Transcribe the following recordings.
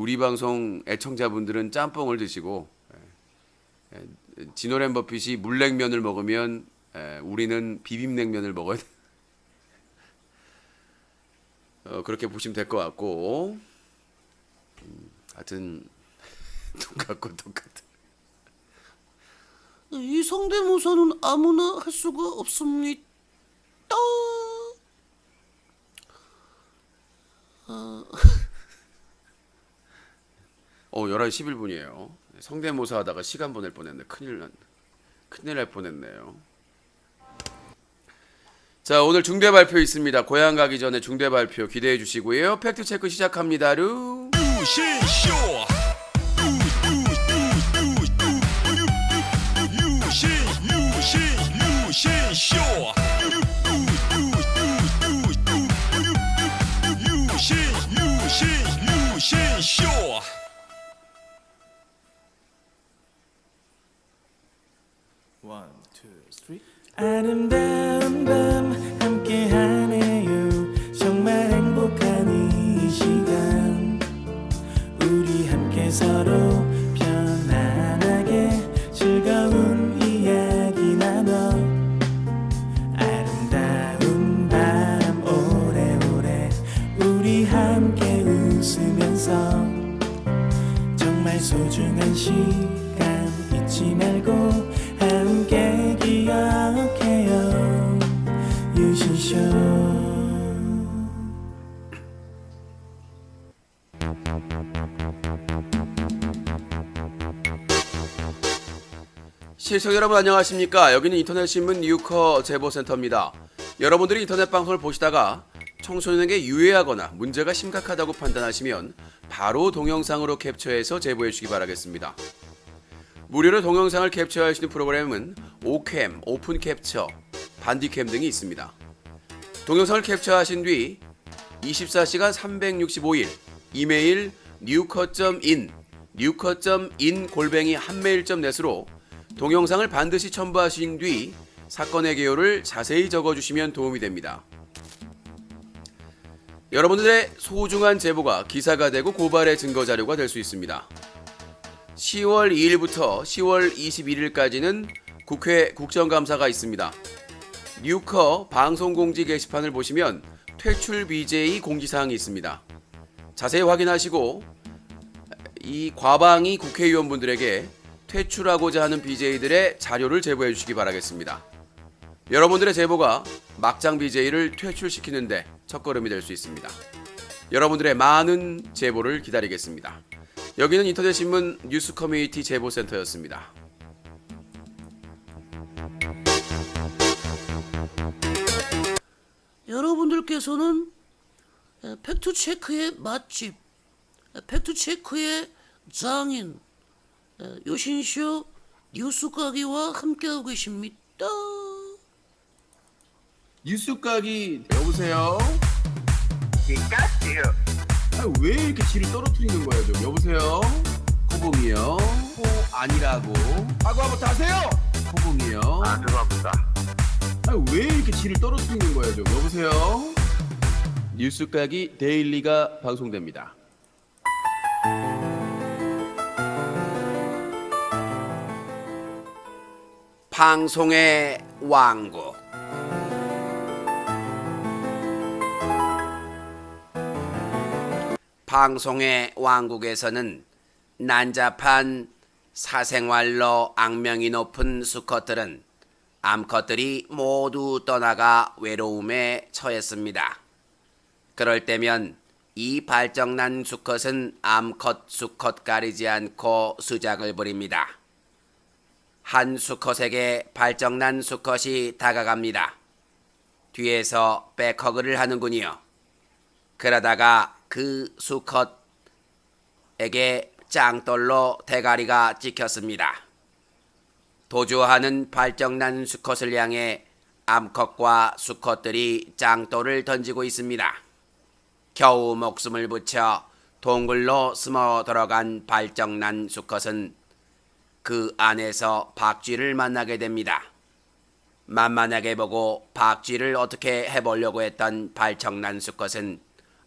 우리 방송 애청자분들은 짬뽕을 드시고 진호랜 버핏이 물냉면을 먹으면 우리는 비빔냉면을 먹어야 돼. 그렇게 보시면 될 것 같고 하여튼 똑같고 똑같아. 이 성대모사는 아무나 할 수가 없습니다. 11시 11분이에요. 성대모사 하다가 시간 보낼 뻔했네. 큰일 날 뻔했네요. 자, 오늘 중대 발표 있습니다. 고향 가기 전에 중대 발표 기대해 주시고요. 팩트 체크 시작합니다. 루. 아름다운 밤 함께하네요. 정말 행복한 이 시간 우리 함께 서로 편안하게 즐거운 이야기 나눠 아름다운 밤 오래오래 우리 함께 웃으면서 정말 소중한 시간 잊지 말고 함께 기억해요. 유신쇼. 시청 여러분 안녕하십니까? 여기는 인터넷신문 뉴커 제보센터입니다. 여러분들이 인터넷 방송을 보시다가 청소년에게 유해하거나 문제가 심각하다고 판단하시면 바로 동영상으로 캡처해서 제보해 주시기 바라겠습니다. 무료로 동영상을 캡처할 수 있는 프로그램은 오캠, 오픈캡처, 반디캠 등이 있습니다. 동영상을 캡처하신 뒤 24시간 365일 이메일 newcut.in@한메일.net으로 동영상을 반드시 첨부하신 뒤 사건의 개요를 자세히 적어주시면 도움이 됩니다. 여러분들의 소중한 제보가 기사가 되고 고발의 증거 자료가 될 수 있습니다. 10월 2일부터 10월 21일까지는 국회 국정감사가 있습니다. 뉴커 방송공지 게시판을 보시면 퇴출 BJ 공지사항이 있습니다. 자세히 확인하시고 이 과방위 국회의원분들에게 퇴출하고자 하는 BJ들의 자료를 제보해 주시기 바라겠습니다. 여러분들의 제보가 막장 BJ를 퇴출시키는데 첫걸음이 될 수 있습니다. 여러분들의 많은 제보를 기다리겠습니다. 여기는 인터넷신문 뉴스 커뮤니티 제보센터였습니다. 여러분들께서는 팩트체크의 맛집, 팩트체크의 장인, 요신쇼 뉴스가기와 함께하고 계십니다. 뉴스가기 여보세요? 왜 이렇게 질을 떨어뜨리는 거예요? 좀 여보세요? 코봉이요? 코 아니라고 하고 한번 다세요. 코봉이요? 죄송합니다. 왜 이렇게 질을 떨어뜨리는 거예요? 좀 여보세요? 뉴스가기 데일리가 방송됩니다. 방송의 왕국. 방송의 왕국에서는 난잡한 사생활로 악명이 높은 수컷들은 암컷들이 모두 떠나가 외로움에 처했습니다. 그럴 때면 이 발정난 수컷은 암컷 수컷 가리지 않고 수작을 부립니다. 한 수컷에게 발정난 수컷이 다가갑니다. 뒤에서 백허그를 하는군요. 그러다가 그 수컷에게 짱돌로 대가리가 찍혔습니다. 도주하는 발정난 수컷을 향해 암컷과 수컷들이 짱돌을 던지고 있습니다. 겨우 목숨을 붙여 동굴로 숨어 들어간 발정난 수컷은 그 안에서 박쥐를 만나게 됩니다. 만만하게 보고 박쥐를 어떻게 해보려고 했던 발정난 수컷은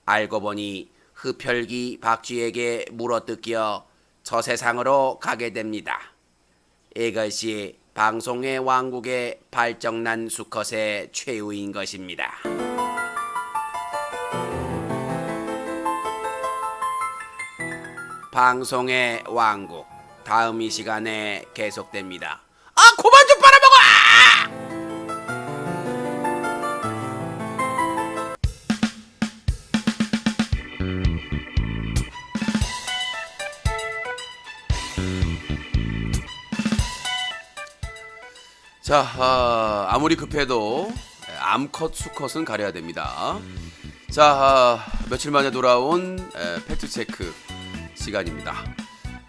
알고 보니 흡혈귀 박쥐에게 물어뜯겨 저 세상으로 가게 됩니다. 이것이 방송의 왕국의 발정난 수컷의 최후인 것입니다. 방송의 왕국 다음 이 시간에 계속됩니다. 아, 그만 좀 빨아먹어! 자, 아무리 급해도 암컷 수컷은 가려야 됩니다. 자, 며칠 만에 돌아온 팩트체크 시간입니다.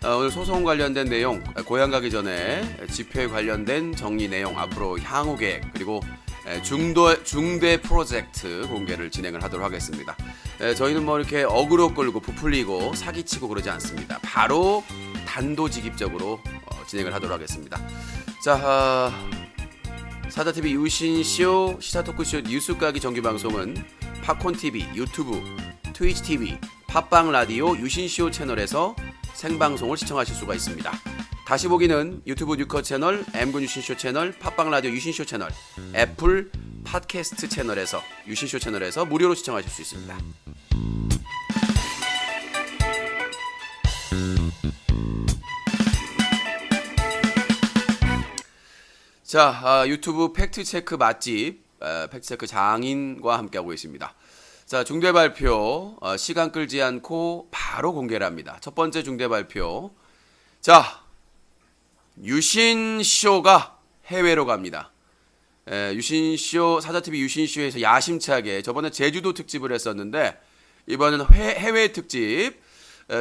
오늘 소송 관련된 내용, 고향 가기 전에 집회 관련된 정리 내용, 앞으로 향후 계획, 그리고 중대 프로젝트 공개를 진행을 하도록 하겠습니다. 저희는 뭐 이렇게 어그로 끌고 부풀리고 사기치고 그러지 않습니다. 바로 단도직입적으로 진행을 하도록 하겠습니다. 자, 사자TV 유신쇼, 시사토크쇼 뉴스까기 정규방송은 팝콘TV, 유튜브, 트위치TV, 팟빵라디오 유신쇼 채널에서 생방송을 시청하실 수가 있습니다. 다시 보기는 유튜브 뉴커 채널, M군 유신쇼 채널, 팟빵라디오 유신쇼 채널, 애플 팟캐스트 채널에서 유신쇼 채널에서 무료로 시청하실 수 있습니다. 자, 유튜브 팩트체크 맛집, 팩트체크 장인과 함께하고 있습니다. 자, 중대 발표, 시간 끌지 않고 바로 공개를 합니다. 첫 번째 중대 발표. 자, 유신쇼가 해외로 갑니다. 유신쇼, 사자TV 유신쇼에서 야심차게 저번에 제주도 특집을 했었는데, 이번에는 해외 특집.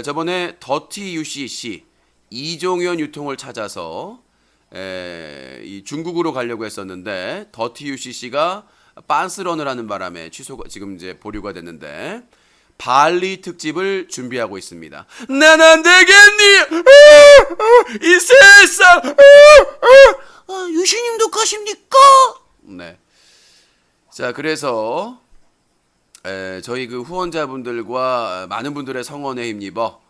저번에 더티 UCC, 이종현 유통을 찾아서 이 중국으로 가려고 했었는데 더티 UCC가 빤스런을 하는 바람에 취소가 지금 이제 보류가 됐는데 발리 특집을 준비하고 있습니다. 난 안 되겠니? 이 세상! 유신님도 가십니까? 네. 자, 그래서 저희 그 후원자분들과 많은 분들의 성원에 힘입어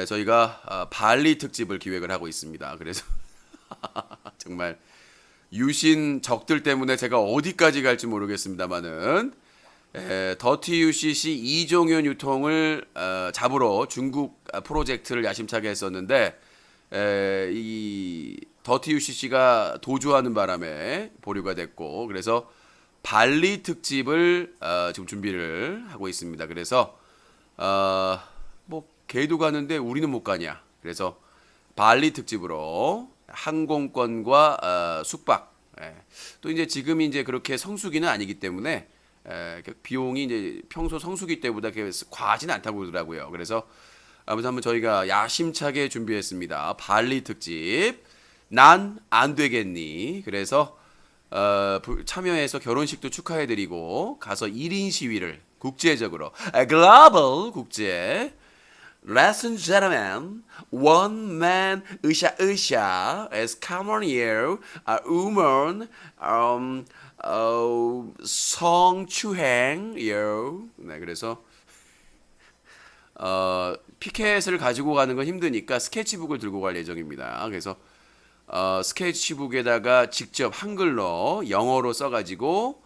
저희가 발리 특집을 기획을 하고 있습니다. 그래서 정말 유신 적들 때문에 제가 어디까지 갈지 모르겠습니다만은 더티 UCC 이종현 유통을 잡으러 중국 프로젝트를 야심차게 했었는데 이 더티 UCC가 도주하는 바람에 보류가 됐고 그래서 발리 특집을 지금 준비를 하고 있습니다. 그래서 뭐 걔도 가는데 우리는 못 가냐. 그래서 발리 특집으로 항공권과 숙박. 또 이제 지금이 이제 그렇게 성수기는 아니기 때문에 비용이 이제 평소 성수기 때보다 과하진 않다고 그러더라고요. 그래서 아무튼 한번 저희가 야심차게 준비했습니다. 발리 특집. 난 안 되겠니? 그래서 참여해서 결혼식도 축하해드리고 가서 1인 시위를 국제적으로 글로벌 국제 Ladies and gentlemen, one man 으쌰으쌰 is come on here, a woman 성추행 네, 그래서 피켓을 가지고 가는 건 힘드니까 스케치북을 들고 갈 예정입니다. 그래서 스케치북에다가 직접 한글로 영어로 써가지고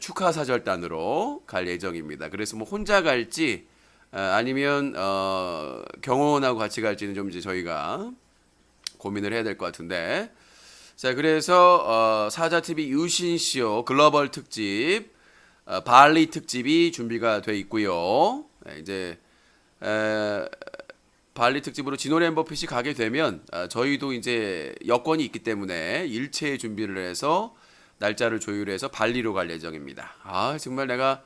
축하 사절단으로 갈 예정입니다. 그래서 뭐 혼자 갈지 아니면 경호원하고 같이 갈지는 좀 이제 저희가 고민을 해야 될 것 같은데 자 그래서 사자TV 유신쇼 글로벌 특집 발리 특집이 준비가 돼 있고요. 이제 발리 특집으로 진호랜 버핏이 가게 되면 저희도 이제 여건이 있기 때문에 일체의 준비를 해서 날짜를 조율해서 발리로 갈 예정입니다. 아 정말 내가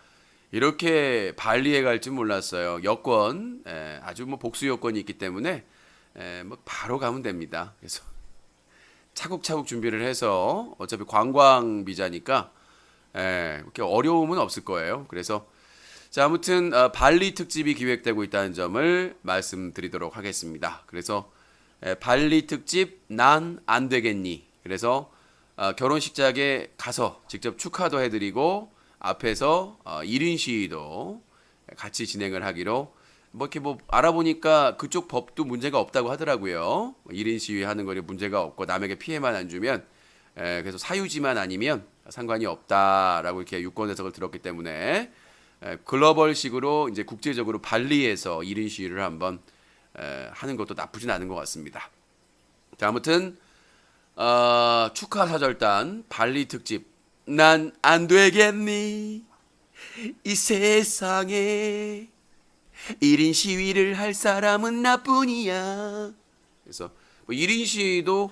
이렇게 발리에 갈 줄 몰랐어요. 여권 아주 뭐 복수 여건이 있기 때문에 뭐 바로 가면 됩니다. 그래서 차곡차곡 준비를 해서 어차피 관광 비자니까 그렇게 어려움은 없을 거예요. 그래서 자 아무튼 발리 특집이 기획되고 있다는 점을 말씀드리도록 하겠습니다. 그래서 발리 특집 난 안 되겠니? 그래서 결혼식장에 가서 직접 축하도 해드리고 앞에서 1인 시위도 같이 진행을 하기로 뭐 이렇게 뭐 알아보니까 그쪽 법도 문제가 없다고 하더라고요. 1인 시위하는 거에 문제가 없고 남에게 피해만 안 주면 그래서 사유지만 아니면 상관이 없다라고 이렇게 유권 해석을 들었기 때문에 글로벌식으로 이제 국제적으로 발리에서 1인 시위를 한번 하는 것도 나쁘진 않은 것 같습니다. 자, 아무튼 축하 사절단 발리 특집 난 안 되겠니 이 세상에 1인 시위를 할 사람은 나뿐이야. 그래서 뭐 1인 시위도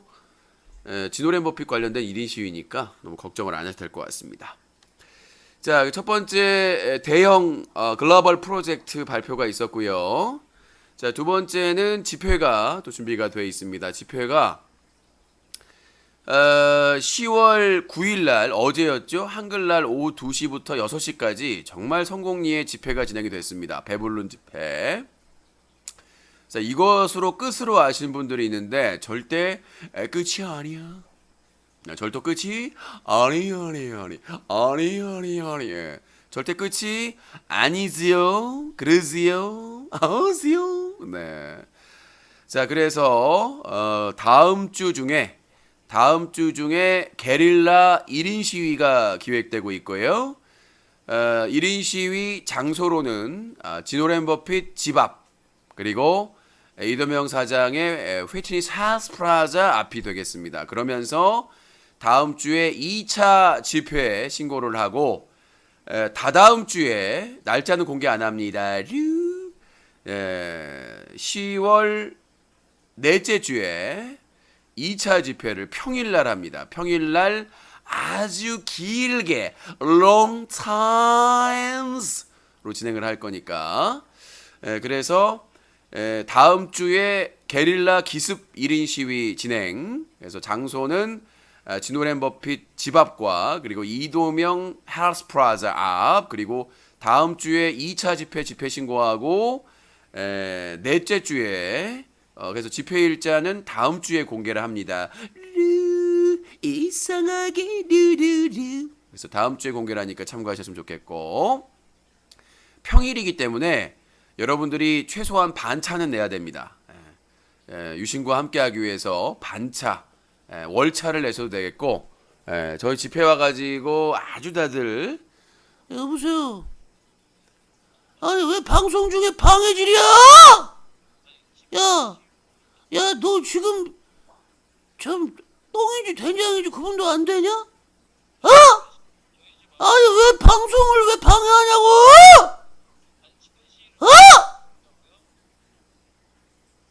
지노랜버핏 관련된 1인 시위니까 너무 걱정을 안 해도 될 것 같습니다. 자, 첫 번째 대형 글로벌 프로젝트 발표가 있었고요. 자, 두 번째는 집회가 또 준비가 되어 있습니다. 집회가 10월 9일 날 어제였죠. 한글날 오후 2시부터 6시까지 정말 성공리에 집회가 진행이 됐습니다. 배불른 집회. 자, 이것으로 끝으로 아시는 분들이 있는데 절대 끝이 아니야. 절대 끝이 아니. 예. 절대 끝이 아니지요. 그러지요. 아시요. 네. 자, 그래서 다음 주 중에 게릴라 1인 시위가 기획되고 있고요. 1인 시위 장소로는 지노랜버핏 집 앞, 그리고 이더명 사장의 휘트니스 하우스프라자 앞이 되겠습니다. 그러면서 다음 주에 2차 집회에 신고를 하고 다다음 주에 날짜는 공개 안 합니다. 10월 넷째 주에 2차 집회를 평일날 합니다. 평일날 아주 길게 long times로 진행을 할 거니까 그래서 다음 주에 게릴라 기습 1인 시위 진행. 그래서 장소는 지노랜버핏 집 앞과 그리고 이도명 하우스프라자 앞, 그리고 다음 주에 2차 집회 신고하고 넷째 주에 그래서 집회 일자는 다음 주에 공개를 합니다. 이상하게 루루루. 그래서 다음 주에 공개를 하니까 참고하셨으면 좋겠고, 평일이기 때문에 여러분들이 최소한 반차는 내야 됩니다. 유신과 함께하기 위해서 반차, 월차를 내셔도 되겠고, 저희 집회 와가지고 아주 다들 여보세요. 아니 왜 방송 중에 방해질이야? 야, 너 지금 참 똥인지 된장인지 구분도 안 되냐? 어? 아니 왜 방송을 왜 방해하냐고? 어?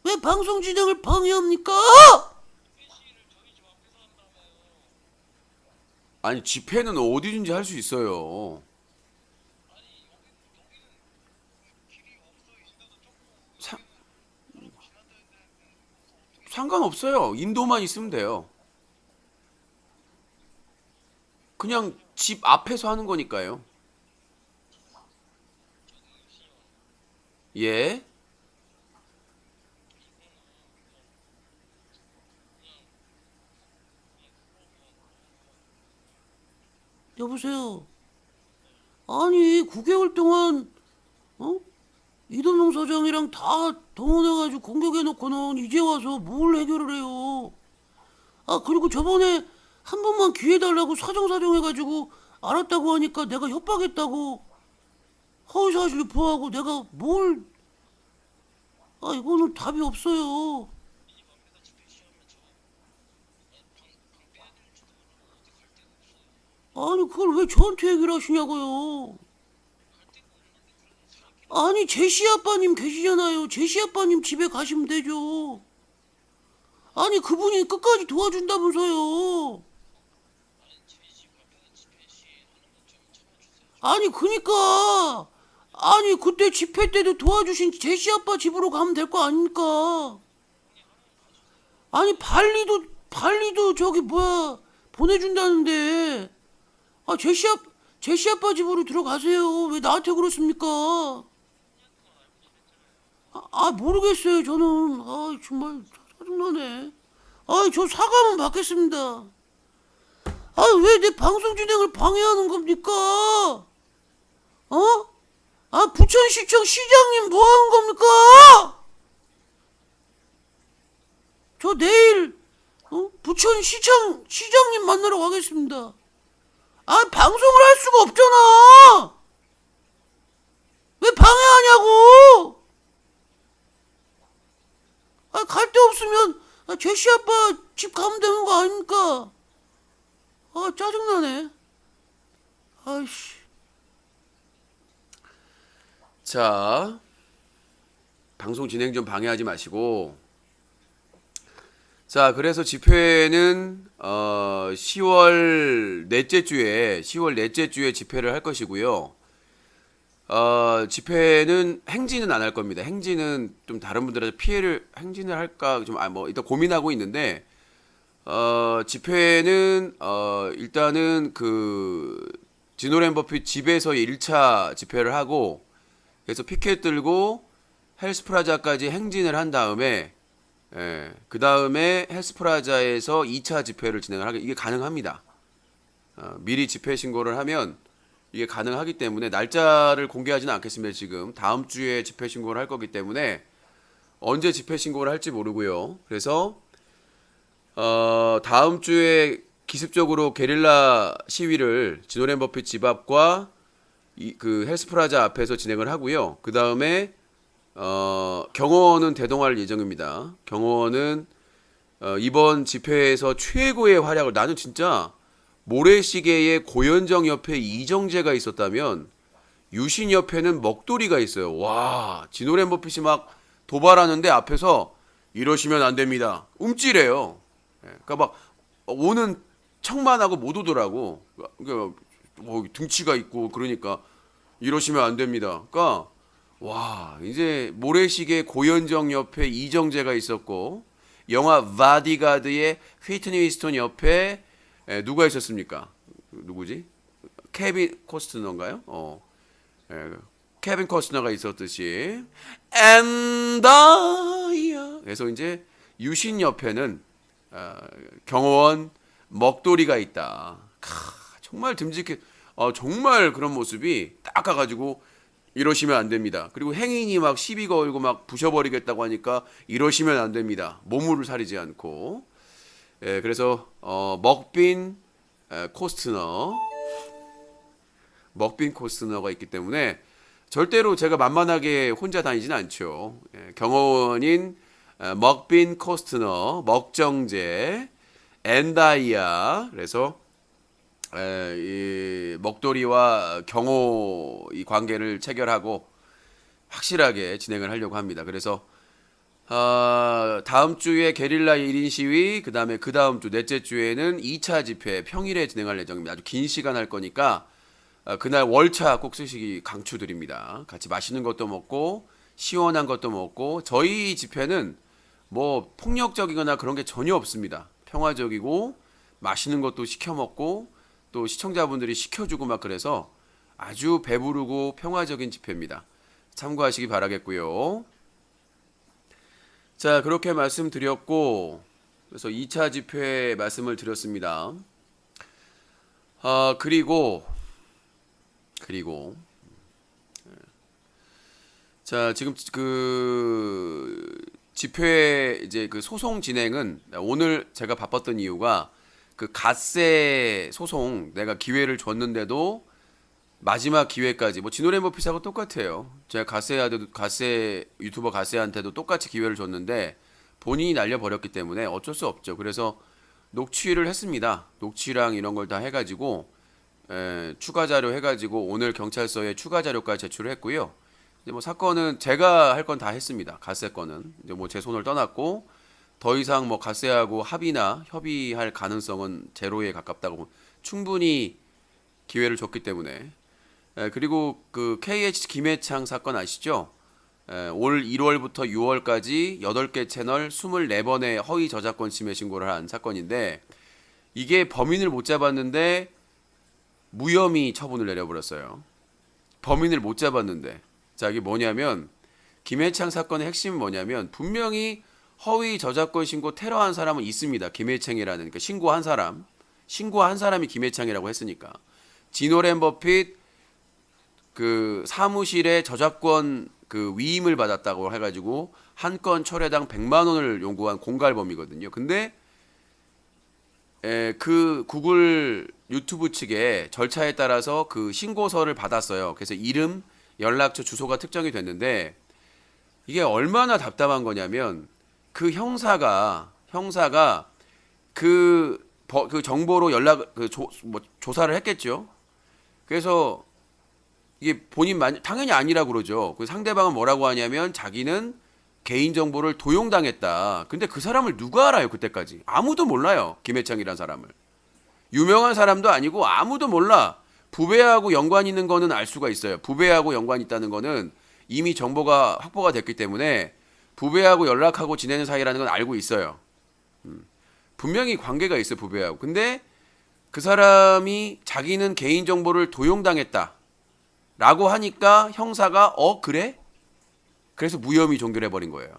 왜 방송 진행을 방해합니까? 아니 집회는 어디든지 할 수 있어요. 상관없어요. 인도만 있으면 돼요. 그냥 집 앞에서 하는 거니까요. 예. 여보세요. 아니 9개월 동안 이동영 사장이랑 다 동원해가지고 공격해놓고는 이제 와서 뭘 해결을 해요? 그리고 저번에 한 번만 기회 달라고 사정해가지고 알았다고 하니까 내가 협박했다고 허위사실 유포하고 내가 뭘? 이거는 답이 없어요. 아니 그걸 왜 저한테 얘기를 하시냐고요? 아니 제시 아빠님 계시잖아요. 제시 아빠님 집에 가시면 되죠. 아니 그분이 끝까지 도와준다면서요. 아니 그니까 아니 그때 집회 때도 도와주신 제시 아빠 집으로 가면 될 거 아닙니까? 아니 발리도 저기 뭐야 보내준다는데 제시 아빠 집으로 들어가세요. 왜 나한테 그러십니까? 모르겠어요 저는. 정말 짜증나네. 저 사과만 받겠습니다. 왜 내 방송 진행을 방해하는 겁니까? 아, 부천시청 시장님 뭐 하는 겁니까? 저 내일 부천시청 시장님 만나러 가겠습니다. 아, 방송을 할 수가 없잖아. 왜 방해하냐고. 아, 갈 데 없으면 제시 아빠 집 가면 되는 거 아닙니까? 아, 짜증나네. 아이씨. 자, 방송 진행 좀 방해하지 마시고. 자, 그래서 집회는 10월 넷째 주에 집회를 할 것이고요. 집회는 행진은 안 할 겁니다. 행진은 좀 다른 분들한테 행진을 할까 좀 일단 고민하고 있는데, 집회는 일단은 그 지노 버핏 집에서 1차 집회를 하고, 그래서 피켓 들고 헬스프라자까지 행진을 한 다음에, 그 다음에 헬스프라자에서 2차 집회를 진행을 하게, 이게 가능합니다. 미리 집회 신고를 하면 이게 가능하기 때문에 날짜를 공개하지는 않겠습니다. 지금 다음 주에 집회 신고를 할 거기 때문에 언제 집회 신고를 할지 모르고요. 그래서 다음 주에 기습적으로 게릴라 시위를 지노 버핏 집 앞과 그 헬스프라자 앞에서 진행을 하고요. 그 다음에 경호원은 대동할 예정입니다. 경호원은 이번 집회에서 최고의 활약을, 나는 진짜 모래시계에 고현정 옆에 이정재가 있었다면 유신 옆에는 먹돌이가 있어요. 와, 지노 버핏이 막 도발하는데 앞에서 이러시면 안 됩니다. 움찔해요. 그러니까 막 오는 척만 하고 못 오더라고. 그러니까 등치가 있고 그러니까 이러시면 안 됩니다. 그러니까 와, 이제 모래시계 고현정 옆에 이정재가 있었고, 영화 바디가드의 휘트니 휴스턴 옆에 누가 있었습니까? 누구지? 케빈 코스트너인가요? 케빈 코스트너가 있었듯이 And I. 그래서 이제 유신 옆에는 경호원 먹돌이가 있다. 정말 듬직해. 정말 그런 모습이 딱 가가지고 이러시면 안 됩니다. 그리고 행인이 막 시비 걸고 막 부셔버리겠다고 하니까 이러시면 안 됩니다. 몸을 사리지 않고. 그래서 먹빈 코스트너가 있기 때문에 절대로 제가 만만하게 혼자 다니지는 않죠. 경호원인 먹빈 코스트너, 먹정재, 엔다이아. 그래서 이 먹돌이와 경호 이 관계를 체결하고 확실하게 진행을 하려고 합니다. 그래서 다음 주에 게릴라 1인 시위, 그 다음 주 넷째 주에는 2차 집회 평일에 진행할 예정입니다. 아주 긴 시간 할 거니까 그날 월차 꼭 쓰시기 강추드립니다. 같이 맛있는 것도 먹고 시원한 것도 먹고. 저희 집회는 뭐 폭력적이거나 그런 게 전혀 없습니다. 평화적이고 맛있는 것도 시켜 먹고 또 시청자분들이 시켜주고 막 그래서 아주 배부르고 평화적인 집회입니다. 참고하시기 바라겠고요. 자, 그렇게 말씀드렸고, 그래서 2차 집회 말씀을 드렸습니다. 그리고 자, 지금 그 집회 이제 그 소송 진행은 오늘 제가 바빴던 이유가 그 갓세 소송 내가 기회를 줬는데도 마지막 기회까지 뭐 지노 버핏하고 똑같아요. 제가 갓세 유튜버 갓세한테도 똑같이 기회를 줬는데 본인이 날려버렸기 때문에 어쩔 수 없죠. 그래서 녹취를 했습니다. 녹취랑 이런 걸 다 해가지고 추가 자료 해가지고 오늘 경찰서에 추가 자료까지 제출을 했고요. 이제 뭐 사건은 제가 할 건 다 했습니다. 갓세 건은 이제 뭐 제 손을 떠났고 더 이상 뭐 갓세하고 합의나 협의할 가능성은 제로에 가깝다고 충분히 기회를 줬기 때문에. 그리고 그 KH 김해창 사건 아시죠? 올 1월부터 6월까지 8개 채널 24번의 허위 저작권 침해 신고를 한 사건인데 이게 범인을 못 잡았는데 무혐의 처분을 내려버렸어요. 범인을 못 잡았는데. 자, 이게 뭐냐면 김해창 사건의 핵심은 뭐냐면 분명히 허위 저작권 신고 테러한 사람은 있습니다. 김해창이라는, 그러니까 신고한 사람이 김해창이라고 했으니까. 지노 버핏 그 사무실에 저작권 그 위임을 받았다고 해가지고 한 건 철회당 100만 원을 요구한 공갈범이거든요. 근데 그 구글 유튜브 측에 절차에 따라서 그 신고서를 받았어요. 그래서 이름, 연락처, 주소가 특정이 됐는데 이게 얼마나 답답한 거냐면 그 형사가 그 정보로 조사를 했겠죠. 그래서 이게 당연히 아니라고 그러죠. 그 상대방은 뭐라고 하냐면 자기는 개인정보를 도용당했다. 근데 그 사람을 누가 알아요, 그때까지? 아무도 몰라요, 김해창이란 사람을. 유명한 사람도 아니고 아무도 몰라. 부배하고 연관 있는 거는 알 수가 있어요. 부배하고 연관이 있다는 거는 이미 정보가 확보가 됐기 때문에 부배하고 연락하고 지내는 사이라는 건 알고 있어요. 분명히 관계가 있어요, 부배하고. 근데 그 사람이 자기는 개인정보를 도용당했다 라고 하니까 형사가 그래? 그래서 무혐의 종결해버린 거예요.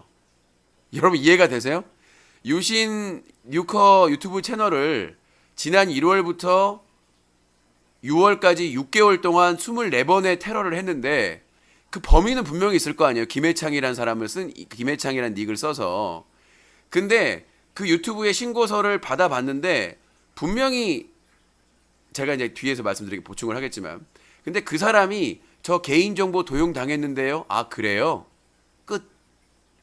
여러분 이해가 되세요? 유신 뉴커 유튜브 채널을 지난 1월부터 6월까지 6개월 동안 24번의 테러를 했는데 그 범인은 분명히 있을 거 아니에요. 김해창이라는 사람을 김해창이라는 닉을 써서. 근데 그 유튜브에 신고서를 받아봤는데 분명히 제가 이제 뒤에서 말씀드리게 보충을 하겠지만 근데 그 사람이 저 개인정보 도용당했는데요. 아 그래요? 끝.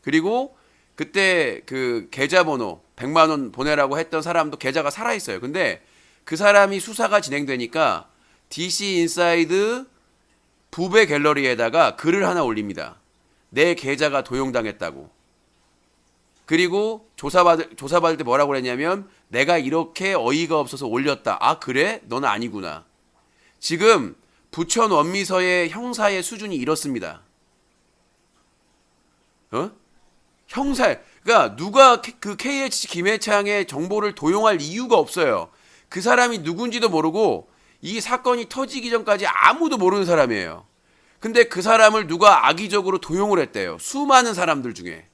그리고 그때 그 계좌번호 100만 원 보내라고 했던 사람도 계좌가 살아있어요. 근데 그 사람이 수사가 진행되니까 DC 인사이드 부배 갤러리에다가 글을 하나 올립니다. 내 계좌가 도용당했다고. 그리고 조사받을 때 뭐라고 그랬냐면 내가 이렇게 어이가 없어서 올렸다. 아 그래? 너는 아니구나. 지금 부천 원미서의 형사의 수준이 이렇습니다. 그러니까 누가 그 KH 김해창의 정보를 도용할 이유가 없어요. 그 사람이 누군지도 모르고 이 사건이 터지기 전까지 아무도 모르는 사람이에요. 근데 그 사람을 누가 악의적으로 도용을 했대요. 수많은 사람들 중에.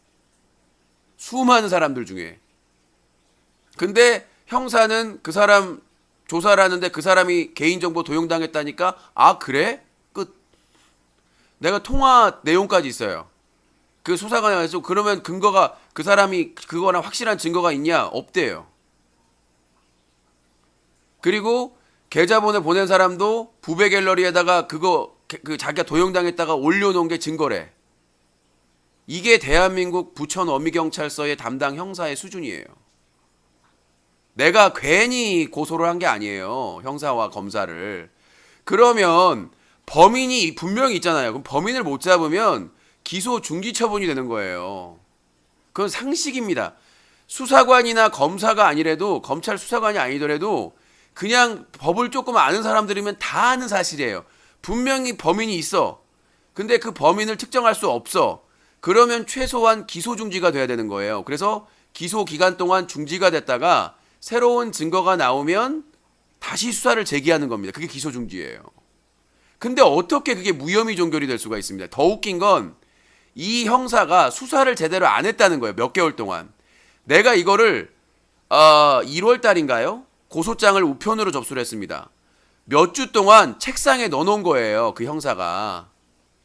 근데 형사는 그 사람 조사를 하는데 그 사람이 개인정보 도용당했다니까 아 그래? 끝. 내가 통화 내용까지 있어요. 그 수사관이 와서 그러면 근거가 그 사람이 그거나 확실한 증거가 있냐? 없대요. 그리고 계좌번호 보낸 사람도 부배 갤러리에다가 그 자기가 도용당했다가 올려놓은 게 증거래. 이게 대한민국 부천 어미경찰서의 담당 형사의 수준이에요. 내가 괜히 고소를 한 게 아니에요. 형사와 검사를. 그러면 범인이 분명히 있잖아요. 그럼 범인을 못 잡으면 기소 중지 처분이 되는 거예요. 그건 상식입니다. 수사관이나 검사가 아니래도 검찰 수사관이 아니더라도 그냥 법을 조금 아는 사람들이면 다 아는 사실이에요. 분명히 범인이 있어. 근데 그 범인을 특정할 수 없어. 그러면 최소한 기소 중지가 돼야 되는 거예요. 그래서 기소 기간 동안 중지가 됐다가 새로운 증거가 나오면 다시 수사를 재개하는 겁니다. 그게 기소 중지예요. 근데 어떻게 그게 무혐의 종결이 될 수가 있습니다. 더 웃긴 건 이 형사가 수사를 제대로 안 했다는 거예요. 몇 개월 동안. 내가 이거를 1월 달인가요? 고소장을 우편으로 접수를 했습니다. 몇 주 동안 책상에 넣어놓은 거예요. 그 형사가.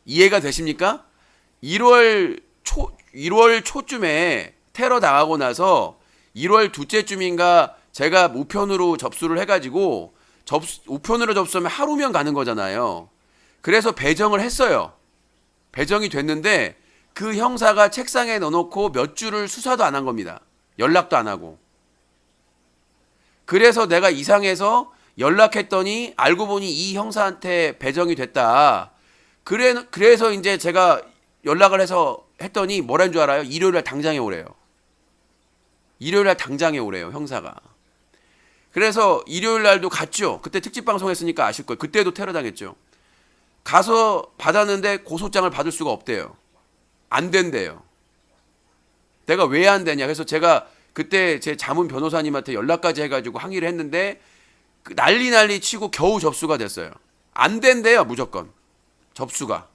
이해가 되십니까? 1월 초쯤에 테러 당하고 나서 1월 둘째쯤인가 제가 우편으로 접수를 해가지고 우편으로 접수하면 하루면 가는 거잖아요. 그래서 배정을 했어요. 배정이 됐는데 그 형사가 책상에 넣어놓고 몇 주를 수사도 안 한 겁니다. 연락도 안 하고. 그래서 내가 이상해서 연락했더니 알고 보니 이 형사한테 배정이 됐다. 그래서 이제 제가 연락을 해서 했더니 뭐라는 줄 알아요? 일요일날 당장에 오래요. 일요일날 당장에 오래요, 형사가. 그래서 일요일날도 갔죠. 그때 특집방송 했으니까 아실 거예요. 그때도 테러 당했죠. 가서 받았는데 고소장을 받을 수가 없대요. 안 된대요. 내가 왜 안 되냐. 그래서 제가 그때 제 자문 변호사님한테 연락까지 해가지고 항의를 했는데 난리 치고 겨우 접수가 됐어요. 안 된대요, 무조건. 접수가.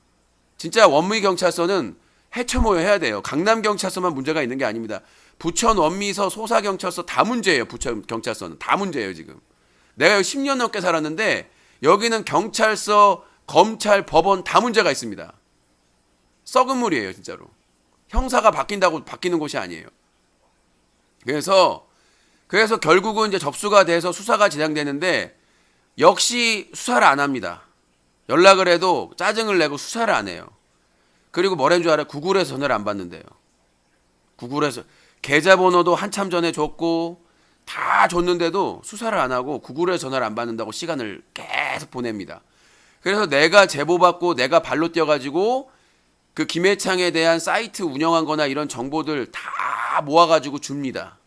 진짜 원미경찰서는 해쳐모여 해야 돼요. 강남경찰서만 문제가 있는 게 아닙니다. 부천 원미서 소사경찰서 다 문제예요. 부천 경찰서는 다 문제예요 지금. 내가 여기 10년 넘게 살았는데 여기는 경찰서 검찰, 법원 다 문제가 있습니다. 썩은 물이에요, 진짜로. 형사가 바뀐다고 바뀌는 곳이 아니에요. 그래서 결국은 이제 접수가 돼서 수사가 진행되는데 역시 수사를 안 합니다. 연락을 해도 짜증을 내고 수사를 안 해요. 그리고 뭐라는 줄 알아요? 구글에서 전화를 안 받는데요. 구글에서 계좌번호도 한참 전에 줬고 다 줬는데도 수사를 안 하고 구글에서 전화를 안 받는다고 시간을 계속 보냅니다. 그래서 내가 제보받고 내가 발로 뛰어가지고 그 김해창에 대한 사이트 운영한 거나 이런 정보들 다 모아가지고 줍니다.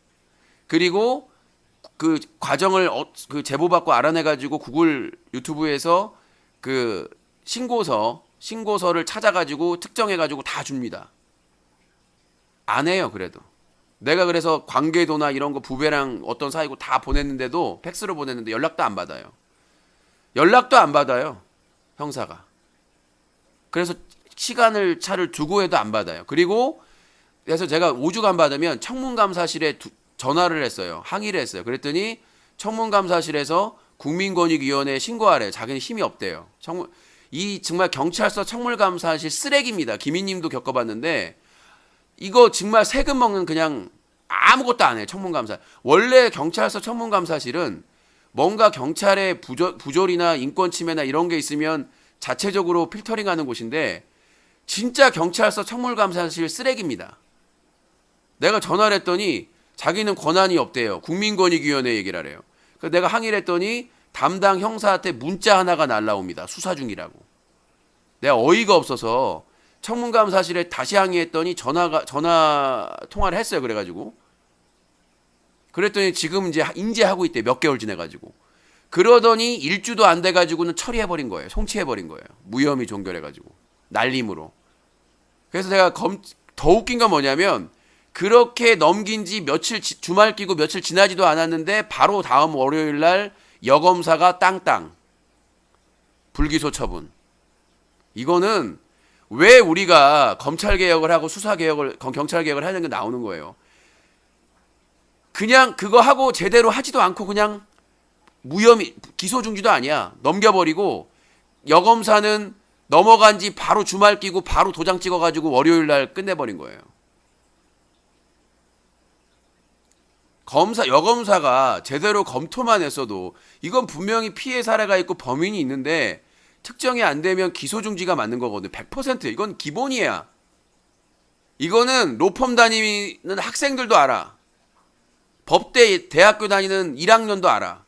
그리고 그 과정을 그 제보받고 알아내가지고 구글 유튜브에서 그 신고서를 찾아가지고 특정해가지고 다 줍니다. 안 해요, 그래도. 내가 그래서 관계도나 이런 거 부배랑 어떤 사이고 다 보냈는데도 팩스로 보냈는데 연락도 안 받아요. 연락도 안 받아요, 형사가. 그래서 차를 두고 해도 안 받아요. 그리고 그래서 제가 5주간 받으면 청문감사실에 전화를 했어요. 항의를 했어요. 그랬더니 청문감사실에서 국민권익위원회에 신고하래. 자기는 힘이 없대요. 이 정말 경찰서 청문감사실 쓰레기입니다. 김희님도 겪어봤는데 이거 정말 세금 먹는 그냥 아무것도 안 해요. 청문감사. 원래 경찰서 청문감사실은 뭔가 경찰의 부조리나 인권 침해나 이런 게 있으면 자체적으로 필터링하는 곳인데 진짜 경찰서 청문감사실 쓰레기입니다. 내가 전화를 했더니 자기는 권한이 없대요. 국민권익위원회 얘기를 하래요. 그래서 내가 항의를 했더니 담당 형사한테 문자 하나가 날라옵니다. 수사 중이라고. 내가 어이가 없어서 청문감사실에 다시 항의했더니 전화 통화를 했어요. 그랬더니 지금 이제 인지하고 있대. 몇 개월 지내가지고. 그러더니 1주도 안 돼가지고는 처리해버린 거예요. 송치해버린 거예요. 무혐의 종결해가지고. 날림으로. 그래서 내가 더 웃긴 건 뭐냐면 그렇게 넘긴 지 며칠 주말 끼고 며칠 지나지도 않았는데 바로 다음 월요일 날 여검사가 땅땅 불기소 처분. 이거는 왜 우리가 검찰 개혁을 하고 수사 개혁을 경찰 개혁을 하는 게 나오는 거예요. 그냥 그거 하고 제대로 하지도 않고 그냥 무혐의 기소 중지도 아니야. 넘겨버리고 여검사는 넘어간 지 바로 주말 끼고 바로 도장 찍어가지고 월요일 날 끝내버린 거예요. 여검사가 제대로 검토만 했어도 이건 분명히 피해 사례가 있고 범인이 있는데 특정이 안 되면 기소 중지가 맞는 거거든. 100% 이건 기본이야. 이거는 로펌 다니는 학생들도 알아. 법대 대학교 다니는 1학년도 알아.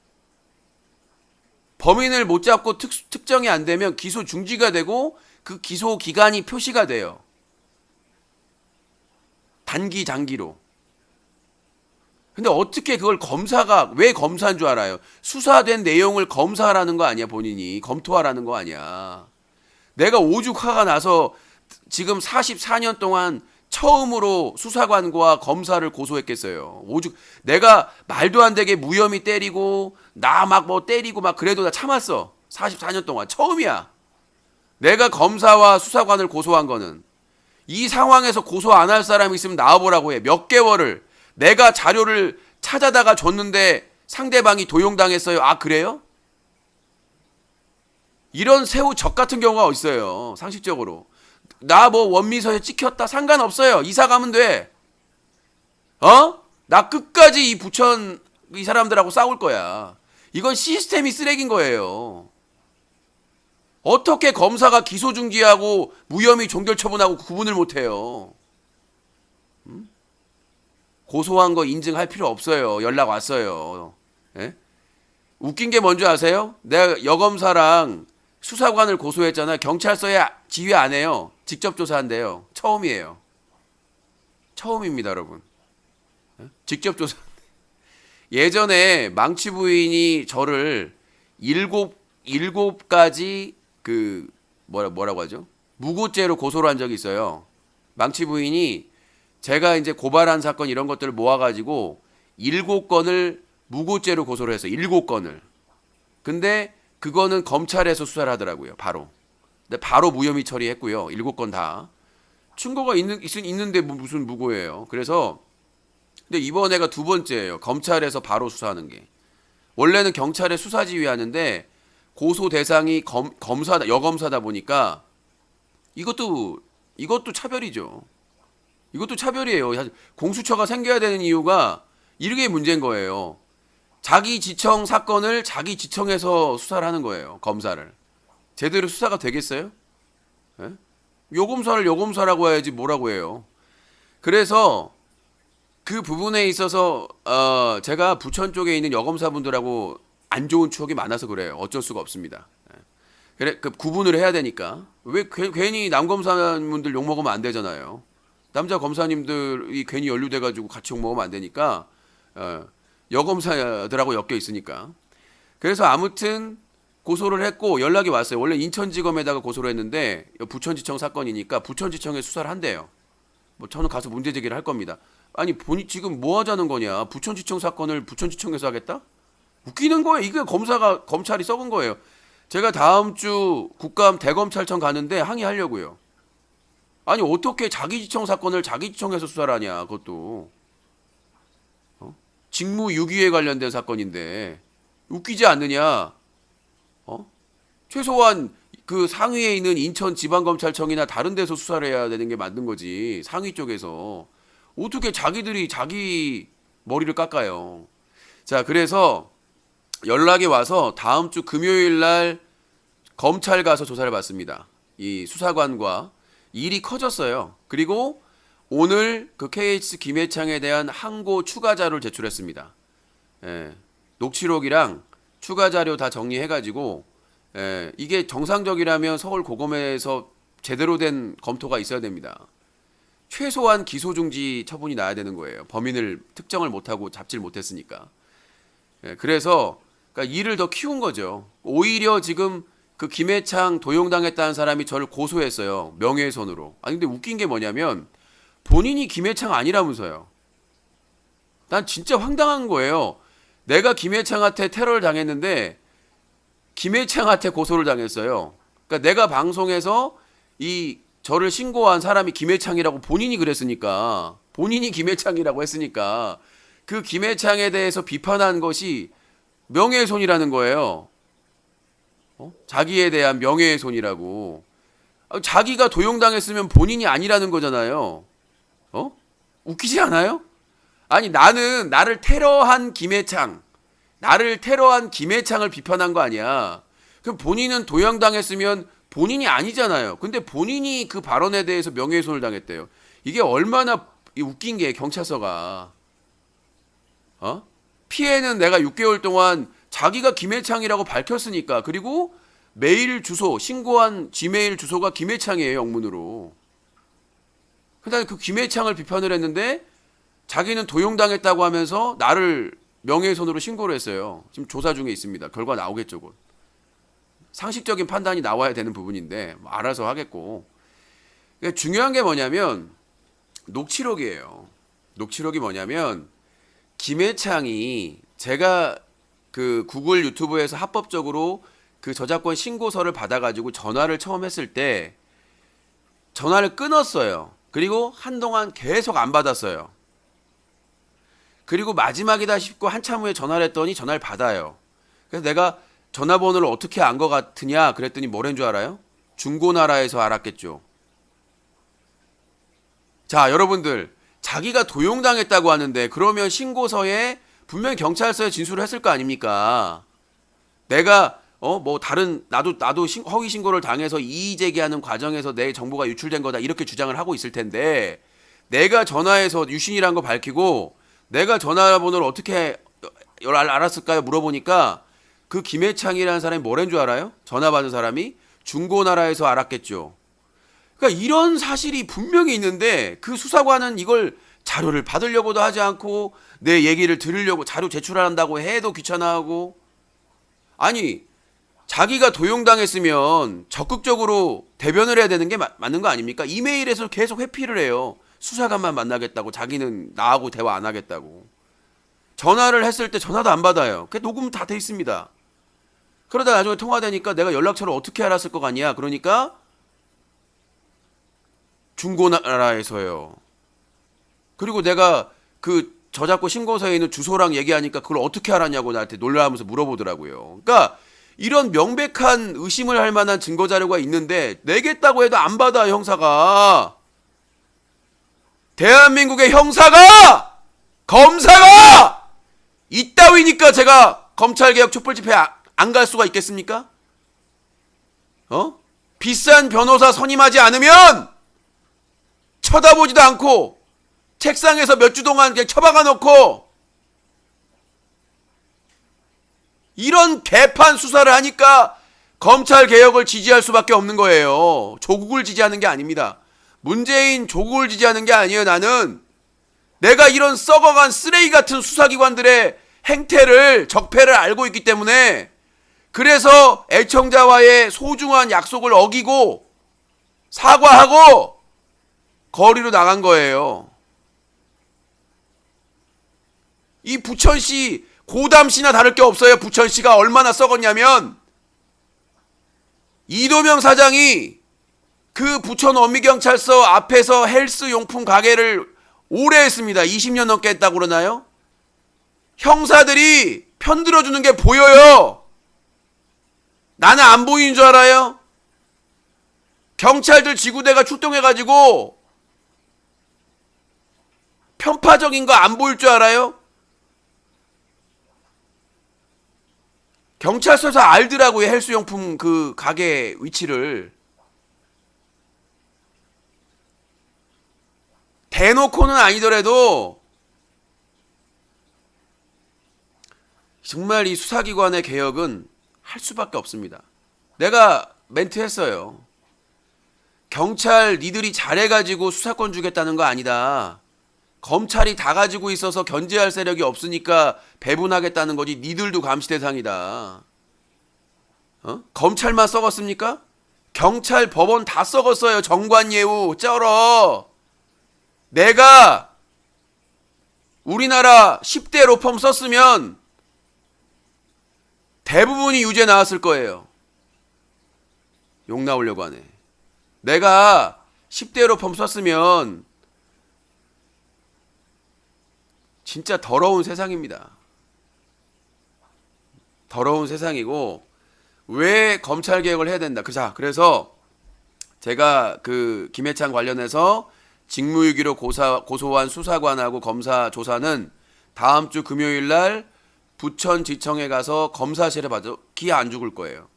범인을 못 잡고 특정이 안 되면 기소 중지가 되고 그 기소 기간이 표시가 돼요. 단기 장기로. 근데 어떻게 그걸 검사가 왜 검사인 줄 알아요? 수사된 내용을 검사하라는 거 아니야, 본인이. 검토하라는 거 아니야. 내가 오죽화가 나서 지금 44년 동안 처음으로 수사관과 검사를 고소했겠어요. 내가 말도 안 되게 무혐의 때리고 나 막 뭐 때리고 막 그래도 나 참았어. 44년 동안 처음이야. 내가 검사와 수사관을 고소한 거는. 이 상황에서 고소 안 할 사람이 있으면 나와보라고 해. 몇 개월을. 내가 자료를 찾아다가 줬는데 상대방이 도용당했어요. 아, 그래요? 이런 새우 적 같은 경우가 있어요. 상식적으로. 나 뭐 원미서에 찍혔다. 상관없어요. 이사 가면 돼. 나 끝까지 이 부천 이 사람들하고 싸울 거야. 이건 시스템이 쓰레기인 거예요. 어떻게 검사가 기소 중지하고 무혐의 종결 처분하고 구분을 못해요? 고소한 거 인증할 필요 없어요. 연락 왔어요. 예? 웃긴 게 뭔지 아세요? 내가 여검사랑 수사관을 고소했잖아요. 경찰서에 지휘 안 해요. 직접 조사한대요. 처음이에요. 처음입니다, 여러분. 예? 직접 조사. 예전에 망치 부인이 저를 일곱 가지 뭐라고 하죠? 무고죄로 고소를 한 적이 있어요. 망치 부인이 제가 이제 고발한 사건 이런 것들을 모아가지고 7건을 무고죄로 고소를 했어요. 7건을. 근데 그거는 검찰에서 수사를 하더라고요. 바로. 근데 바로 무혐의 처리했고요. 7건 다. 증거가 있는데 무슨 무고예요. 그래서 근데 이번에가 두 번째예요. 검찰에서 바로 수사하는 게. 원래는 경찰에 수사 지휘하는데 고소 대상이 검사다, 여검사다 보니까 이것도 차별이죠. 이것도 차별이에요. 공수처가 생겨야 되는 이유가 이게 문제인 거예요. 자기 지청 사건을 자기 지청에서 수사를 하는 거예요. 검사를. 제대로 수사가 되겠어요? 예? 요검사를 요검사라고 해야지 뭐라고 해요. 그래서 그 부분에 있어서 제가 부천 쪽에 있는 여검사분들하고 안 좋은 추억이 많아서 그래요. 어쩔 수가 없습니다. 예. 그래 그 구분을 해야 되니까. 왜 괜히 남검사분들 욕 먹으면 안 되잖아요. 남자 검사님들이 괜히 연루돼가지고 같이 욕 먹으면 안 되니까 여검사들하고 엮여 있으니까. 그래서 아무튼 고소를 했고 연락이 왔어요. 원래 인천지검에다가 고소를 했는데 부천지청 사건이니까 부천지청에 수사를 한대요. 뭐 저는 가서 문제 제기를 할 겁니다. 아니 본인 지금 뭐 하자는 거냐? 부천지청 사건을 부천지청에서 하겠다? 웃기는 거예요. 이게 검찰이 썩은 거예요. 제가 다음 주 국감 대검찰청 가는데 항의하려고요. 아니 어떻게 자기지청 사건을 자기지청에서 수사를 하냐? 그것도 직무유기에 관련된 사건인데 웃기지 않느냐? 최소한 그 상위에 있는 인천지방검찰청이나 다른 데서 수사를 해야 되는 게 맞는 거지. 상위 쪽에서 어떻게 자기들이 자기 머리를 깎아요. 자, 그래서 연락이 와서 다음 주 금요일 날 검찰 가서 조사를 받습니다. 이 수사관과 일이 커졌어요. 그리고 오늘 그 KH 김해창에 대한 항고 추가 자료를 제출했습니다. 예, 녹취록이랑 추가 자료 다 정리해가지고 이게 정상적이라면 서울 고검에서 제대로 된 검토가 있어야 됩니다. 최소한 기소 중지 처분이 나야 되는 거예요. 범인을 특정을 못하고 잡질 못했으니까. 그래서 그러니까 일을 더 키운 거죠. 오히려 지금 그 김해창 도용당했다는 사람이 저를 고소했어요. 명예훼손으로. 아니 근데 웃긴 게 뭐냐면 본인이 김해창 아니라면서요. 난 진짜 황당한 거예요. 내가 김해창한테 테러를 당했는데 김해창한테 고소를 당했어요. 그러니까 내가 방송에서 저를 신고한 사람이 김해창이라고 본인이 그랬으니까, 본인이 김해창이라고 했으니까 그 김해창에 대해서 비판한 것이 명예훼손이라는 거예요. 자기에 대한 명예훼손이라고. 자기가 도용당했으면 본인이 아니라는 거잖아요. 웃기지 않아요? 아니 나는 나를 테러한 김해창을 비판한 거 아니야. 그럼 본인은 도용당했으면 본인이 아니잖아요. 근데 본인이 그 발언에 대해서 명예훼손을 당했대요. 이게 얼마나 웃긴 게 경찰서가. 피해는 내가 6개월 동안 자기가 김해창이라고 밝혔으니까. 그리고 메일 주소, 신고한 지메일 주소가 김해창이에요, 영문으로. 그다음에 그 김해창을 비판을 했는데 자기는 도용당했다고 하면서 나를 명예훼손으로 신고를 했어요. 지금 조사 중에 있습니다. 결과 나오겠죠, 곧. 상식적인 판단이 나와야 되는 부분인데 뭐 알아서 하겠고. 그러니까 중요한 게 뭐냐면 녹취록이에요. 녹취록이 뭐냐면 김해창이 제가 그 구글 유튜브에서 합법적으로 그 저작권 신고서를 받아가지고 전화를 처음 했을 때 전화를 끊었어요. 그리고 한동안 계속 안 받았어요. 그리고 마지막이다 싶고 한참 후에 전화를 했더니 전화를 받아요. 그래서 내가 전화번호를 어떻게 안 것 같으냐 그랬더니 뭐란 줄 알아요? 중고나라에서 알았겠죠. 자, 여러분들 자기가 도용당했다고 하는데 그러면 신고서에 분명히 경찰서에 진술을 했을 거 아닙니까? 내가 뭐 다른 나도 허위 신고를 당해서 이의 제기하는 과정에서 내 정보가 유출된 거다 이렇게 주장을 하고 있을 텐데 내가 전화해서 유신이라는 거 밝히고 내가 전화번호를 어떻게 알았을까요? 물어보니까 그 김해창이라는 사람이 뭐란 줄 알아요? 전화 받은 사람이 중고나라에서 알았겠죠. 그러니까 이런 사실이 분명히 있는데 그 수사관은 이걸 자료를 받으려고도 하지 않고 내 얘기를 들으려고 자료 제출한다고 해도 귀찮아하고. 아니 자기가 도용당했으면 적극적으로 대변을 해야 되는 게 맞는 거 아닙니까? 이메일에서 계속 회피를 해요. 수사관만 만나겠다고. 자기는 나하고 대화 안 하겠다고. 전화를 했을 때 전화도 안 받아요. 그게 녹음 다 돼 있습니다. 그러다 나중에 통화되니까 내가 연락처를 어떻게 알았을 것 같냐. 그러니까 중고나라에서요. 그리고 내가 그 저작권 신고서에 있는 주소랑 얘기하니까 그걸 어떻게 알았냐고 나한테 놀라면서 물어보더라고요. 그러니까 이런 명백한 의심을 할 만한 증거 자료가 있는데 내겠다고 해도 안 받아 형사가. 대한민국의 형사가 검사가 이따위니까 제가 검찰개혁 촛불집회 안 갈 수가 있겠습니까? 비싼 변호사 선임하지 않으면 쳐다보지도 않고 책상에서 몇 주 동안 그냥 처박아 놓고 이런 개판 수사를 하니까 검찰 개혁을 지지할 수밖에 없는 거예요. 조국을 지지하는 게 아닙니다. 문재인 조국을 지지하는 게 아니에요. 나는 내가 이런 썩어간 쓰레기 같은 수사기관들의 행태를 적폐를 알고 있기 때문에 그래서 애청자와의 소중한 약속을 어기고 사과하고 거리로 나간 거예요. 이 부천시 고담시나 다를 게 없어요. 부천시가 얼마나 썩었냐면 이도명 사장이 그 부천 원미경찰서 앞에서 헬스용품 가게를 오래 했습니다. 20년 넘게 했다고 그러나요? 형사들이 편들어주는 게 보여요. 나는 안 보이는 줄 알아요? 경찰들 지구대가 출동해가지고 편파적인 거 안 보일 줄 알아요? 경찰서에서 알더라고요. 헬스용품 그 가게 위치를. 대놓고는 아니더라도 정말 이 수사기관의 개혁은 할 수밖에 없습니다. 내가 멘트했어요. 경찰 니들이 잘해가지고 수사권 주겠다는 거 아니다. 검찰이 다 가지고 있어서 견제할 세력이 없으니까 배분하겠다는 거지. 니들도 감시 대상이다. 검찰만 썩었습니까? 경찰, 법원 다 썩었어요. 정관예우 쩔어. 내가 우리나라 10대 로펌 썼으면 대부분이 유죄 나왔을 거예요. 욕 나오려고 하네. 내가 10대 로펌 썼으면 진짜 더러운 세상입니다. 더러운 세상이고 왜 검찰개혁을 해야 된다. 그래서 제가 그 김해찬 관련해서 직무유기로 고소한 수사관하고 검사 조사는 다음 주 금요일 날 부천지청에 가서 검사실에 봐도 기 안 죽을 거예요.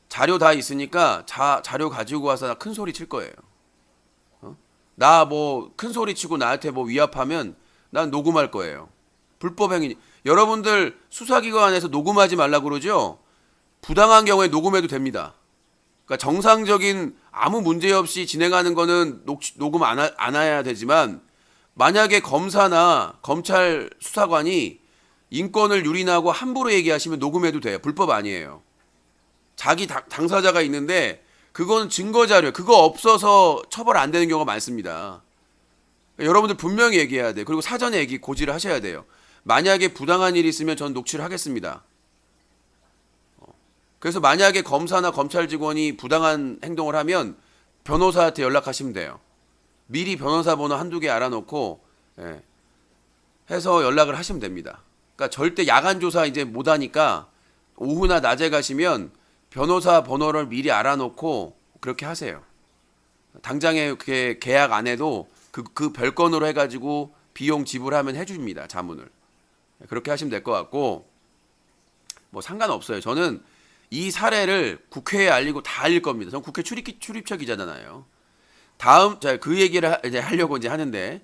자료 다 있으니까 자료 가지고 와서 큰 소리 칠 거예요. 나 뭐 큰 소리 치고 나한테 뭐 위압하면 난 녹음할 거예요. 불법행위. 여러분들 수사기관에서 녹음하지 말라 그러죠? 부당한 경우에 녹음해도 됩니다. 그러니까 정상적인 아무 문제 없이 진행하는 거는 녹음 안 해야 되지만 만약에 검사나 검찰 수사관이 인권을 유린하고 함부로 얘기하시면 녹음해도 돼요. 불법 아니에요. 자기 당사자가 있는데 그건 증거자료, 그거 없어서 처벌 안 되는 경우가 많습니다. 여러분들 분명히 얘기해야 돼요. 그리고 사전에 고지를 하셔야 돼요. 만약에 부당한 일이 있으면 전 녹취를 하겠습니다. 그래서 만약에 검사나 검찰 직원이 부당한 행동을 하면 변호사한테 연락하시면 돼요. 미리 변호사 번호 한두 개 알아놓고 해서 연락을 하시면 됩니다. 그러니까 절대 야간 조사 이제 못 하니까 오후나 낮에 가시면 변호사 번호를 미리 알아놓고 그렇게 하세요. 당장에 그게 계약 안 해도 그 별건으로 해가지고 비용 지불하면 해줍니다. 자문을. 그렇게 하시면 될 것 같고 뭐 상관없어요. 저는 이 사례를 국회에 알리고 다 알릴 겁니다. 전 국회 출입처 기자잖아요. 그 얘기를 이제 하려고 이제 하는데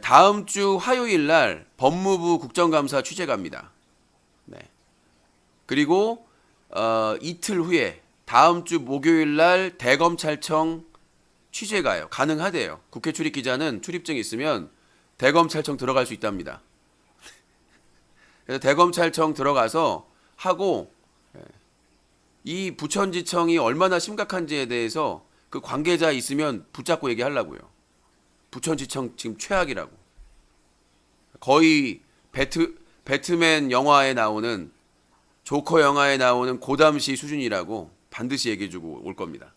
다음 주 화요일 날 법무부 국정감사 취재 갑니다. 네. 그리고 이틀 후에 다음 주 목요일 날 대검찰청 취재 가요. 가능하대요. 국회 출입 기자는 출입증이 있으면 대검찰청 들어갈 수 있답니다. 그래서 대검찰청 들어가서 하고 이 부천지청이 얼마나 심각한지에 대해서 그 관계자 있으면 붙잡고 얘기하려고요. 부천지청 지금 최악이라고. 거의 배트맨 영화에 나오는 조커 영화에 나오는 고담시 수준이라고 반드시 얘기해주고 올 겁니다.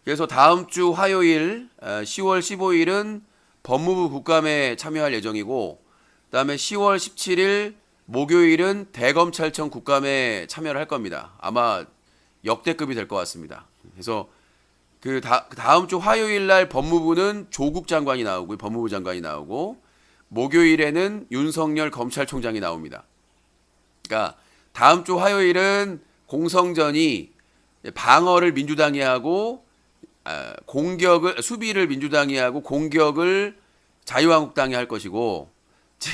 그래서 다음 주 화요일 10월 15일은 법무부 국감에 참여할 예정이고 그다음에 10월 17일 목요일은 대검찰청 국감에 참여를 할 겁니다. 아마 역대급이 될 것 같습니다. 그래서 다음 주 화요일 날 법무부는 조국 장관이 나오고 법무부 장관이 나오고 목요일에는 윤석열 검찰총장이 나옵니다. 그러니까 다음 주 화요일은 공성전이 방어를 민주당이 하고 공격을 수비를 민주당이 하고 공격을 자유한국당이 할 것이고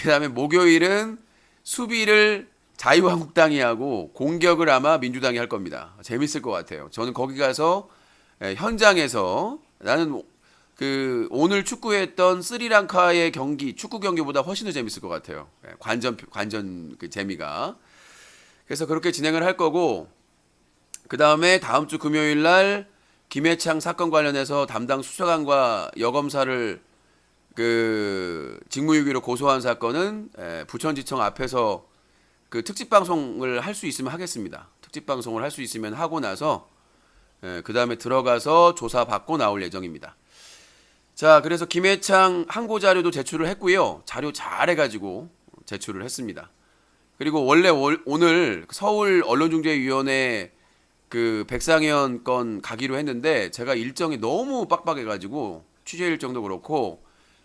그다음에 목요일은 수비를 자유한국당이 하고 공격을 아마 민주당이 할 겁니다. 재밌을 것 같아요. 저는 거기 가서 현장에서 나는 오늘 축구했던 스리랑카의 경기 축구 경기보다 훨씬 더 재밌을 것 같아요. 관전 그 재미가. 그래서 그렇게 진행을 할 거고 그 다음에 다음 주 금요일 날 김해창 사건 관련해서 담당 수사관과 여검사를 직무유기로 고소한 사건은 부천지청 앞에서 그 특집 방송을 할 수 있으면 하겠습니다. 특집 방송을 할 수 있으면 하고 나서 그 다음에 들어가서 조사 받고 나올 예정입니다. 자, 그래서 김해창 항고 자료도 제출을 했고요. 자료 잘 해가지고 제출을 했습니다. 그리고 원래 오늘 서울 언론중재위원회 그 백상현 건 가기로 했는데 제가 일정이 너무 빡빡해가지고 취재 일정도 그렇고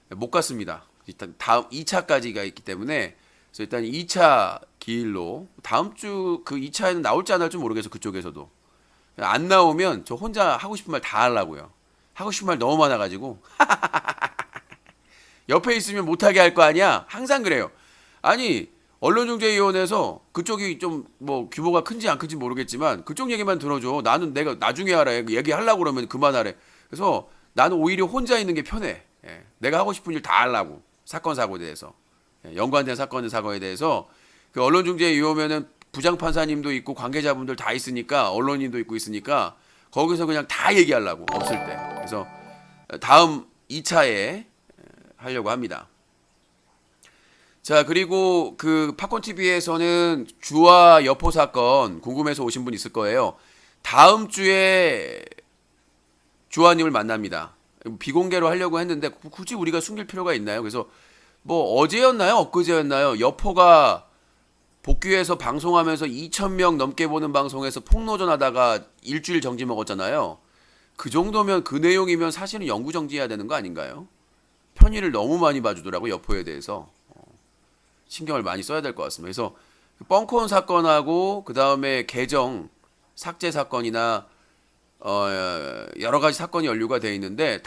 못 갔습니다. 일단 다음 2차까지가 있기 때문에 그래서 일단 2차 기일로 다음 주 그 2차에는 나올지 안 나올지 모르겠어. 그쪽에서도 안 나오면 저 혼자 하고 싶은 말 다 하려고요. 하고 싶은 말 너무 많아가지고 옆에 있으면 못하게 할 거 아니야. 항상 그래요. 아니 언론중재위원회에서 그쪽이 좀 뭐 규모가 큰지 안 큰지 모르겠지만 그쪽 얘기만 들어줘. 나는 내가 나중에 하라 얘기하려고 그러면 그만하래. 그래서 나는 오히려 혼자 있는 게 편해. 내가 하고 싶은 일 다 하려고. 사건 사고에 대해서 연관된 사건 사고에 대해서 그 언론중재위에 오면은 부장판사님도 있고 관계자분들 다 있으니까 언론인도 있고 있으니까 거기서 그냥 다 얘기하려고 없을 때. 그래서 다음 2차에 하려고 합니다. 자, 그리고 그 팝콘 TV에서는 주화 여포 사건 궁금해서 오신 분 있을 거예요. 다음 주에 주화님을 만납니다. 비공개로 하려고 했는데 굳이 우리가 숨길 필요가 있나요? 그래서 뭐 어제였나요? 엊그제였나요? 여포가 복귀해서 방송하면서 2,000명 넘게 보는 방송에서 폭로전 하다가 일주일 정지 먹었잖아요. 그 정도면 그 내용이면 사실은 영구 정지해야 되는 거 아닌가요? 편의를 너무 많이 봐주더라고 여포에 대해서. 신경을 많이 써야 될 것 같습니다. 그래서 뻥콘 사건하고 그 다음에 계정 삭제 사건이나 여러 가지 사건이 연루가 돼 있는데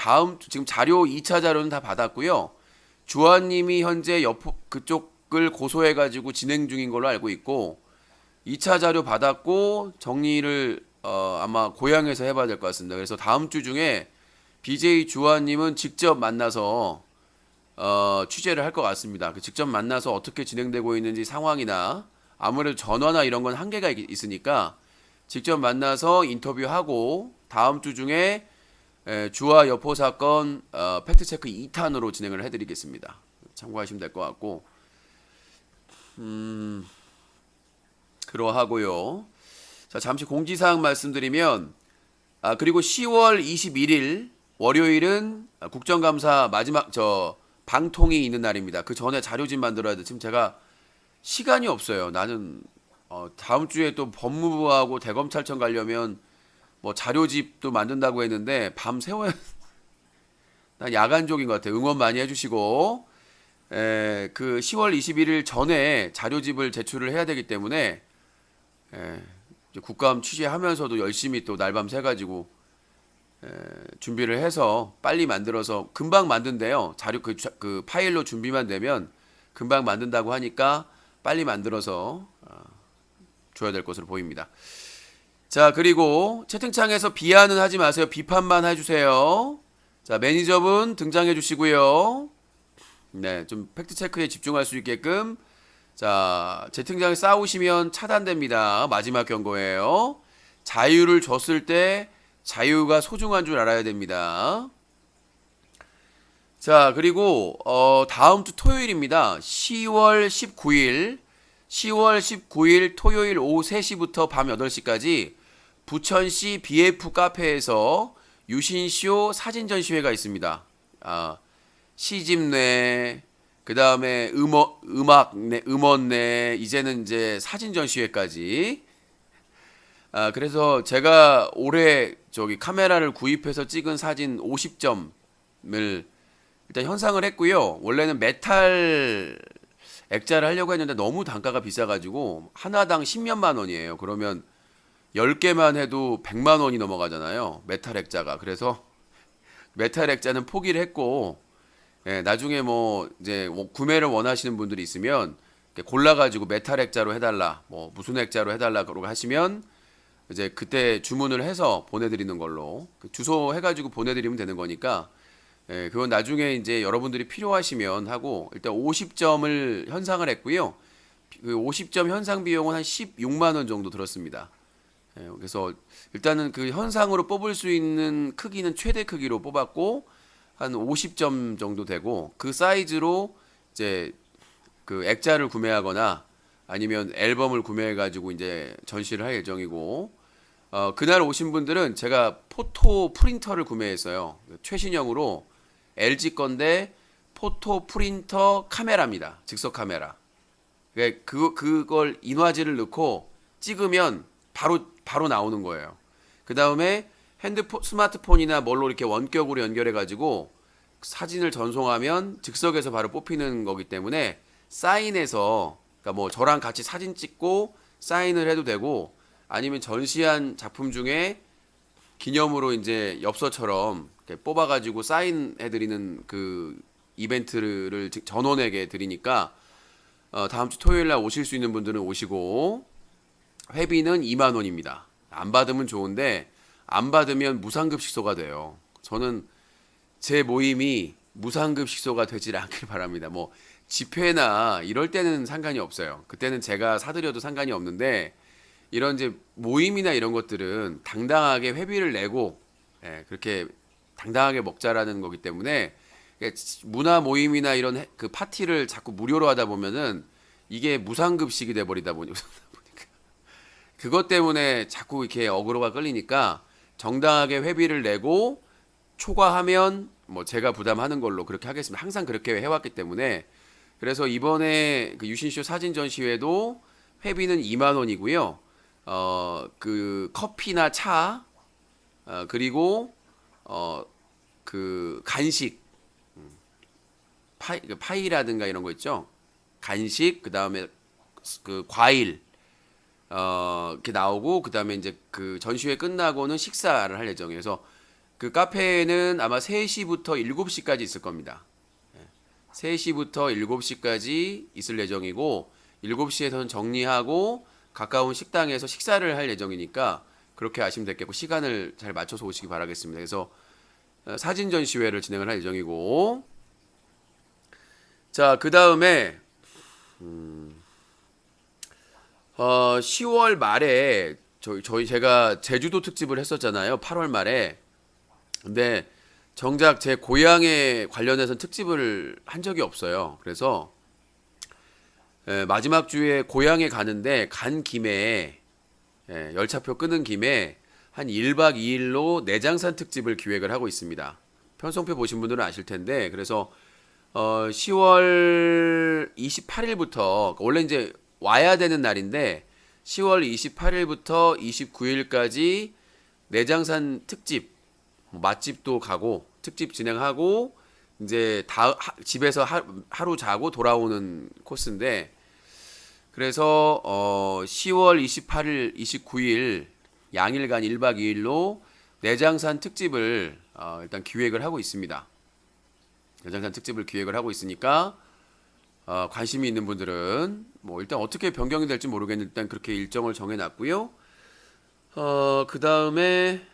지금 자료 2차 자료는 다 받았고요. 주한님이 현재 그쪽을 고소해가지고 진행 중인 걸로 알고 있고 2차 자료 받았고 정리를 아마 고향에서 해봐야 될 것 같습니다. 그래서 다음 주 중에 BJ 주한님은 직접 만나서 취재를 할 것 같습니다. 직접 만나서 어떻게 진행되고 있는지 상황이나 아무래도 전화나 이런 건 한계가 있으니까 직접 만나서 인터뷰하고 다음 주 중에 주화 여포 사건 팩트체크 2탄으로 진행을 해드리겠습니다. 참고하시면 될 것 같고 그러하고요. 자, 잠시 공지사항 말씀드리면 그리고 10월 21일 월요일은 국정감사 마지막 방통이 있는 날입니다. 그 전에 자료집 만들어야 돼. 지금 제가 시간이 없어요. 나는 다음 주에 또 법무부하고 대검찰청 가려면 뭐 자료집도 만든다고 했는데 밤 새워야 난 야간족인 것 같아요. 응원 많이 해주시고 그 10월 21일 전에 자료집을 제출을 해야 되기 때문에 이제 국감 취재하면서도 열심히 또 날밤 새가지고 준비를 해서 빨리 만들어서 금방 만든대요. 자료 그 파일로 준비만 되면 금방 만든다고 하니까 빨리 만들어서 줘야 될 것으로 보입니다. 자, 그리고 채팅창에서 비하는 하지 마세요. 비판만 해주세요. 자, 매니저분 등장해 주시고요. 네, 좀 팩트 체크에 집중할 수 있게끔. 자, 채팅창에 싸우시면 차단됩니다. 마지막 경고예요. 자유를 줬을 때 자유가 소중한 줄 알아야 됩니다. 자, 그리고 다음 주 토요일입니다. 10월 19일 토요일 오후 3시부터 밤 8시까지 부천시 BF 카페에서 유신쇼 사진 전시회가 있습니다. 시집내, 그 다음에 음원 내, 이제는 이제 사진 전시회까지. 그래서 제가 올해 저기 카메라를 구입해서 찍은 사진 50점을 일단 현상을 했고요. 원래는 메탈 액자를 하려고 했는데 너무 단가가 비싸가지고 하나당 10몇만 원이에요. 그러면 10개만 해도 100만 원이 넘어가잖아요. 메탈 액자가. 그래서 메탈 액자는 포기를 했고, 예, 나중에 뭐 이제 뭐 구매를 원하시는 분들이 있으면 이렇게 골라가지고 메탈 액자로 해달라, 뭐 무슨 액자로 해달라 그러고 하시면 이제 그때 주문을 해서 보내드리는 걸로, 주소 해가지고 보내드리면 되는 거니까, 예, 그건 나중에 이제 여러분들이 필요하시면 하고, 일단 50점을 현상을 했고요. 그 50점 현상 비용은 한 16만 원 정도 들었습니다. 예, 그래서 일단은 그 현상으로 뽑을 수 있는 크기는 최대 크기로 뽑았고, 한 50점 정도 되고, 그 사이즈로 이제 그 액자를 구매하거나 아니면 앨범을 구매해 가지고 이제 전시를 할 예정이고, 그날 오신 분들은 제가 포토 프린터를 구매했어요. 최신형으로 LG 건데 포토 프린터 카메라입니다. 즉석 카메라. 그걸 인화질을 넣고 찍으면 바로 나오는 거예요. 그 다음에 스마트폰이나 뭘로 이렇게 원격으로 연결해 가지고 사진을 전송하면 즉석에서 바로 뽑히는 거기 때문에 사인해서, 그러니까 뭐 저랑 같이 사진 찍고 사인을 해도 되고, 아니면 전시한 작품 중에 기념으로 이제 엽서처럼 이렇게 뽑아가지고 사인해드리는 그 이벤트를 전원에게 드리니까, 다음 주 토요일 날 오실 수 있는 분들은 오시고, 회비는 2만 원입니다. 안 받으면 좋은데 안 받으면 무상급 식소가 돼요. 저는 제 모임이 무상급 식소가 되질 않길 바랍니다. 뭐 집회나 이럴 때는 상관이 없어요. 그때는 제가 사드려도 상관이 없는데, 이런 이제 모임이나 이런 것들은 당당하게 회비를 내고, 예, 그렇게 당당하게 먹자라는 거기 때문에, 문화 모임이나 이런 그 파티를 자꾸 무료로 하다 보면은 이게 무상급식이 돼 버리다 보니까 그것 때문에 자꾸 이렇게 어그로가 끌리니까 정당하게 회비를 내고 초과하면 뭐 제가 부담하는 걸로 그렇게 하겠습니다. 항상 그렇게 해왔기 때문에. 그래서 이번에 그 유신쇼 사진 전시회도 회비는 2만 원이고요. 그 커피나 차, 그리고 그 간식, 파이라든가 이런 거 있죠. 간식, 그 다음에 그 과일, 이렇게 나오고, 그 다음에 이제 그 전시회 끝나고는 식사를 할 예정이어서, 그 카페에는 아마 3시부터 7시까지 있을 겁니다. 3시부터 7시까지 있을 예정이고, 7시에서는 정리하고 가까운 식당에서 식사를 할 예정이니까 그렇게 하시면 되겠고, 시간을 잘 맞춰서 오시기 바라겠습니다. 그래서 사진 전시회를 진행을 할 예정이고, 자, 그 다음에 10월 말에 제가 제주도 특집을 했었잖아요. 8월 말에. 근데 정작 제 고향에 관련해서 특집을 한 적이 없어요. 그래서 마지막 주에 고향에 가는데, 간 김에 열차표 끊은 김에 한 1박 2일로 내장산 특집을 기획을 하고 있습니다. 편성표 보신 분들은 아실 텐데, 그래서 10월 28일부터 원래 이제 와야 되는 날인데 10월 28일부터 29일까지 내장산 특집, 맛집도 가고 특집 진행하고 이제 집에서 하루 자고 돌아오는 코스인데, 그래서 10월 28일, 29일 양일간 1박 2일로 내장산 특집을 일단 기획을 하고 있습니다. 내장산 특집을 기획을 하고 있으니까 관심이 있는 분들은 뭐 일단 어떻게 변경이 될지 모르겠는데 일단 그렇게 일정을 정해놨고요. 그 다음에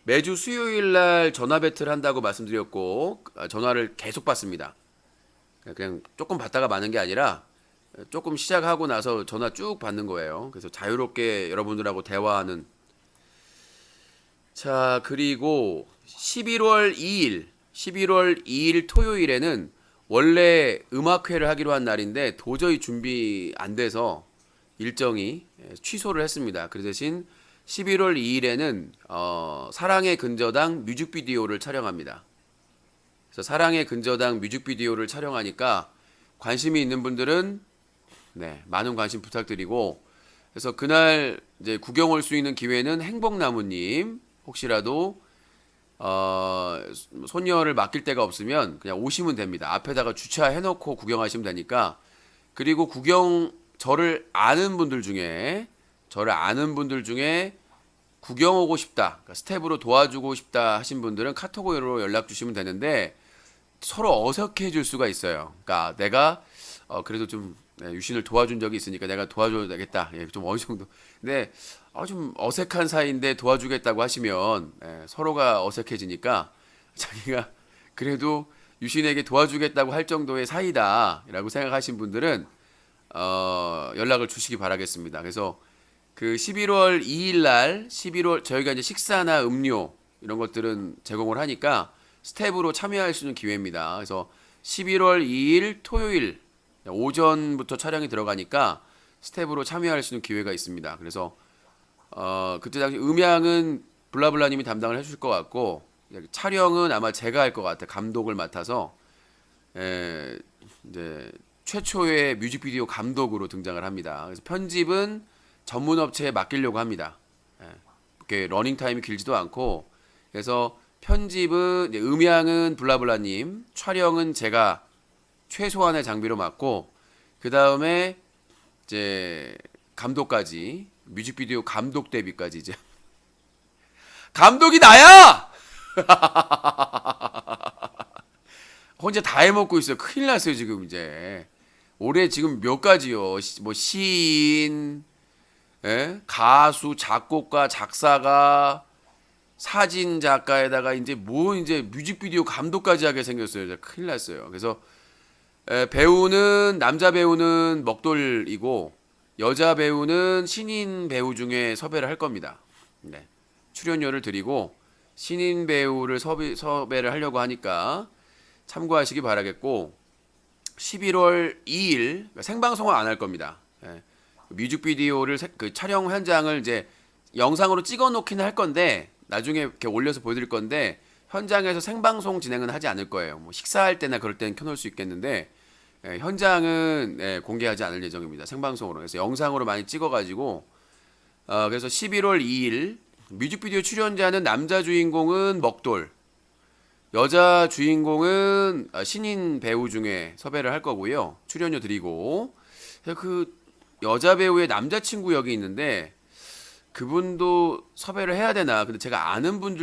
매주 수요일 날 전화 배틀 한다고 말씀드렸고, 전화를 계속 받습니다. 그냥 조금 받다가 마는 게 아니라 조금 시작하고 나서 전화 쭉 받는 거예요. 그래서 자유롭게 여러분들하고 대화하는. 자, 그리고 11월 2일 토요일에는 원래 음악회를 하기로 한 날인데 도저히 준비 안 돼서 일정이 취소를 했습니다. 그 대신 11월 2일에는 사랑의 근저당 뮤직비디오를 촬영합니다. 그래서 사랑의 근저당 뮤직비디오를 촬영하니까 관심이 있는 분들은 네, 많은 관심 부탁드리고, 그래서 그날 이제 구경 올 수 있는 기회는 행복나무님, 혹시라도 손녀를 맡길 데가 없으면 그냥 오시면 됩니다. 앞에다가 주차해놓고 구경하시면 되니까. 그리고 저를 아는 분들 중에 구경 오고 싶다, 그러니까 스텝으로 도와주고 싶다 하신 분들은 카톡으로 연락 주시면 되는데, 서로 어색해질 수가 있어요. 그러니까 내가 그래도 좀 유신을 도와준 적이 있으니까 내가 도와줘야 되겠다. 예, 좀 어느 정도. 근데 좀 어색한 사이인데 도와주겠다고 하시면 서로가 어색해지니까, 자기가 그래도 유신에게 도와주겠다고 할 정도의 사이다라고 생각하신 분들은 연락을 주시기 바라겠습니다. 그래서 그 11월 2일 날, 저희가 이제 식사나 음료 이런 것들은 제공을 하니까 스텝으로 참여할 수 있는 기회입니다. 그래서 11월 2일 토요일 오전부터 촬영이 들어가니까 스텝으로 참여할 수 있는 기회가 있습니다. 그래서 그때 당시 음향은 블라블라님이 담당을 해주실 것 같고, 촬영은 아마 제가 할 것 같아요. 감독을 맡아서 이제 최초의 뮤직비디오 감독으로 등장을 합니다. 그래서 편집은 전문 업체에 맡기려고 합니다. 이렇게 러닝 타임이 길지도 않고, 그래서 편집은 음향은 블라블라님, 촬영은 제가 최소한의 장비로 맡고, 그 다음에 이제 감독까지, 뮤직비디오 감독 데뷔까지 이제 감독이 나야! 혼자 다 해먹고 있어요. 큰일 났어요 지금. 이제 올해 지금 몇 가지요. 뭐 시인, 가수, 작곡가, 작사가, 사진 작가에다가 이제 뮤직비디오 감독까지 하게 생겼어요. 큰일 났어요. 그래서 배우는, 남자 배우는 먹돌이고 여자 배우는 신인 배우 중에 섭외를 할 겁니다. 네. 출연료를 드리고 신인 배우를 섭외를 하려고 하니까 참고하시기 바라겠고, 11월 2일 그러니까 생방송은 안 할 겁니다. 뮤직비디오를 그 촬영 현장을 이제 영상으로 찍어 놓기는 할 건데, 나중에 이렇게 올려서 보여드릴 건데, 현장에서 생방송 진행은 하지 않을 거예요. 뭐 식사할 때나 그럴 때는 켜놓을 수 있겠는데, 현장은 공개하지 않을 예정입니다. 생방송으로. 그래서 영상으로 많이 찍어가지고, 그래서 11월 2일 뮤직비디오 출연자는 남자 주인공은 먹돌, 여자 주인공은 신인 배우 중에 섭외를 할 거고요. 출연료 드리고, 그 여자 배우의 남자친구 역이 있는데 그분도 섭외를 해야 되나. 근데 제가 아는 분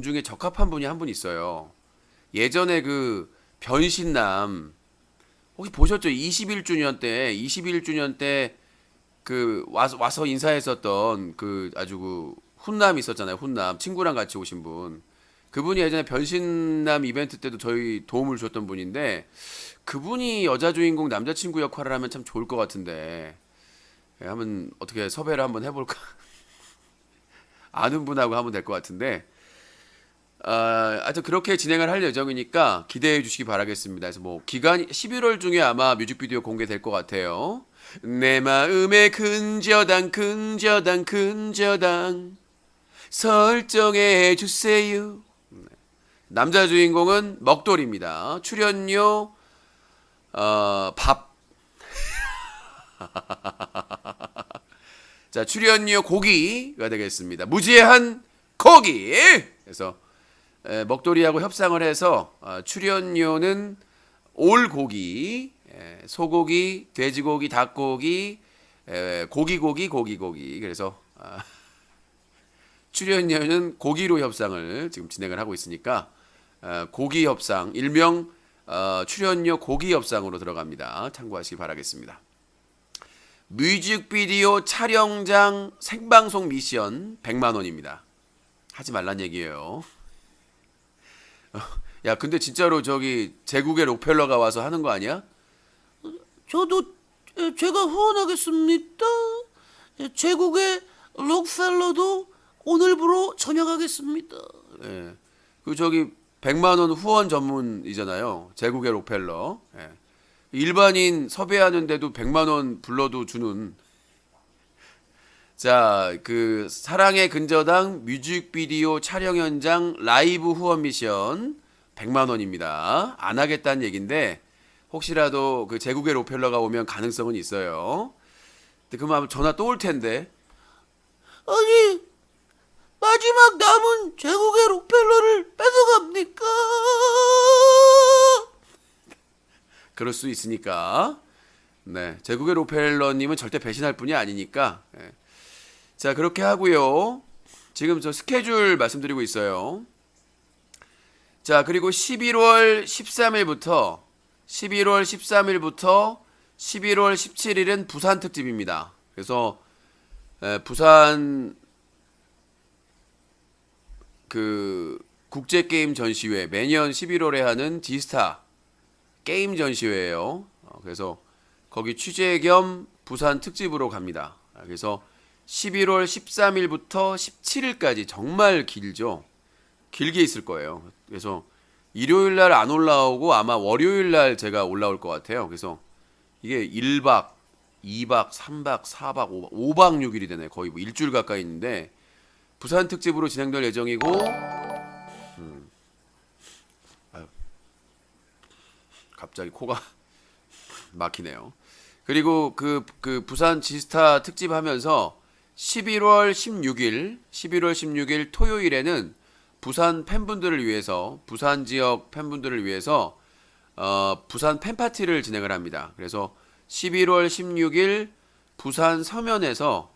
중에 적합한 분이 한 분 있어요. 예전에 그 변신남 혹시 보셨죠? 21주년 때 그 와서 인사했었던 그 아주 그 훈남 있었잖아요. 훈남 친구랑 같이 오신 분. 그분이 예전에 변신남 이벤트 때도 저희 도움을 주셨던 분인데, 그분이 여자 주인공 남자친구 역할을 하면 참 좋을 것 같은데, 한번 어떻게 섭외를 한번 해볼까? 아는 분하고 하면 될 것 같은데, 하여튼 그렇게 진행을 할 예정이니까 기대해 주시기 바라겠습니다. 그래서 뭐 기간이 11월 중에 아마 뮤직비디오 공개될 것 같아요. 내 마음의 근저당 설정해 주세요. 남자 주인공은 먹돌입니다. 출연료 밥. 자, 출연료 고기가 되겠습니다. 무제한 고기. 그래서 먹돌이하고 협상을 해서 출연료는 올 고기, 소고기, 돼지고기, 닭고기, 고기. 그래서 출연료는 고기로 협상을 지금 진행을 하고 있으니까 고기 협상, 일명 출연료 고기 협상으로 들어갑니다. 참고하시기 바라겠습니다. 뮤직비디오 촬영장 생방송 미션 100만 원입니다. 하지 말란 얘기예요. 야, 근데 진짜로 저기 제국의 록펠러가 와서 하는 거 아니야? 저도 제가 후원하겠습니다. 제국의 록펠러도 오늘부로 전역하겠습니다. 예. 그 저기 100만 원 후원 전문이잖아요. 제국의 록펠러. 예. 일반인 섭외하는데도 100만 원 불러도 주는. 자, 그 사랑의 근저당 뮤직비디오 촬영 현장 라이브 후원 미션 100만 원입니다. 안 하겠다는 얘긴데 혹시라도 그 제국의 로펠러가 오면 가능성은 있어요. 근데 그러면 전화 또 올 텐데. 아니, 마지막 남은 제국의 록펠러를 뺏어갑니까? 그럴 수 있으니까. 네, 제국의 로펠러님은 절대 배신할 분이 아니니까. 예. 자, 그렇게 하고요. 지금 저 스케줄 말씀드리고 있어요. 자, 그리고 11월 13일부터 11월 17일은 부산 특집입니다. 그래서 부산 그 국제 게임 전시회, 매년 11월에 하는 디스타 게임 전시회예요. 그래서 거기 취재 겸 부산 특집으로 갑니다. 그래서 11월 13일부터 17일까지 정말 길죠. 길게 있을 거예요. 그래서 일요일 날 안 올라오고 아마 월요일 날 제가 올라올 것 같아요. 그래서 이게 1박, 2박, 3박, 4박, 5박 6일이 되네. 거의 뭐 일주일 가까이 있는데 부산 특집으로 진행될 예정이고 아유, 갑자기 코가 막히네요. 그리고 그 부산 지스타 특집 하면서 11월 16일 토요일에는 부산 팬분들을 위해서 부산 지역 팬분들을 위해서 부산 팬파티를 진행을 합니다. 그래서 11월 16일 부산 서면에서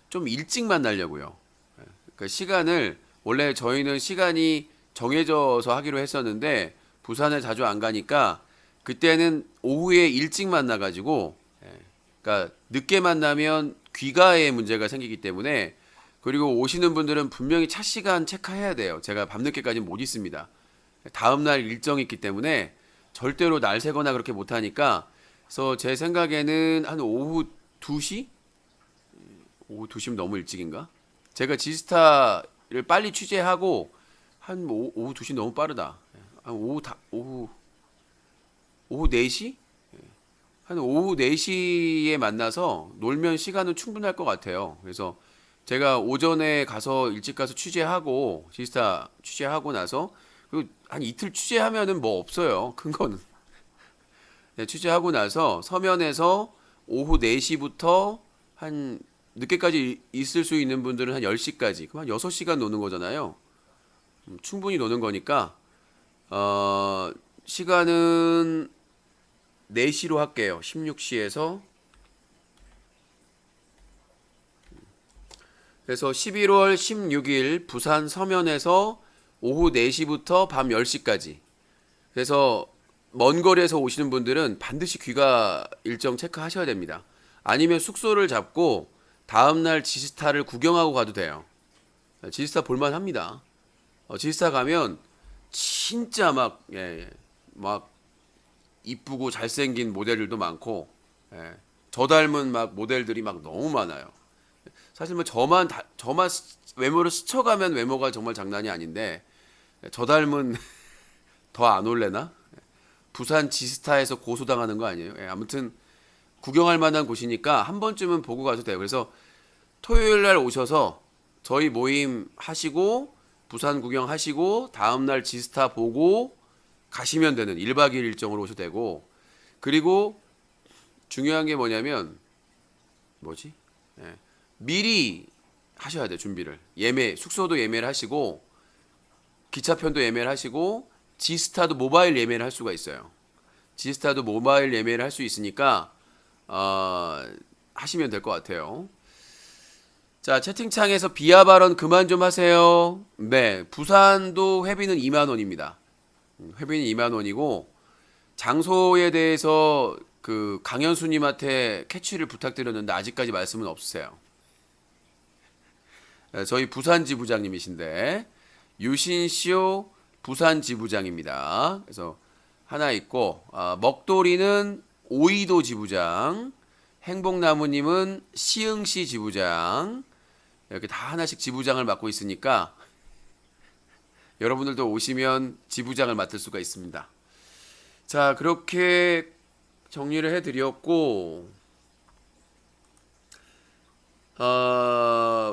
좀 일찍 만나려고요. 그러니까 시간을 원래 저희는 시간이 정해져서 하기로 했었는데 부산에 자주 안 가니까 그때는 오후에 일찍 만나가지고 그러니까 늦게 만나면 귀가에 문제가 생기기 때문에 그리고 오시는 분들은 분명히 차 시간 체크해야 돼요. 제가 밤늦게까지 못 있습니다. 다음날 일정이 있기 때문에 절대로 날 새거나 그렇게 못하니까 그래서 제 생각에는 한 오후 2시? 오후 2시면 너무 일찍인가? 제가 지스타를 빨리 취재하고 한 오후 2시 너무 빠르다. 한 오후 4시? 한 오후 4시에 만나서 놀면 시간은 충분할 것 같아요. 그래서 제가 오전에 가서 일찍 가서 취재하고 지스타 취재하고 나서 그리고 한 이틀 취재하면은 뭐 없어요. 큰 거는. 네, 취재하고 나서 서면에서 오후 4시부터 한 늦게까지 있을 수 있는 분들은 한 10시까지 그럼 한 6시간 노는 거잖아요. 충분히 노는 거니까 시간은 4시로 할게요. 16시에서 그래서 11월 16일 부산 서면에서 오후 4시부터 밤 10시까지 그래서 먼 거리에서 오시는 분들은 반드시 귀가 일정 체크하셔야 됩니다. 아니면 숙소를 잡고 다음날 지스타를 구경하고 가도 돼요. 지스타 볼만합니다. 지스타 가면 진짜 막 이쁘고 잘생긴 모델들도 많고 저 닮은 막 모델들이 막 너무 많아요. 사실 뭐 저만 외모를 스쳐가면 외모가 정말 장난이 아닌데 저 닮은 더 안 올래나? 부산 지스타에서 고소당하는 거 아니에요? 아무튼 구경할 만한 곳이니까 한 번쯤은 보고 가도 돼요. 그래서 토요일 날 오셔서 저희 모임 하시고 부산 구경하시고 다음날 지스타 보고 가시면 되는 1박 2일 일정으로 오셔도 되고 그리고 중요한 게 뭐냐면 미리 하셔야 돼요. 준비를. 숙소도 예매를 하시고 기차편도 예매를 하시고 지스타도 모바일 예매를 할 수가 있어요. 지스타도 모바일 예매를 할 수 있으니까 하시면 될 것 같아요. 자, 채팅창에서 비하 발언 그만 좀 하세요. 네, 부산도 회비는 2만 원입니다. 회비는 2만 원이고 장소에 대해서 그 강현수님한테 캐치를 부탁드렸는데 아직까지 말씀은 없으세요. 저희 부산 지부장님이신데 유신시오 부산 지부장입니다. 그래서 하나 있고 먹돌이는 오이도 지부장, 행복나무님은 시흥시 지부장 이렇게 다 하나씩 지부장을 맡고 있으니까 여러분들도 오시면 지부장을 맡을 수가 있습니다. 자, 그렇게 정리를 해드렸고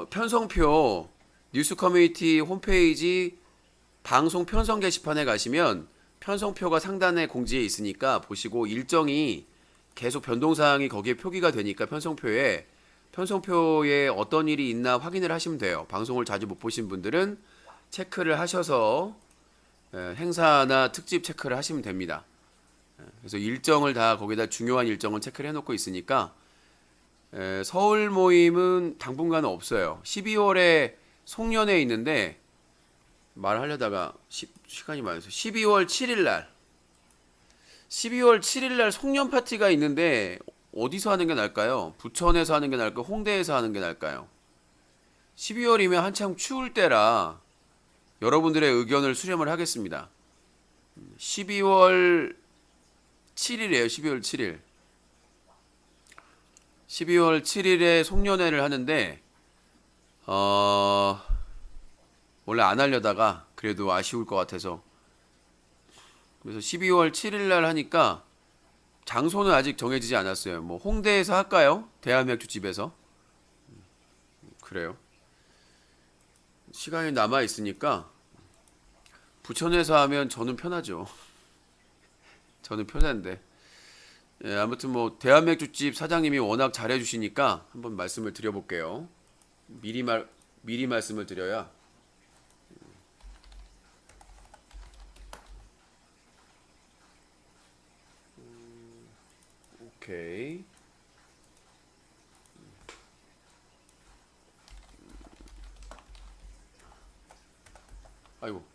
편성표 뉴스 커뮤니티 홈페이지 방송 편성 게시판에 가시면 편성표가 상단에 공지에 있으니까 보시고 일정이 계속 변동사항이 거기에 표기가 되니까 편성표에 어떤 일이 있나 확인을 하시면 돼요. 방송을 자주 못 보신 분들은 체크를 하셔서 행사나 특집 체크를 하시면 됩니다. 그래서 일정을 다 거기다 중요한 일정은 체크를 해놓고 있으니까 서울 모임은 당분간은 없어요. 12월에 송년회 있는데 말하려다가 시간이 많아서 12월 7일 날 송년 파티가 있는데 어디서 하는 게 나을까요? 부천에서 하는 게 나을까요? 홍대에서 하는 게 나을까요? 12월이면 한참 추울 때라 여러분들의 의견을 수렴을 하겠습니다. 12월 7일이에요. 12월 7일. 12월 7일에 송년회를 하는데 원래 안 하려다가 그래도 아쉬울 것 같아서 그래서 12월 7일 날 하니까 장소는 아직 정해지지 않았어요. 뭐 홍대에서 할까요? 대한맥주집에서. 그래요. 시간이 남아 있으니까 부천에서 하면 저는 편하죠. 저는 편한데. 예, 아무튼 뭐 대한맥주집 사장님이 워낙 잘해주시니까 한번 말씀을 드려볼게요. 미리 말씀을 드려야. 오케이. 아이고.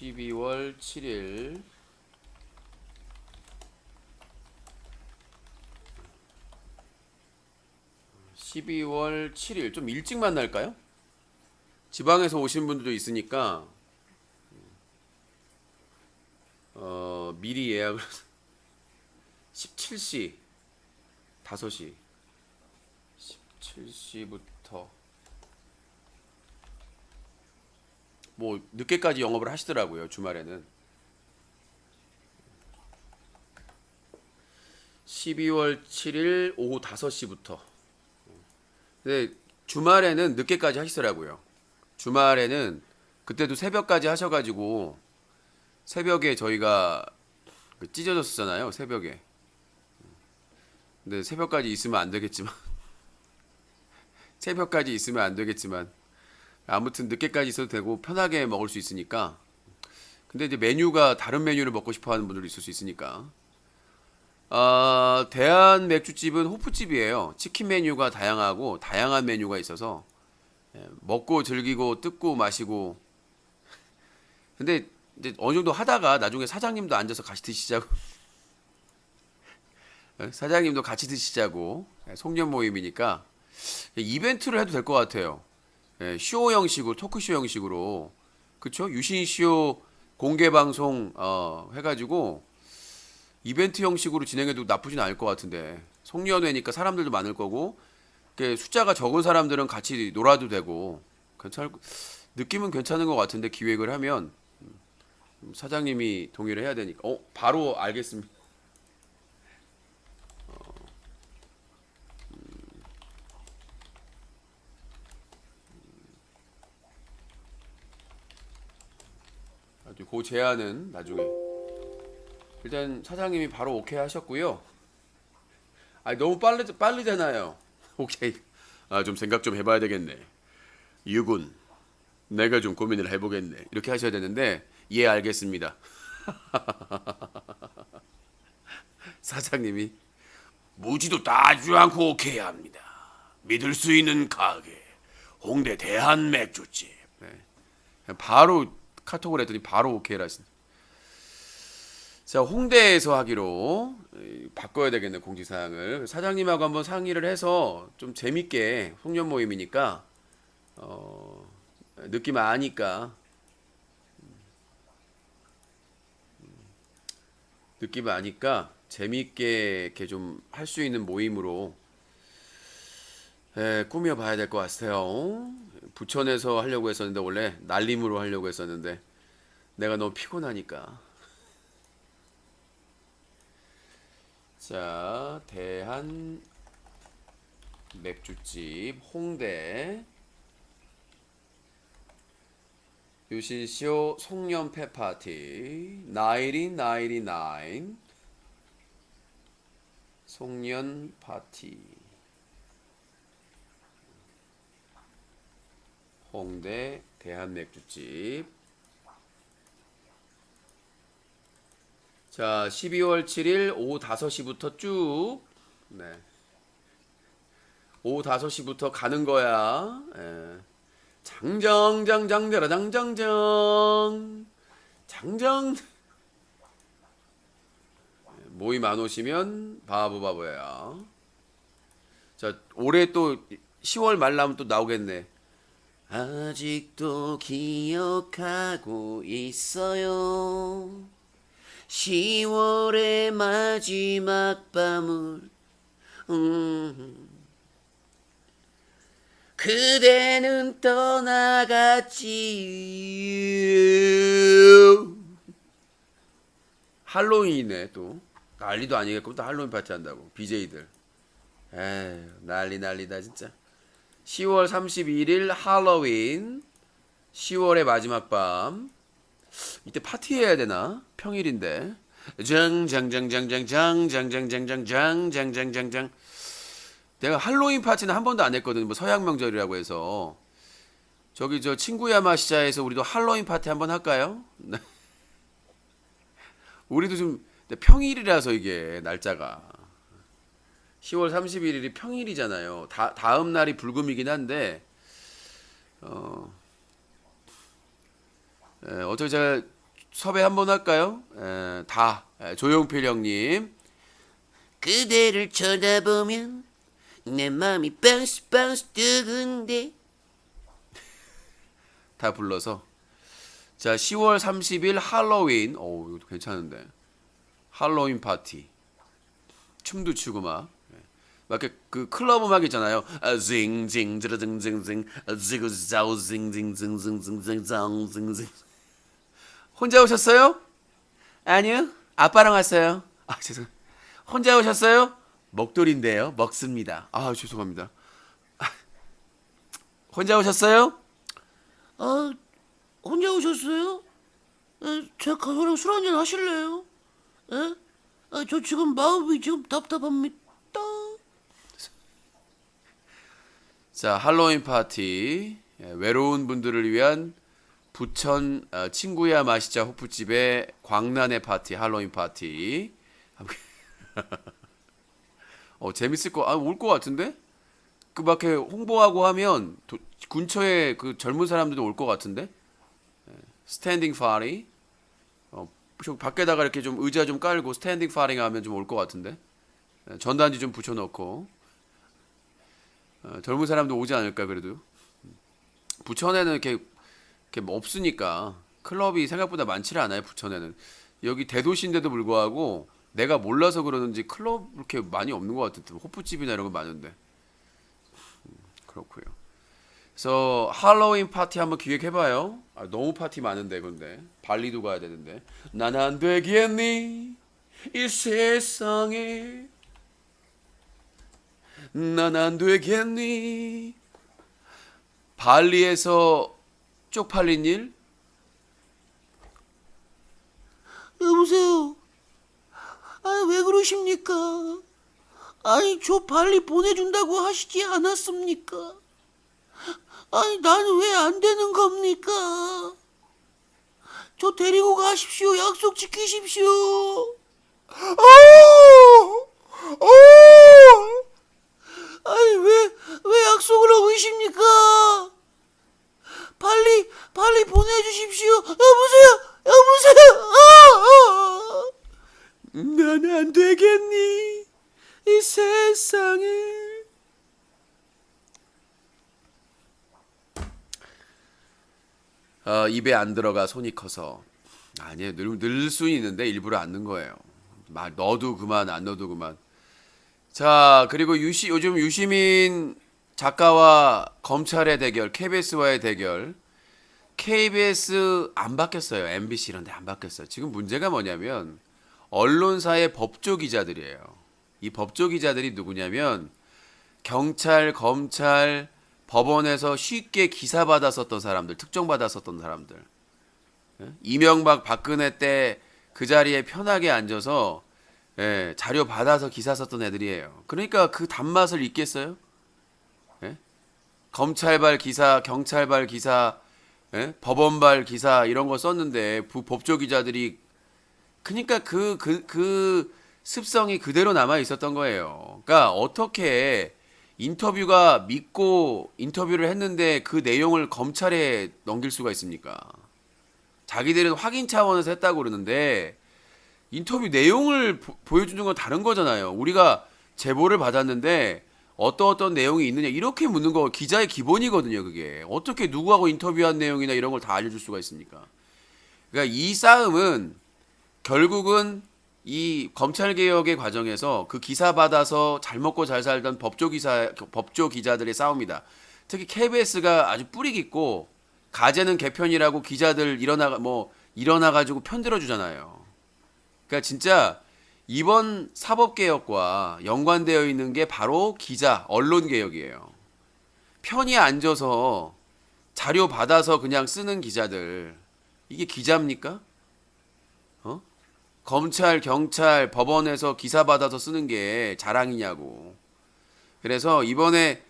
(12월 7일) 12월 7일 좀 일찍 만날까요? 지방에서 오신 분들도 있으니까 미리 예약을 17시 5시 17시부터 뭐 늦게까지 영업을 하시더라고요. 주말에는 12월 7일 오후 5시부터. 근데 주말에는 늦게까지 하시더라고요. 주말에는 그때도 새벽까지 하셔가지고 새벽에 저희가 찢어졌었잖아요. 새벽에. 근데 새벽까지 있으면 안 되겠지만 새벽까지 있으면 안 되겠지만 아무튼 늦게까지 있어도 되고 편하게 먹을 수 있으니까. 근데 이제 메뉴가 다른 메뉴를 먹고 싶어 하는 분들도 있을 수 있으니까. 대한 맥주집은 호프집이에요. 치킨 메뉴가 다양하고 다양한 메뉴가 있어서 먹고 즐기고 뜯고 마시고. 근데 이제 어느 정도 하다가 나중에 사장님도 앉아서 같이 드시자고. 사장님도 같이 드시자고. 송년 모임이니까 이벤트를 해도 될 것 같아요. 쇼 형식으로, 토크쇼 형식으로. 그쵸? 유신쇼 공개 방송 해가지고 이벤트 형식으로 진행해도 나쁘진 않을 것 같은데. 송년회니까 사람들도 많을 거고 숫자가 적은 사람들은 같이 놀아도 되고 느낌은 괜찮은 것 같은데 기획을 하면 사장님이 동의를 해야 되니까. 바로 알겠습니다. 아주 그 제안은 나중에. 일단 사장님이 바로 오케이 하셨고요. 너무 빠르잖아요. 오케이. 좀 생각 좀 해봐야 되겠네. 유군, 내가 좀 고민을 해보겠네. 이렇게 하셔야 되는데 예, 알겠습니다. 사장님이 무지도 따지지 않고 오케이 합니다. 믿을 수 있는 가게 홍대 대한 맥주집. 바로 카톡을 했더니 바로 오케이를 하신. 자, 홍대에서 하기로 바꿔야 되겠네, 공지사항을. 사장님하고 한번 상의를 해서 좀 재밌게, 송년 모임이니까 느낌 아니까 재밌게 이렇게 좀 할 수 있는 모임으로 꾸며봐야 될 것 같아요. 부천에서 하려고 했었는데 원래 날림으로 하려고 했었는데 내가 너무 피곤하니까. 자, 대한 맥주집 홍대 유실쇼 송년회 파티 1999 송년 파티 홍대 대한맥주집. 자, 12월 7일 오후 5시부터 쭉, 네, 오후 5시부터 가는 거야. 예. 장정장장자라 장정정 장정. 모임 안 오시면 바보야. 자, 올해 또 10월 말 나면 또 나오겠네. 아직도 기억하고 있어요. 10월의 마지막 밤을 그대는 떠나갔지. 할로윈이네. 또 난리도 아니겠고 또 할로윈 파티 한다고 BJ들. 에휴, 난리다 진짜. 10월 31일 할로윈, 10월의 마지막 밤. 이때 파티해야 되나? 평일인데. 장장장장장장장장장장장장장. 내가 할로윈 파티는 한 번도 안 했거든. 뭐 서양 명절이라고 해서. 저기 저 친구야마시자에서 우리도 할로윈 파티 한번 할까요? 우리도 좀 평일이라서 이게 날짜가 10월 31일이 평일이잖아요. 다음 날이 불금이긴 한데 어떻게 제가 섭외 한번 할까요? 조용필 형님. 그대를 쳐다보면 내 맘이 빤스 뜨근데. 다 불러서. 자, 10월 30일 할로윈. 이것도 괜찮은데. 할로윈 파티. 춤도 추고 막 이렇게 그 클럽 음악 있잖아요. 징징 징징징징 지그자우 징징징징징징징징. 혼자 오셨어요? 아니요, 아빠랑 왔어요. 죄송. 혼자 오셨어요? 먹돌인데요. 먹습니다. 죄송합니다. 혼자 오셨어요? 혼자 오셨어요? 제가 가서랑 술 한잔 하실래요? 에? 저 지금 마음이 지금 답답합니다. 자, 할로윈 파티. 외로운 분들을 위한 부천 친구야 마시자 호프집의 광란의 파티, 할로윈 파티. 재밌을 올 것 같은데? 그 밖에 홍보하고 하면 근처에 그 젊은 사람들도 올 것 같은데? 스탠딩 파리. 밖에다가 이렇게 좀 의자 좀 깔고 스탠딩 파리 하면 좀 올 것 같은데? 전단지 좀 붙여놓고. 젊은 사람도 오지 않을까 그래도. 부천에는 이렇게 뭐 없으니까 클럽이 생각보다 많지를 않아요. 부천에는 여기 대도시인데도 불구하고 내가 몰라서 그러는지 클럽 이렇게 많이 없는 것 같은데. 호프집이나 이런 거 많은데. 그렇고요. 그래서 할로윈 파티 한번 기획해봐요. 너무 파티 많은데. 근데 발리도 가야 되는데. 난 안 되겠니 이 세상에. 난 안 되겠니. 발리에서 쪽팔린 일? 여보세요. 왜 그러십니까? 저 발리 보내준다고 하시지 않았습니까? 나는 왜 안 되는 겁니까? 저 데리고 가십시오. 약속 지키십시오. 왜 약속을 어기십니까? 빨리 보내주십시오. 여보세요. 난 안 되겠니 이 세상에. 입에 안 들어가 손이 커서. 아니에요. 늘 수 있는데 일부러 안 넣은 거예요. 넣어도 그만 안 넣어도 그만. 자, 그리고 요즘 유시민 작가와 검찰의 대결, KBS와의 대결. KBS 안 바뀌었어요. MBC 이런 데 안 바뀌었어요. 지금 문제가 뭐냐면 언론사의 법조 기자들이에요. 이 법조 기자들이 누구냐면 경찰, 검찰, 법원에서 쉽게 기사 받았었던 사람들, 특정 받았었던 사람들. 예? 이명박 박근혜 때 그 자리에 편하게 앉아서 예, 자료 받아서 기사 썼던 애들이에요. 그러니까 그 단맛을 잊겠어요? 예? 검찰발 기사, 경찰발 기사, 예? 법원발 기사 이런 거 썼는데 법조 기자들이 그러니까 그 습성이 그대로 남아 있었던 거예요. 그러니까 어떻게 인터뷰가 믿고 인터뷰를 했는데 그 내용을 검찰에 넘길 수가 있습니까? 자기들은 확인 차원에서 했다고 그러는데 인터뷰 내용을 보여주는 건 다른 거잖아요. 우리가 제보를 받았는데 어떤 내용이 있느냐 이렇게 묻는 거 기자의 기본이거든요. 그게 어떻게 누구하고 인터뷰한 내용이나 이런 걸 다 알려줄 수가 있습니까? 그러니까 이 싸움은 결국은 이 검찰 개혁의 과정에서 그 기사 받아서 잘 먹고 잘 살던 법조 기자들의 싸움이다. 특히 KBS가 아주 뿌리 깊고 가재는 개편이라고 기자들 일어나 가지고 편들어 주잖아요. 그러니까 진짜 이번 사법개혁과 연관되어 있는 게 바로 기자, 언론개혁이에요. 편히 앉아서 자료 받아서 그냥 쓰는 기자들, 이게 기자입니까? 검찰, 경찰, 법원에서 기사 받아서 쓰는 게 자랑이냐고. 그래서 이번에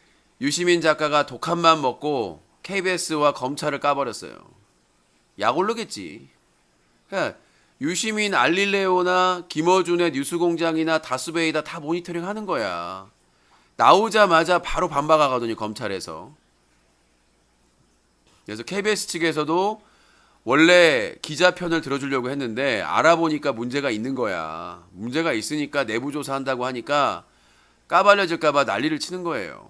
유시민 작가가 독한만 먹고 KBS와 검찰을 까버렸어요. 약 오르겠지. 그러니까 유시민 알릴레오나 김어준의 뉴스공장이나 다스베이다 다 모니터링 하는 거야. 나오자마자 바로 반박하거든요, 검찰에서. 그래서 KBS 측에서도 원래 기자 편을 들어주려고 했는데 알아보니까 문제가 있는 거야. 문제가 있으니까 내부 조사한다고 하니까 까발려질까봐 난리를 치는 거예요.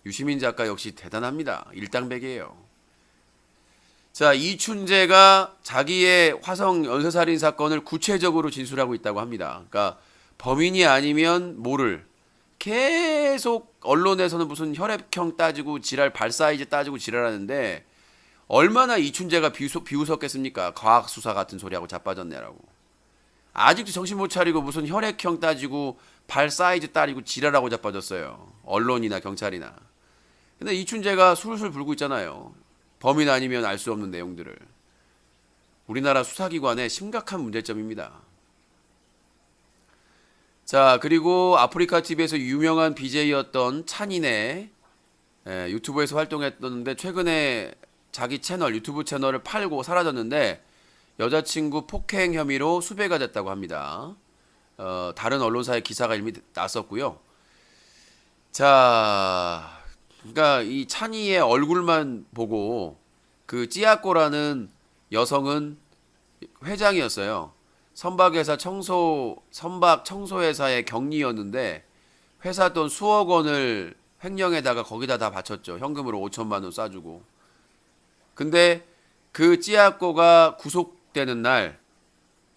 유시민 작가 역시 대단합니다. 일당백이에요. 자, 이춘재가 자기의 화성 연쇄살인 사건을 구체적으로 진술하고 있다고 합니다. 그러니까 범인이 아니면 모를. 계속 언론에서는 무슨 혈액형 따지고 지랄, 발 사이즈 따지고 지랄하는데 얼마나 이춘재가 비웃었겠습니까? 과학수사 같은 소리하고 자빠졌네라고. 아직도 정신 못 차리고 무슨 혈액형 따지고 발 사이즈 따지고 지랄하고 자빠졌어요. 언론이나 경찰이나. 근데 이춘재가 술술 불고 있잖아요. 범인 아니면 알 수 없는 내용들을. 우리나라 수사기관의 심각한 문제점입니다. 자, 그리고 아프리카 TV에서 유명한 BJ였던 찬이네 유튜브에서 활동했었는데 최근에 자기 채널, 유튜브 채널을 팔고 사라졌는데 여자친구 폭행 혐의로 수배가 됐다고 합니다. 다른 언론사의 기사가 이미 났었고요. 자, 그러니까 이 찬이의 얼굴만 보고 그 찌아꼬라는 여성은 회장이었어요. 선박 청소회사의 경리였는데 회사 돈 수억 원을 횡령에다가 거기다 다 바쳤죠. 현금으로 5천만 원 쏴주고. 근데 그 찌아꼬가 구속되는 날,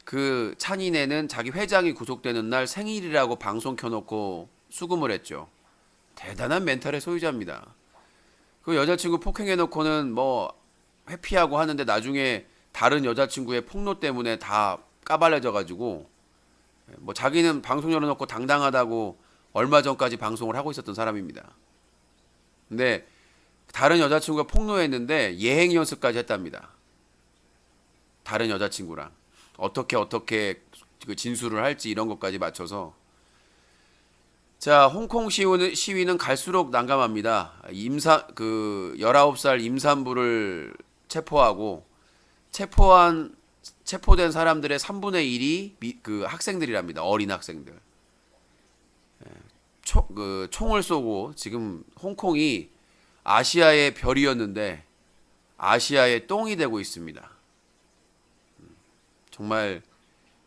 그 찬이네는 자기 회장이 구속되는 날 생일이라고 방송 켜놓고 수금을 했죠. 대단한 멘탈의 소유자입니다. 그 여자친구 폭행해놓고는 뭐 회피하고 하는데 나중에 다른 여자친구의 폭로 때문에 다 까발려져가지고 뭐 자기는 방송 열어놓고 당당하다고 얼마 전까지 방송을 하고 있었던 사람입니다. 근데 다른 여자친구가 폭로했는데 예행 연습까지 했답니다. 다른 여자친구랑 어떻게 그 진술을 할지 이런 것까지 맞춰서. 자, 홍콩 시위는 갈수록 난감합니다. 19살 임산부를 체포하고 체포된 사람들의 3분의 1이 그 학생들이랍니다. 어린 학생들. 총을 쏘고 지금 홍콩이 아시아의 별이었는데 아시아의 똥이 되고 있습니다. 정말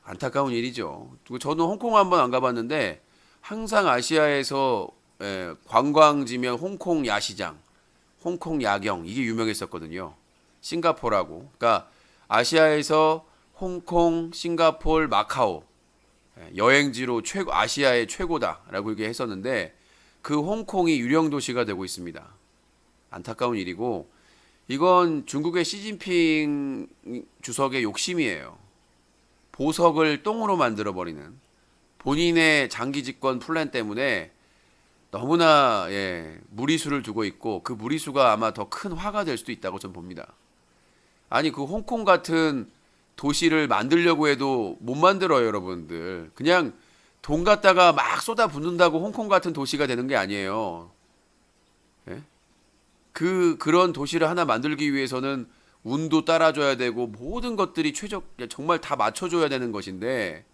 안타까운 일이죠. 저는 홍콩 한번 안 가봤는데 항상 아시아에서 관광지면 홍콩 야시장, 홍콩 야경 이게 유명했었거든요. 싱가포르하고. 그러니까 아시아에서 홍콩, 싱가포르, 마카오 여행지로 아시아의 최고다라고 얘기 했었는데 그 홍콩이 유령 도시가 되고 있습니다. 안타까운 일이고 이건 중국의 시진핑 주석의 욕심이에요. 보석을 똥으로 만들어버리는 본인의 장기 집권 플랜 때문에 너무나 무리수를 두고 있고 그 무리수가 아마 더 큰 화가 될 수도 있다고 좀 봅니다. 아니 그 홍콩 같은 도시를 만들려고 해도 못 만들어요, 여러분들. 그냥 돈 갖다가 막 쏟아붓는다고 홍콩 같은 도시가 되는 게 아니에요. 예? 그런 도시를 하나 만들기 위해서는 운도 따라줘야 되고 모든 것들이 정말 다 맞춰줘야 되는 것인데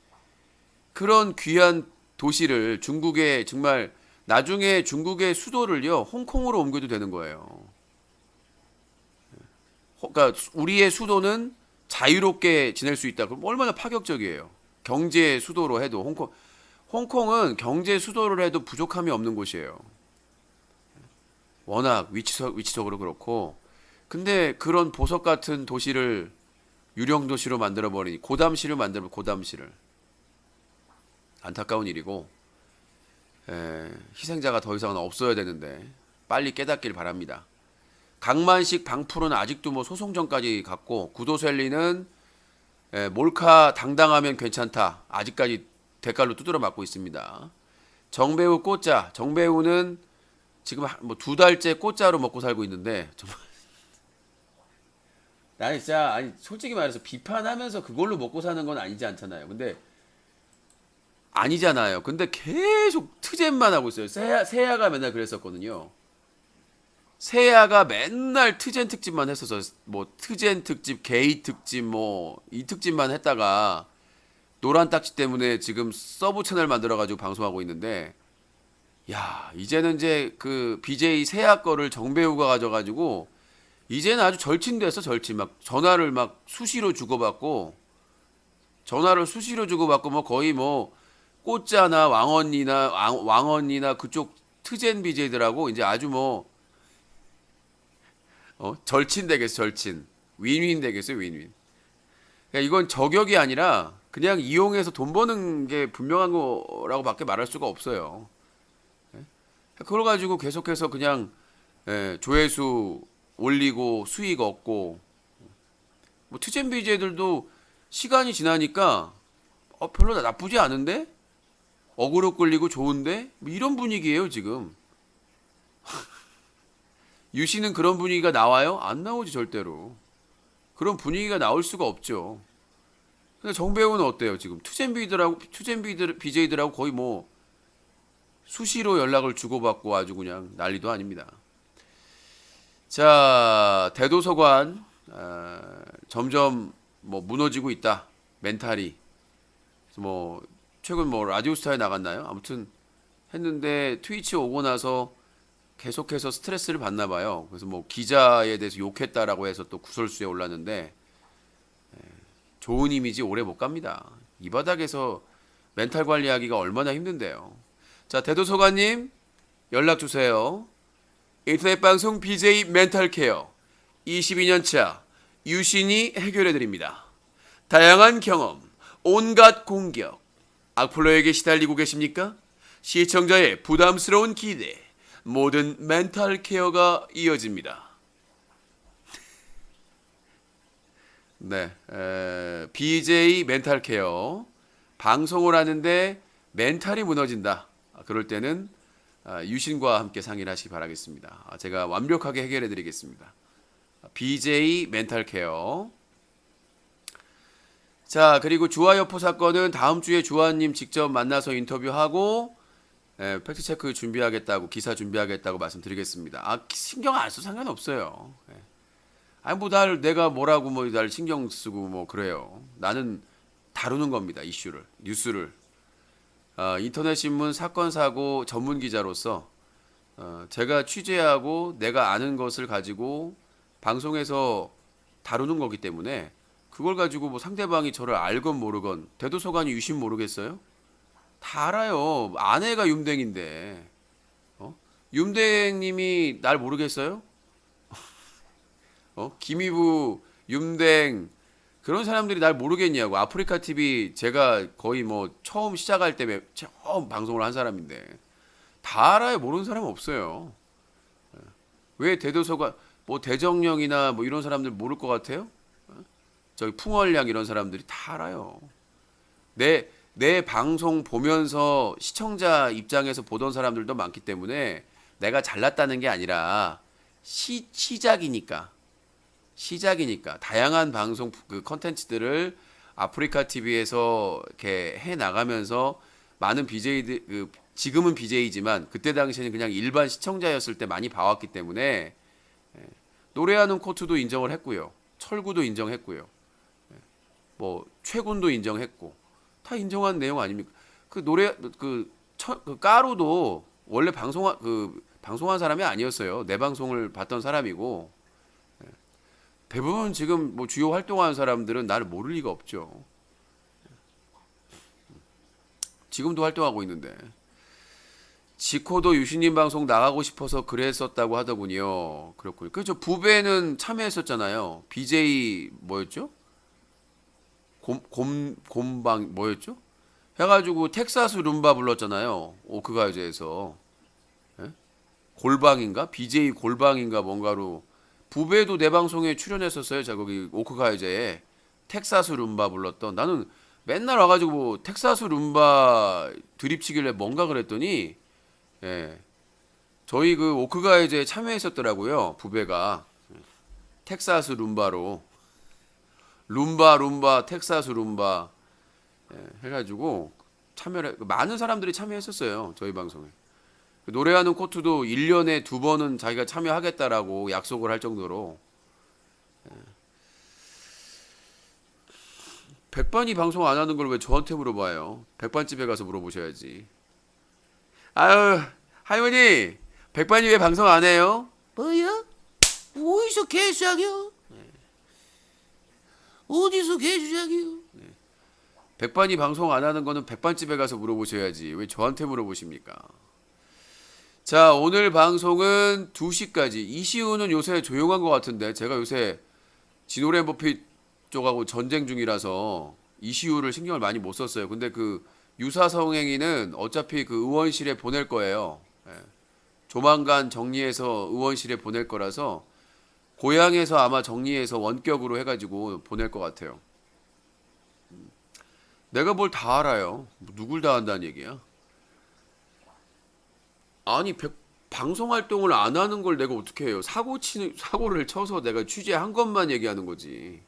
그런 귀한 도시를 중국에 정말 나중에 중국의 수도를요 홍콩으로 옮겨도 되는 거예요. 그러니까 우리의 수도는 자유롭게 지낼 수 있다. 그럼 얼마나 파격적이에요. 경제 수도로 해도 홍콩은 경제 수도를 해도 부족함이 없는 곳이에요. 워낙 위치적으로 그렇고. 근데 그런 보석 같은 도시를 유령 도시로 만들어 버리니 고담시를 만들면 고담시를 안타까운 일이고 희생자가 더 이상은 없어야 되는데 빨리 깨닫길 바랍니다. 강만식 방풀은 아직도 뭐 소송전까지 갔고 구도셀리는 몰카 당당하면 괜찮다. 아직까지 대가로 두드려 맞고 있습니다. 정배우 꽃자. 정배우는 지금 뭐 2달째 꽃자로 먹고 살고 있는데 정말 나 진짜 아니 솔직히 말해서 비판하면서 그걸로 먹고 사는 건 아니지 않잖아요. 근데 아니잖아요. 근데 계속 트젠만 하고 있어요. 세야가 맨날 그랬었거든요. 세야가 맨날 트젠 특집만 했어서 뭐 트젠 특집, 게이 특집 뭐 이 특집만 했다가 노란 딱지 때문에 지금 서브 채널 만들어 가지고 방송하고 있는데 야, 이제는 이제 그 BJ 세야 거를 정배우가 가져 가지고 이제는 아주 절친됐어, 절친. 막 전화를 막 수시로 주고받고 뭐 거의 뭐 꽃자나 왕언니나 그쪽 트젠 BJ들하고 이제 아주 뭐 절친 되겠어, 절친. 윈윈 되겠어요, 윈윈. 그러니까 이건 저격이 아니라 그냥 이용해서 돈 버는 게 분명한 거라고밖에 말할 수가 없어요. 그걸 가지고 계속해서 그냥 조회수 올리고 수익 얻고 뭐 트젠 BJ들도 시간이 지나니까 별로 나쁘지 않은데 어그로 끌리고 좋은데 뭐 이런 분위기예요 지금. 유씨는 그런 분위기가 나와요? 안 나오지 절대로. 그런 분위기가 나올 수가 없죠. 근데 정배우는 어때요 지금? 투젠 BJ들하고 거의 뭐 수시로 연락을 주고받고 아주 그냥 난리도 아닙니다. 자, 대도서관 점점 뭐 무너지고 있다. 멘탈이. 뭐 최근 뭐 라디오스타에 나갔나요? 아무튼 했는데 트위치 오고 나서 계속해서 스트레스를 받나 봐요. 그래서 뭐 기자에 대해서 욕했다라고 해서 또 구설수에 올랐는데 좋은 이미지 오래 못 갑니다. 이 바닥에서 멘탈 관리하기가 얼마나 힘든데요. 자, 대도서관님 연락 주세요. 인터넷 방송 BJ 멘탈 케어 22년 차 유신이 해결해 드립니다. 다양한 경험, 온갖 공격. 악플러에게 시달리고 계십니까? 시청자의 부담스러운 기대, 모든 멘탈 케어가 이어집니다. 네, BJ 멘탈 케어 방송을 하는데 멘탈이 무너진다. 그럴 때는 유신과 함께 상의를 하시기 바라겠습니다. 제가 완벽하게 해결해 드리겠습니다. BJ 멘탈 케어. 자, 그리고 주화여포 사건은 다음 주에 주화님 직접 만나서 인터뷰하고 팩트체크 준비하겠다고, 기사 준비하겠다고 말씀드리겠습니다. 신경 안 써도 상관없어요. 아니 뭐 내가 뭐라고 뭐 날 신경 쓰고 뭐 그래요. 나는 다루는 겁니다. 이슈를, 뉴스를. 인터넷 신문 사건 사고 전문 기자로서 제가 취재하고 내가 아는 것을 가지고 방송에서 다루는 거기 때문에 그걸 가지고 뭐 상대방이 저를 알건 모르건 대도서관이 유심 모르겠어요? 다 알아요. 아내가 윤댕인데 윤댕님이 날 모르겠어요? 김희부, 윤댕 그런 사람들이 날 모르겠냐고. 아프리카 TV 제가 거의 뭐 처음 시작할 때 처음 방송을 한 사람인데 다 알아요. 모르는 사람 없어요. 왜 대도서관 뭐 대정령이나 뭐 이런 사람들 모를 것 같아요? 저기 풍월량 이런 사람들이 다 알아요. 내 방송 보면서 시청자 입장에서 보던 사람들도 많기 때문에 내가 잘났다는 게 아니라 시작이니까 다양한 방송 그 컨텐츠들을 아프리카 TV에서 이렇게 해 나가면서 많은 BJ들 그 지금은 BJ지만 그때 당시에는 그냥 일반 시청자였을 때 많이 봐왔기 때문에 노래하는 코트도 인정을 했고요. 철구도 인정했고요. 뭐 최군도 인정했고 다 인정한 내용 아닙니까? 그 노래 그 까루도 원래 방송한 사람이 아니었어요. 내 방송을 봤던 사람이고 대부분 지금 뭐 주요 활동하는 사람들은 나를 모를 리가 없죠. 지금도 활동하고 있는데 지코도 유신님 방송 나가고 싶어서 그랬었다고 하더군요. 그렇군요. 그저 부배는 참여했었잖아요. BJ 뭐였죠? 곰방 뭐였죠? 해가지고 텍사스 룸바 불렀잖아요. 오크가요제에서 골방인가? BJ 골방인가 뭔가로 부배도 내 방송에 출연했었어요. 자 거기 오크가요제에 텍사스 룸바 불렀던 나는 맨날 와가지고 뭐 텍사스 룸바 드립치길래 뭔가 그랬더니 저희 그 오크가요제에 참여했었더라고요. 부배가 텍사스 룸바로 룸바 텍사스 룸바 해가지고 많은 사람들이 참여했었어요. 저희 방송에. 노래하는 코트도 1년에 2번은 자기가 참여하겠다라고 약속을 할 정도로 백반이 방송 안 하는 걸 왜 저한테 물어봐요? 백반집에 가서 물어보셔야지. 아유 할머니 백반이 왜 방송 안 해요? 뭐야? 어디서 개수작이요? 어디서 개수작이요? 백반이 방송 안 하는 거는 백반집에 가서 물어보셔야지. 왜 저한테 물어보십니까? 자, 오늘 방송은 2시까지. 이시우는 요새 조용한 것 같은데 제가 요새 진오랜 버핏 쪽하고 전쟁 중이라서 이시우를 신경을 많이 못 썼어요. 근데 그 유사성행위는 어차피 그 의원실에 보낼 거예요. 조만간 정리해서 의원실에 보낼 거라서 고향에서 아마 정리해서 원격으로 해가지고 보낼 것 같아요. 내가 뭘 다 알아요. 누굴 다 한다는 얘기야? 아니 방송 활동을 안 하는 걸 내가 어떻게 해요? 사고를 쳐서 내가 취재한 것만 얘기하는 거지.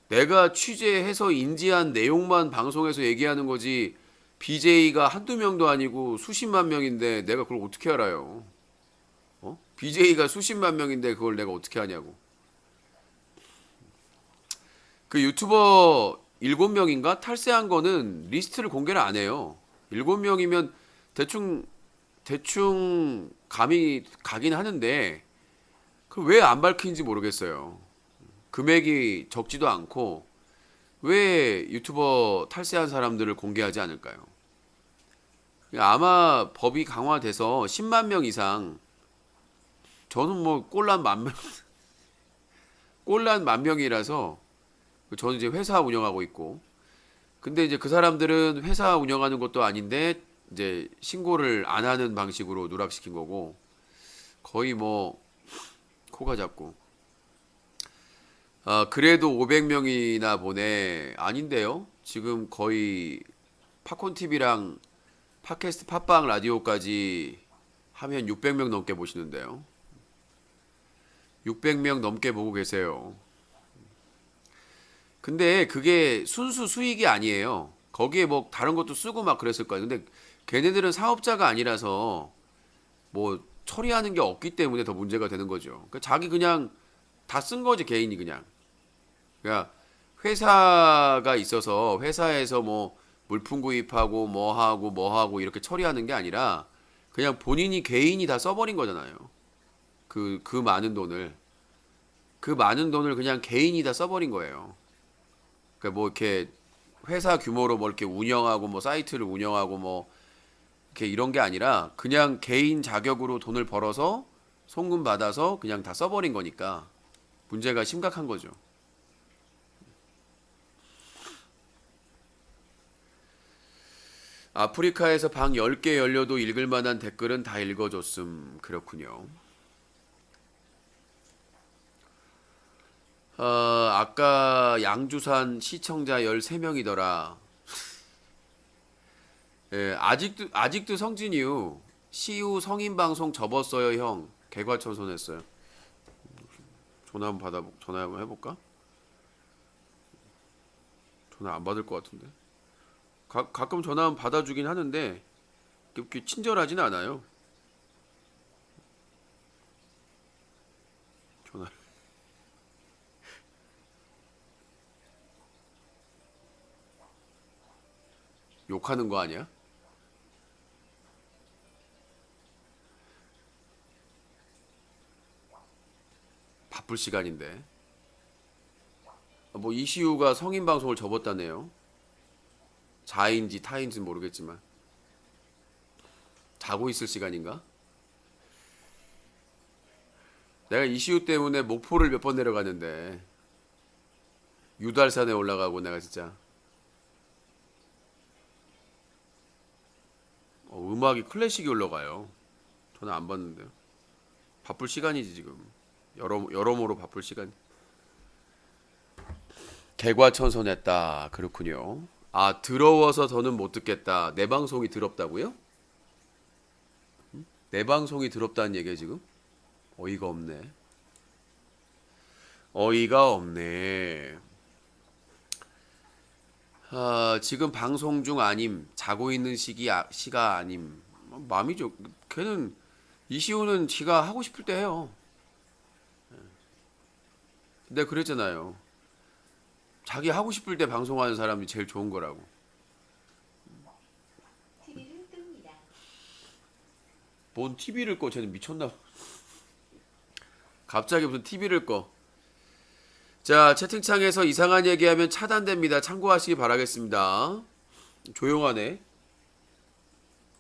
내가 취재해서 인지한 내용만 방송에서 얘기하는 거지. BJ가 한두 명도 아니고 수십만 명인데 내가 그걸 어떻게 알아요? BJ가 수십만 명인데 그걸 내가 어떻게 하냐고. 그 유튜버 7명인가 탈세한 거는 리스트를 공개를 안 해요. 7명이면 대충 감이 가긴 하는데 그 왜 안 밝힌지 모르겠어요. 금액이 적지도 않고 왜 유튜버 탈세한 사람들을 공개하지 않을까요? 아마 법이 강화돼서 10만 명 이상 저는 뭐 꼴란 만 명이라서 저는 이제 회사 운영하고 있고 근데 이제 그 사람들은 회사 운영하는 것도 아닌데 이제 신고를 안 하는 방식으로 누락시킨 거고 거의 뭐 코가 작고 그래도 500명이나 보내 아닌데요. 지금 거의 팝콘 TV랑 팟캐스트 팟빵 라디오까지 하면 600명 넘게 보시는데요. 600명 넘게 보고 계세요. 근데 그게 순수 수익이 아니에요. 거기에 뭐 다른 것도 쓰고 막 그랬을 거예요. 근데 걔네들은 사업자가 아니라서 뭐 처리하는 게 없기 때문에 더 문제가 되는 거죠. 그러니까 자기 그냥 다 쓴 거지 개인이 그냥. 그러니까 회사가 있어서 회사에서 뭐 물품 구입하고 뭐 하고 이렇게 처리하는 게 아니라 그냥 본인이 개인이 다 써버린 거잖아요. 그 많은 돈을 그냥 개인이 다 써버린 거예요. 그러니까 뭐 이렇게 회사 규모로 뭐 이렇게 운영하고 뭐 사이트를 운영하고 뭐 이렇게 이런 게 아니라 그냥 개인 자격으로 돈을 벌어서 송금 받아서 그냥 다 써버린 거니까 문제가 심각한 거죠. 아프리카에서 방 10개 열려도 읽을 만한 댓글은 다 읽어줬음. 그렇군요. 아까 양주산 시청자 13명이더라. 예, 아직도 성진이유 시우 성인 방송 접었어요 형. 개과천선했어요. 전화 한번 해볼까? 전화 안 받을 것 같은데. 가끔 전화 한번 받아주긴 하는데 그렇게 친절하진 않아요. 전화. 욕하는 거 아니야? 바쁠 시간인데. 뭐 이시우가 성인 방송을 접었다네요. 자인지 타인지는 모르겠지만 자고 있을 시간인가? 내가 이시우 때문에 목포를 몇 번 내려갔는데 유달산에 올라가고 내가 진짜 음악이 클래식이 올라가요. 저는 안 봤는데요. 바쁠 시간이지 지금. 여러모로 바쁠 시간. 개과천선했다. 그렇군요. 아, 더러워서 더는 못 듣겠다. 내 방송이 더럽다고요? 내 방송이 더럽다는 얘기야 지금? 어이가 없네. 어이가 없네. 아, 지금 방송 중 아님. 자고 있는 시가 아님. 마음이죠. 걔는 이시우는 지가 하고 싶을 때 해요. 내가 그랬잖아요. 자기 하고 싶을 때 방송하는 사람이 제일 좋은 거라고. TV를 끕니다. 뭔 TV를 꺼? 쟤는 미쳤나? 갑자기 무슨 TV를 꺼? 자, 채팅창에서 이상한 얘기하면 차단됩니다. 참고하시기 바라겠습니다. 조용하네.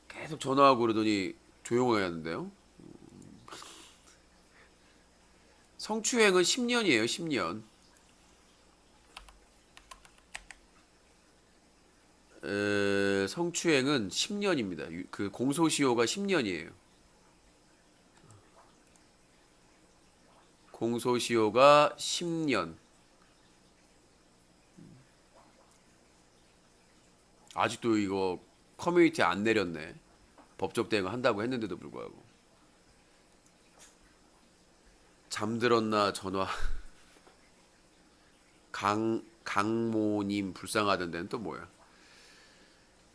계속 전화하고 그러더니 조용해야 하는데요. 성추행은 10년이에요. 10년. 성추행은 10년입니다. 그 공소시효가 10년이에요. 공소시효가 10년. 아직도 이거 커뮤니티에 안 내렸네. 법적 대응 한다고 했는데도 불구하고. 잠들었나 전화. 강모님 불쌍하던 데는 또 뭐야?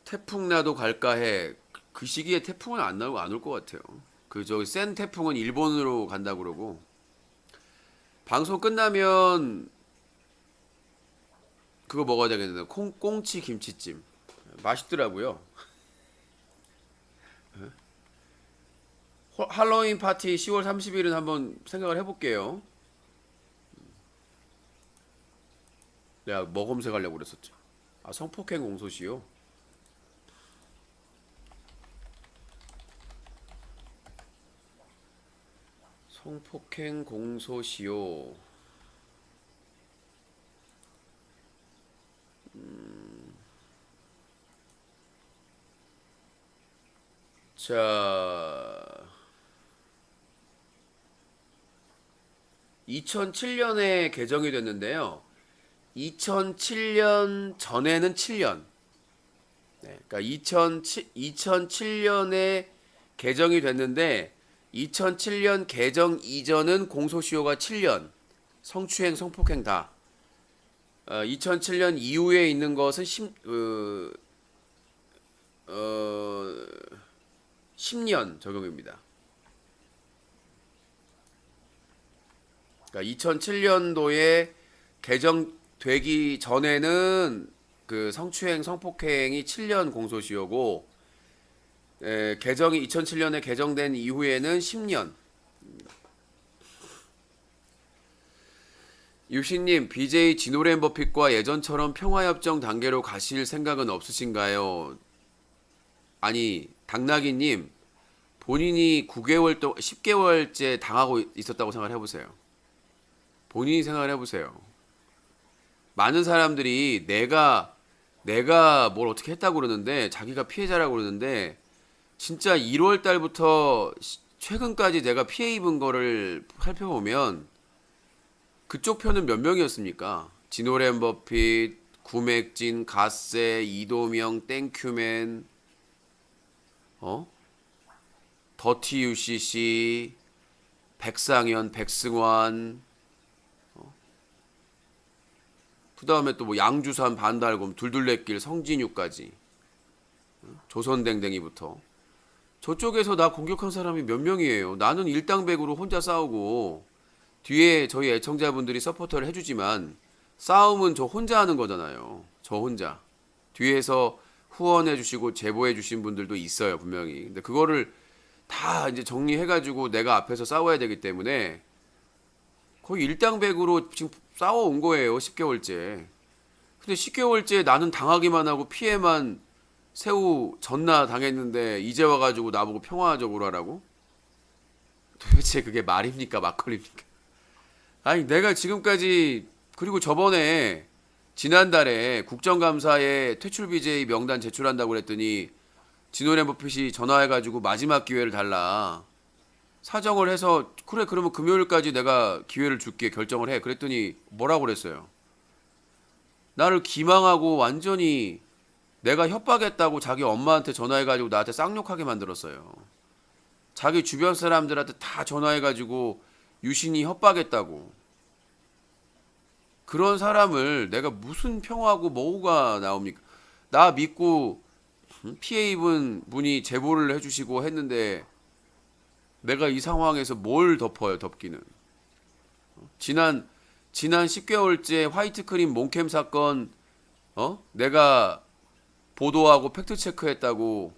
태풍 나도 갈까 해. 그 시기에 태풍은 안 올 것 같아요. 그 저기 센 태풍은 일본으로 간다 그러고. 방송 끝나면 그거 먹어야 되겠는데 꽁치 김치찜 맛있더라고요. 할로윈 파티 10월 30일은 한번 생각을 해볼게요. 내가 뭐 검색하려고 그랬었죠. 아, 성폭행 공소시효. 성폭행 공소시효. 자, 2007년에 개정이 됐는데요. 2007년 전에는 7년. 네, 그러니까 2007년에 개정이 됐는데 2007년 개정 이전은 공소시효가 7년. 성추행, 성폭행 다. 2007년 이후에 있는 것은 10년 적용입니다. 그러니까 2007년도에 개정되기 전에는 그 성추행, 성폭행이 7년 공소시효고, 개정이 2007년에 개정된 이후에는 10년. 유신님, BJ 지노렌 버핏과 예전처럼 평화협정 단계로 가실 생각은 없으신가요? 아니, 당나귀님, 본인이 9개월 또 10개월째 당하고 있었다고 생각을 해보세요. 본인이 생각을 해보세요. 많은 사람들이 내가 뭘 어떻게 했다고 그러는데, 자기가 피해자라고 그러는데, 진짜 1월 달부터 최근까지 내가 피해 입은 거를 살펴보면 그쪽 편은 몇 명이었습니까? 지노렌 버핏, 구맥진, 갓세, 이도명, 땡큐맨, 더티 UCC, 백상현, 백승환, 그 다음에 또 뭐 양주산, 반달곰, 둘둘레길, 성진유까지, 조선댕댕이부터. 저쪽에서 나 공격한 사람이 몇 명이에요. 나는 일당백으로 혼자 싸우고 뒤에 저희 애청자분들이 서포터를 해주지만 싸움은 저 혼자 하는 거잖아요. 저 혼자. 뒤에서 후원해주시고 제보해주신 분들도 있어요, 분명히. 근데 그거를 다 이제 정리해가지고 내가 앞에서 싸워야 되기 때문에 거의 일당백으로 지금 싸워온 거예요, 10개월째. 근데 10개월째 나는 당하기만 하고 피해만 새우 전나 당했는데 이제 와가지고 나보고 평화적으로 하라고? 도대체 그게 말입니까, 막걸리입니까? 아니 내가 지금까지, 그리고 저번에 지난달에 국정감사에 퇴출 BJ 명단 제출한다고 그랬더니 진호렘버핏이 전화해가지고 마지막 기회를 달라 사정을 해서, 그래 그러면 금요일까지 내가 기회를 줄게, 결정을 해. 그랬더니 뭐라고 그랬어요? 나를 기망하고 완전히 내가 협박했다고 자기 엄마한테 전화해가지고 나한테 쌍욕하게 만들었어요. 자기 주변 사람들한테 다 전화해가지고 유신이 협박했다고. 그런 사람을 내가 무슨 평화고 뭐가 나옵니까? 나 믿고 피해 입은 분이 제보를 해주시고 했는데 내가 이 상황에서 뭘 덮어요, 덮기는. 지난 10개월째 화이트크림 몽캠 사건, 내가 보도하고 팩트체크했다고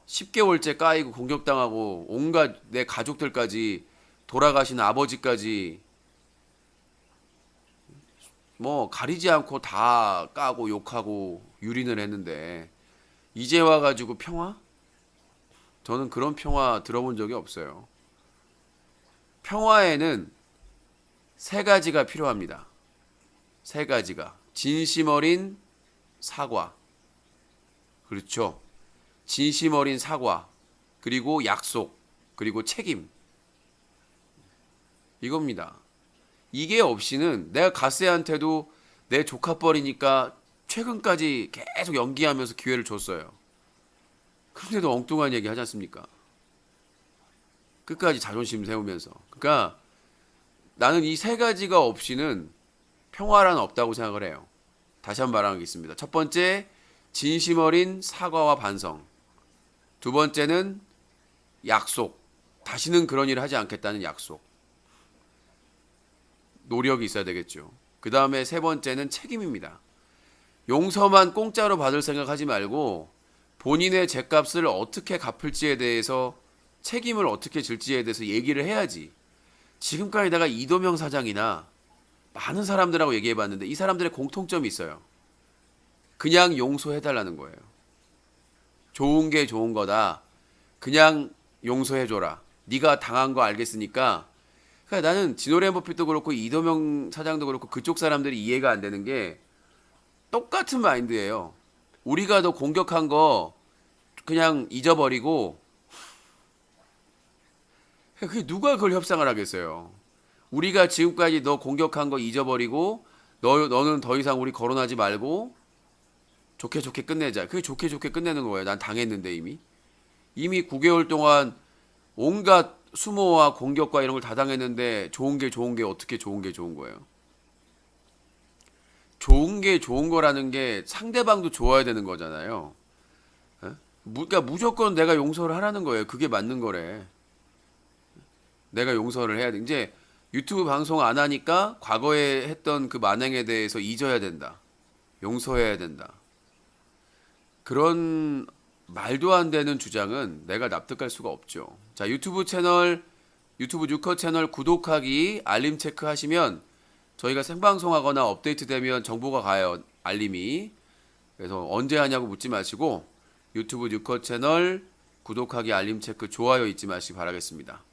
10개월째 까이고 공격당하고 온갖 내 가족들까지, 돌아가신 아버지까지 뭐 가리지 않고 다 까고 욕하고 유린을 했는데 이제 와가지고 평화? 저는 그런 평화 들어본 적이 없어요. 평화에는 세 가지가 필요합니다. 세 가지가. 진심 어린 사과. 그렇죠. 진심 어린 사과. 그리고 약속. 그리고 책임. 이겁니다. 이게 없이는 내가 가세한테도 내 조카뻘이니까 최근까지 계속 연기하면서 기회를 줬어요. 근데도 엉뚱한 얘기 하지 않습니까? 끝까지 자존심 세우면서. 그러니까 나는 이 세 가지가 없이는 평화란 없다고 생각을 해요. 다시 한번 말하겠습니다. 첫 번째, 진심 어린 사과와 반성. 두 번째는 약속. 다시는 그런 일을 하지 않겠다는 약속. 노력이 있어야 되겠죠. 그 다음에 세 번째는 책임입니다. 용서만 공짜로 받을 생각하지 말고 본인의 죗값을 어떻게 갚을지에 대해서, 책임을 어떻게 질지에 대해서 얘기를 해야지. 지금까지 내가 이도명 사장이나 많은 사람들하고 얘기해봤는데 이 사람들의 공통점이 있어요. 그냥 용서해달라는 거예요. 좋은 게 좋은 거다. 그냥 용서해줘라. 네가 당한 거 알겠으니까. 그러니까 나는 진호렘버핏도 그렇고 이도명 사장도 그렇고 그쪽 사람들이 이해가 안 되는 게 똑같은 마인드예요. 우리가 너 공격한 거 그냥 잊어버리고, 그게 누가 그걸 협상을 하겠어요. 우리가 지금까지 너 공격한 거 잊어버리고 너는 더 이상 우리 거론하지 말고 좋게 좋게 끝내자. 그게 좋게 좋게 끝내는 거예요. 난 당했는데 이미 9개월 동안 온갖 수모와 공격과 이런 걸 다 당했는데 좋은 게 어떻게 좋은 게 좋은 거예요. 좋은 게 좋은 거라는 게 상대방도 좋아야 되는 거잖아요. 그러니까 무조건 내가 용서를 하라는 거예요. 그게 맞는 거래. 내가 용서를 해야 돼. 이제 유튜브 방송 안 하니까 과거에 했던 그 만행에 대해서 잊어야 된다. 용서해야 된다. 그런 말도 안 되는 주장은 내가 납득할 수가 없죠. 자, 유튜브 뉴커 채널 구독하기, 알림 체크 하시면 저희가 생방송하거나 업데이트 되면 정보가 가요. 알림이. 그래서 언제 하냐고 묻지 마시고 유튜브 뉴커 채널 구독하기, 알림 체크, 좋아요 잊지 마시기 바라겠습니다.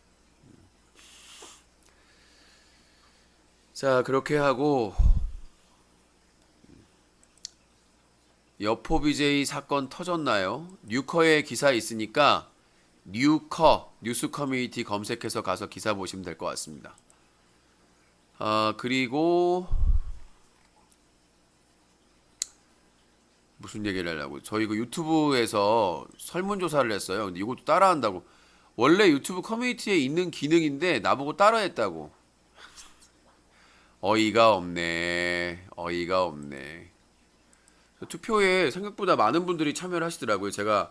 자, 그렇게 하고 여포 BJ 사건 터졌나요? 뉴커에 기사 있으니까 뉴커 뉴스 커뮤니티 검색해서 가서 기사 보시면 될 것 같습니다. 그리고 무슨 얘기를 하려고? 저희 그 유튜브에서 설문조사를 했어요. 근데 이것도 따라한다고. 원래 유튜브 커뮤니티에 있는 기능인데 나보고 따라했다고. 어이가 없네. 어이가 없네. 투표에 생각보다 많은 분들이 참여를 하시더라고요. 제가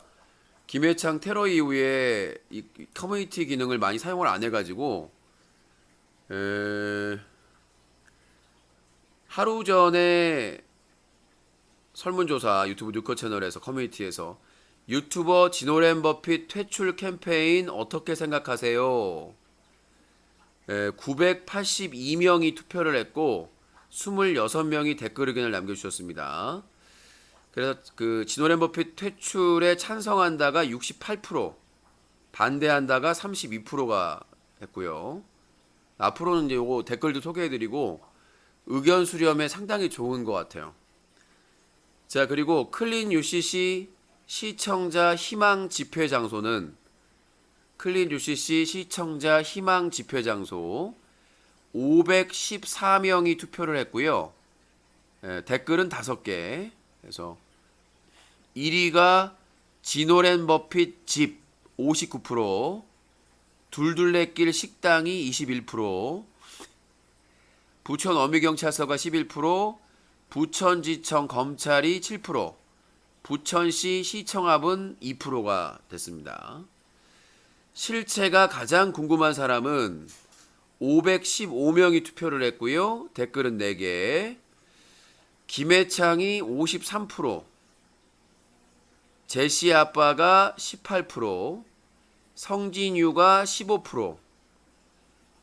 김해창 테러 이후에 이 커뮤니티 기능을 많이 사용을 안 해가지고 하루 전에 설문조사 유튜브 뉴커 채널에서 커뮤니티에서 유튜버 지노랜 버핏 퇴출 캠페인 어떻게 생각하세요? 982명이 투표를 했고 26명이 댓글 의견을 남겨주셨습니다. 그래서 그 지노랜 버핏 퇴출에 찬성한다가 68%, 반대한다가 32%가 했고요. 앞으로는 이제 요거 댓글도 소개해드리고 의견 수렴에 상당히 좋은 것 같아요. 자, 그리고 클린 UCC 시청자 희망 집회 장소는 클린 UCC 시청자 희망 집회 장소 514명이 투표를 했고요. 댓글은 5개. 그래서 1위가 지노랜 버핏 집 59%, 둘둘레길 식당이 21%, 부천 어미경찰서가 11%, 부천지청 검찰이 7%, 부천시 시청합은 2%가 됐습니다. 실체가 가장 궁금한 사람은 515명이 투표를 했고요. 댓글은 4개. 김해창이 53%, 제시 아빠가 18%, 성진유가 15%,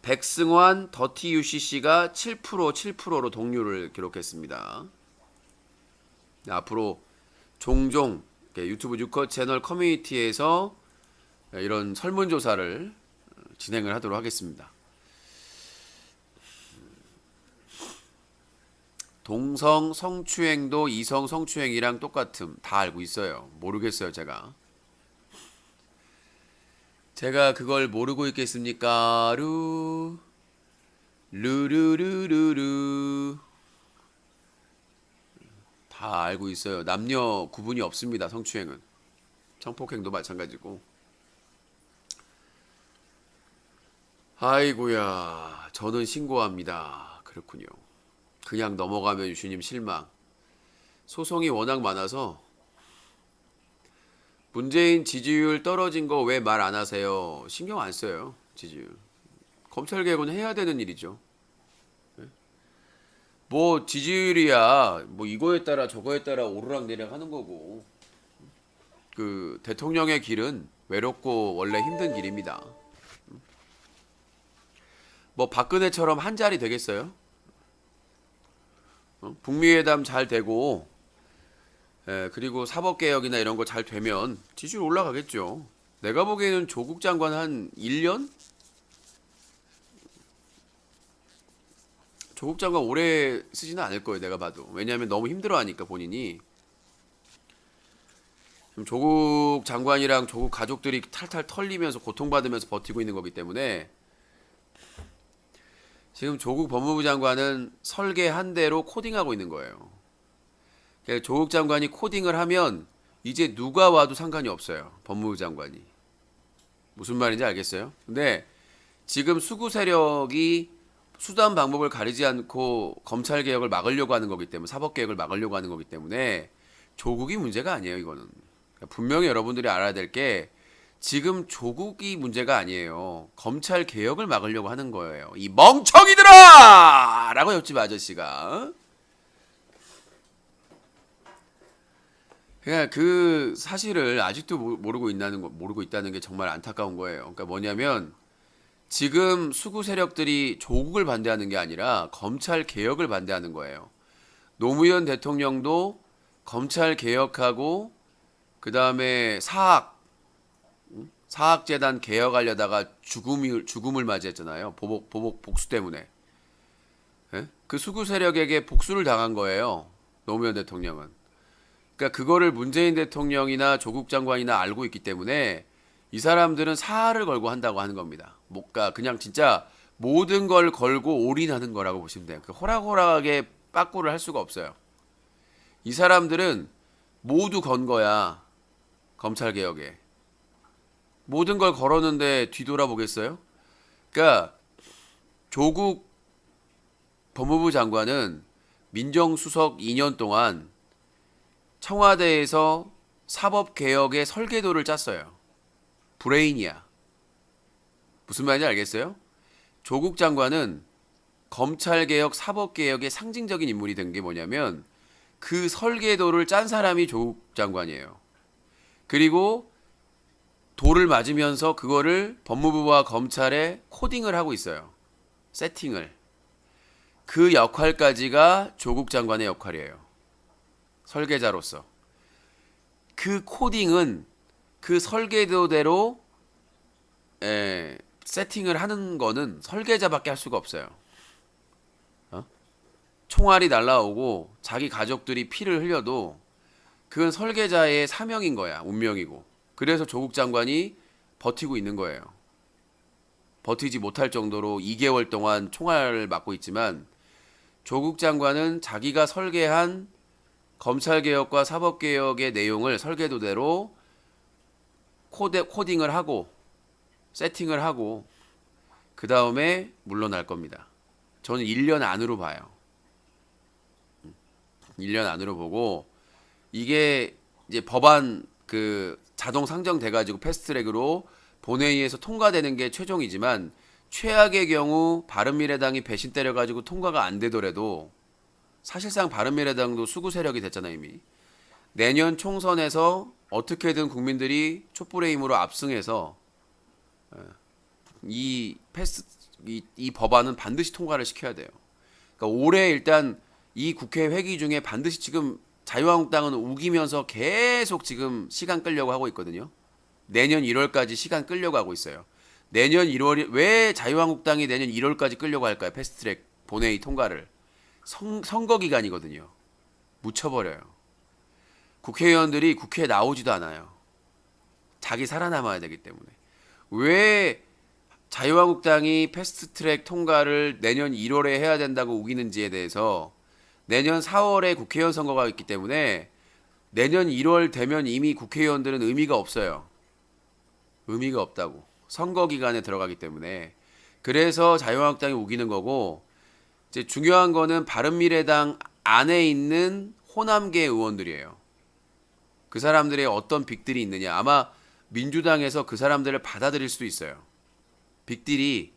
백승환 더티 UCC가 7%로 동률을 기록했습니다. 앞으로 종종 유튜브 뉴커 채널 커뮤니티에서 이런 설문조사를 진행을 하도록 하겠습니다. 동성 성추행도 이성 성추행이랑 똑같음. 다 알고 있어요. 모르겠어요, 제가 그걸 모르고 있겠습니까? 루루루루루 다 알고 있어요. 남녀 구분이 없습니다. 성추행은 성폭행도 마찬가지고. 아이고야, 저는 신고합니다. 그렇군요. 그냥 넘어가면 유슈님 실망. 소송이 워낙 많아서. 문재인 지지율 떨어진 거 왜 말 안 하세요? 신경 안 써요. 지지율. 검찰 개혁은 해야 되는 일이죠. 뭐 지지율이야 뭐 이거에 따라 저거에 따라 오르락내리락 하는 거고, 그 대통령의 길은 외롭고 원래 힘든 길입니다. 뭐 박근혜처럼 한 자리 되겠어요? 북미회담 잘 되고, 그리고 사법개혁이나 이런 거 잘 되면 지지율 올라가겠죠. 내가 보기에는 조국 장관 한 1년? 조국 장관 오래 쓰지는 않을 거예요. 내가 봐도. 왜냐하면 너무 힘들어하니까 본인이. 지금 조국 장관이랑 조국 가족들이 탈탈 털리면서 고통받으면서 버티고 있는 거기 때문에 지금 조국 법무부 장관은 설계 한 대로 코딩하고 있는 거예요. 그러니까 조국 장관이 코딩을 하면 이제 누가 와도 상관이 없어요. 법무부 장관이. 무슨 말인지 알겠어요? 근데 지금 수구 세력이 수단 방법을 가리지 않고 검찰 개혁을 막으려고 하는 거기 때문에, 사법 개혁을 막으려고 하는 거기 때문에 조국이 문제가 아니에요. 이거는 그러니까 분명히 여러분들이 알아야 될 게 지금 조국이 문제가 아니에요. 검찰 개혁을 막으려고 하는 거예요. 이 멍청이들아! 라고 옆집 아저씨가. 그러니까 그 사실을 아직도 모르고 있다는 게 정말 안타까운 거예요. 그러니까 뭐냐면 지금 수구 세력들이 조국을 반대하는 게 아니라 검찰 개혁을 반대하는 거예요. 노무현 대통령도 검찰 개혁하고 그 다음에 사학재단 개혁하려다가 죽음을 맞이했잖아요. 복수 때문에. 예? 그 수구 세력에게 복수를 당한 거예요. 노무현 대통령은. 그러니까 그거를 문재인 대통령이나 조국 장관이나 알고 있기 때문에 이 사람들은 사활을 걸고 한다고 하는 겁니다. 뭔가 그냥 진짜 모든 걸 걸고 올인하는 거라고 보시면 돼요. 호락호락하게 빠꾸를 할 수가 없어요. 이 사람들은 모두 건 거야. 검찰 개혁에. 모든 걸 걸었는데 뒤돌아보겠어요? 그러니까 조국 법무부 장관은 민정수석 2년 동안 청와대에서 사법개혁의 설계도를 짰어요. 브레인이야. 무슨 말인지 알겠어요? 조국 장관은 검찰개혁, 사법개혁의 상징적인 인물이 된 게 뭐냐면 그 설계도를 짠 사람이 조국 장관이에요. 그리고 돌을 맞으면서 그거를 법무부와 검찰에 코딩을 하고 있어요. 세팅을. 그 역할까지가 조국 장관의 역할이에요. 설계자로서. 그 코딩은 그 설계도대로 세팅을 하는 거는 설계자밖에 할 수가 없어요. 총알이 날라오고 자기 가족들이 피를 흘려도 그건 설계자의 사명인 거야. 운명이고. 그래서 조국 장관이 버티고 있는 거예요. 버티지 못할 정도로 2개월 동안 총알을 맞고 있지만 조국 장관은 자기가 설계한 검찰개혁과 사법개혁의 내용을 설계도대로 코딩을 하고 세팅을 하고 그 다음에 물러날 겁니다. 저는 1년 안으로 봐요. 1년 안으로 보고 이게 이제 법안 그 자동 상정돼 가지고 패스트트랙으로 본회의에서 통과되는 게 최종이지만 최악의 경우 바른미래당이 배신 때려 가지고 통과가 안 되더라도 사실상 바른미래당도 수구 세력이 됐잖아요, 이미. 내년 총선에서 어떻게든 국민들이 촛불의 힘으로 압승해서 이 법안은 반드시 통과를 시켜야 돼요. 그러니까 올해 일단 이 국회 회기 중에 반드시 지금 자유한국당은 우기면서 계속 지금 시간 끌려고 하고 있거든요. 내년 1월까지 시간 끌려고 하고 있어요. 내년 1월이 왜 자유한국당이 내년 1월까지 끌려고 할까요? 패스트트랙 본회의 통과를. 선거 기간이거든요. 묻혀버려요. 국회의원들이 국회에 나오지도 않아요. 자기 살아남아야 되기 때문에. 왜 자유한국당이 패스트트랙 통과를 내년 1월에 해야 된다고 우기는지에 대해서 내년 4월에 국회의원 선거가 있기 때문에 내년 1월 되면 이미 국회의원들은 의미가 없어요. 의미가 없다고. 선거 기간에 들어가기 때문에. 그래서 자유한국당이 우기는 거고 이제 중요한 거는 바른미래당 안에 있는 호남계 의원들이에요. 그 사람들의 어떤 빅딜이 있느냐. 아마 민주당에서 그 사람들을 받아들일 수도 있어요. 빅딜이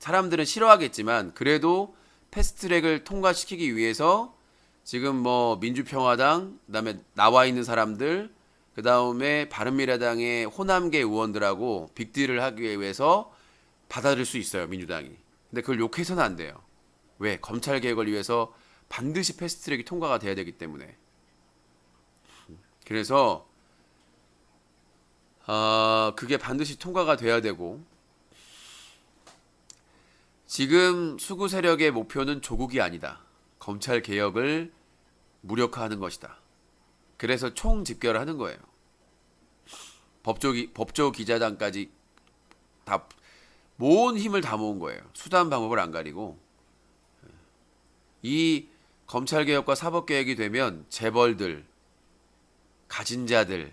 사람들은 싫어하겠지만 그래도 패스트트랙을 통과시키기 위해서 지금 뭐 민주평화당 그다음에 나와 있는 사람들 그다음에 바른미래당의 호남계 의원들하고 빅딜을 하기 위해서 받아들일 수 있어요. 민주당이. 근데 그걸 욕해서는 안 돼요. 왜? 검찰 개혁을 위해서 반드시 패스트트랙이 통과가 돼야 되기 때문에. 그래서 그게 반드시 통과가 돼야 되고 지금 수구 세력의 목표는 조국이 아니다. 검찰 개혁을 무력화하는 것이다. 그래서 총 집결을 하는 거예요. 법조 기자단까지 다 모은 힘을 다 모은 거예요. 수단 방법을 안 가리고 이 검찰 개혁과 사법 개혁이 되면 재벌들, 가진 자들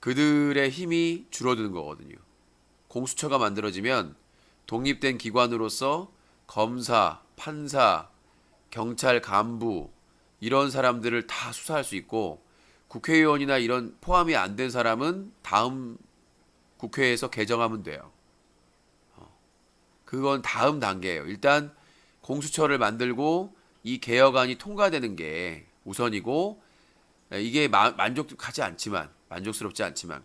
그들의 힘이 줄어드는 거거든요. 공수처가 만들어지면 독립된 기관으로서 검사, 판사, 경찰 간부 이런 사람들을 다 수사할 수 있고 국회의원이나 이런 포함이 안 된 사람은 다음 국회에서 개정하면 돼요. 그건 다음 단계예요. 일단 공수처를 만들고 이 개혁안이 통과되는 게 우선이고 이게 만족스럽지 않지만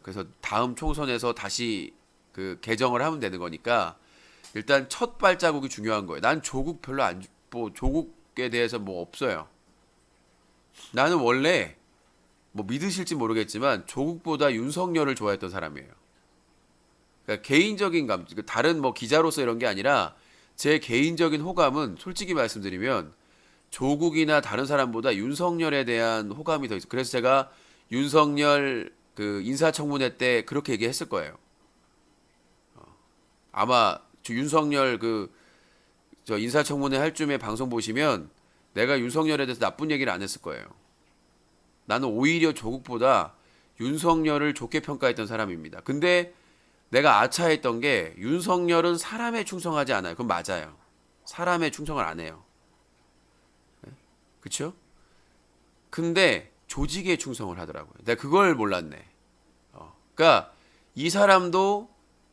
그래서 다음 총선에서 다시 그 개정을 하면 되는 거니까 일단 첫 발자국이 중요한 거예요. 난 조국 별로 조국에 대해서 뭐 없어요. 나는 원래 뭐 믿으실지 모르겠지만 조국보다 윤석열을 좋아했던 사람이에요. 그러니까 개인적인 다른 뭐 기자로서 이런 게 아니라 제 개인적인 호감은 솔직히 말씀드리면 조국이나 다른 사람보다 윤석열에 대한 호감이 더 있어요. 그래서 제가 윤석열 그 인사청문회 때 그렇게 얘기했을 거예요. 아마 윤석열 저 인사청문회 할 쯤에 방송 보시면 내가 윤석열에 대해서 나쁜 얘기를 안 했을 거예요. 나는 오히려 조국보다 윤석열을 좋게 평가했던 사람입니다. 근데 내가 아차했던 게 윤석열은 사람에 충성하지 않아요. 그건 맞아요. 사람에 충성을 안 해요. 그쵸? 근데 조직에 충성을 하더라고요. 내가 그걸 몰랐네. 그러니까 이 사람도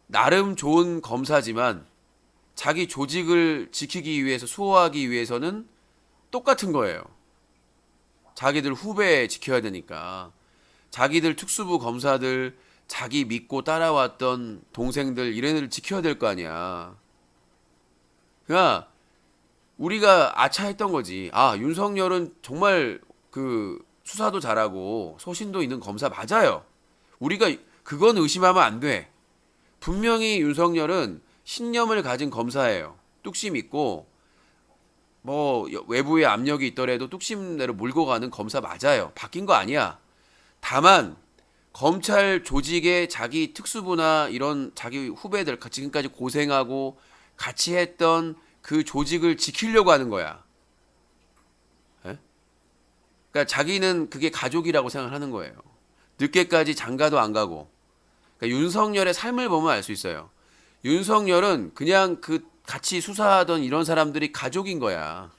나름 좋은 검사지만 자기 조직을 지키기 위해서 수호하기 위해서는 똑같은 거예요. 자기들 후배 지켜야 되니까. 자기들 특수부 검사들 자기 믿고 따라왔던 동생들 이런 애들 지켜야 될 거 아니야. 그러니까 우리가 아차했던 거지. 아, 윤석열은 정말 그 수사도 잘하고 소신도 있는 검사 맞아요. 우리가 그건 의심하면 안 돼. 분명히 윤석열은 신념을 가진 검사예요. 뚝심 있고 뭐 외부의 압력이 있더라도 뚝심대로 몰고 가는 검사 맞아요. 바뀐 거 아니야. 다만 검찰 조직에 자기 특수부나 이런 자기 후배들 지금까지 고생하고 같이 했던 그 조직을 지키려고 하는 거야. 에? 그러니까 자기는 그게 가족이라고 생각하는 거예요. 늦게까지 장가도 안 가고. 그러니까 윤석열의 삶을 보면 알 수 있어요. 윤석열은 그냥 그 같이 수사하던 이런 사람들이 가족인 거야.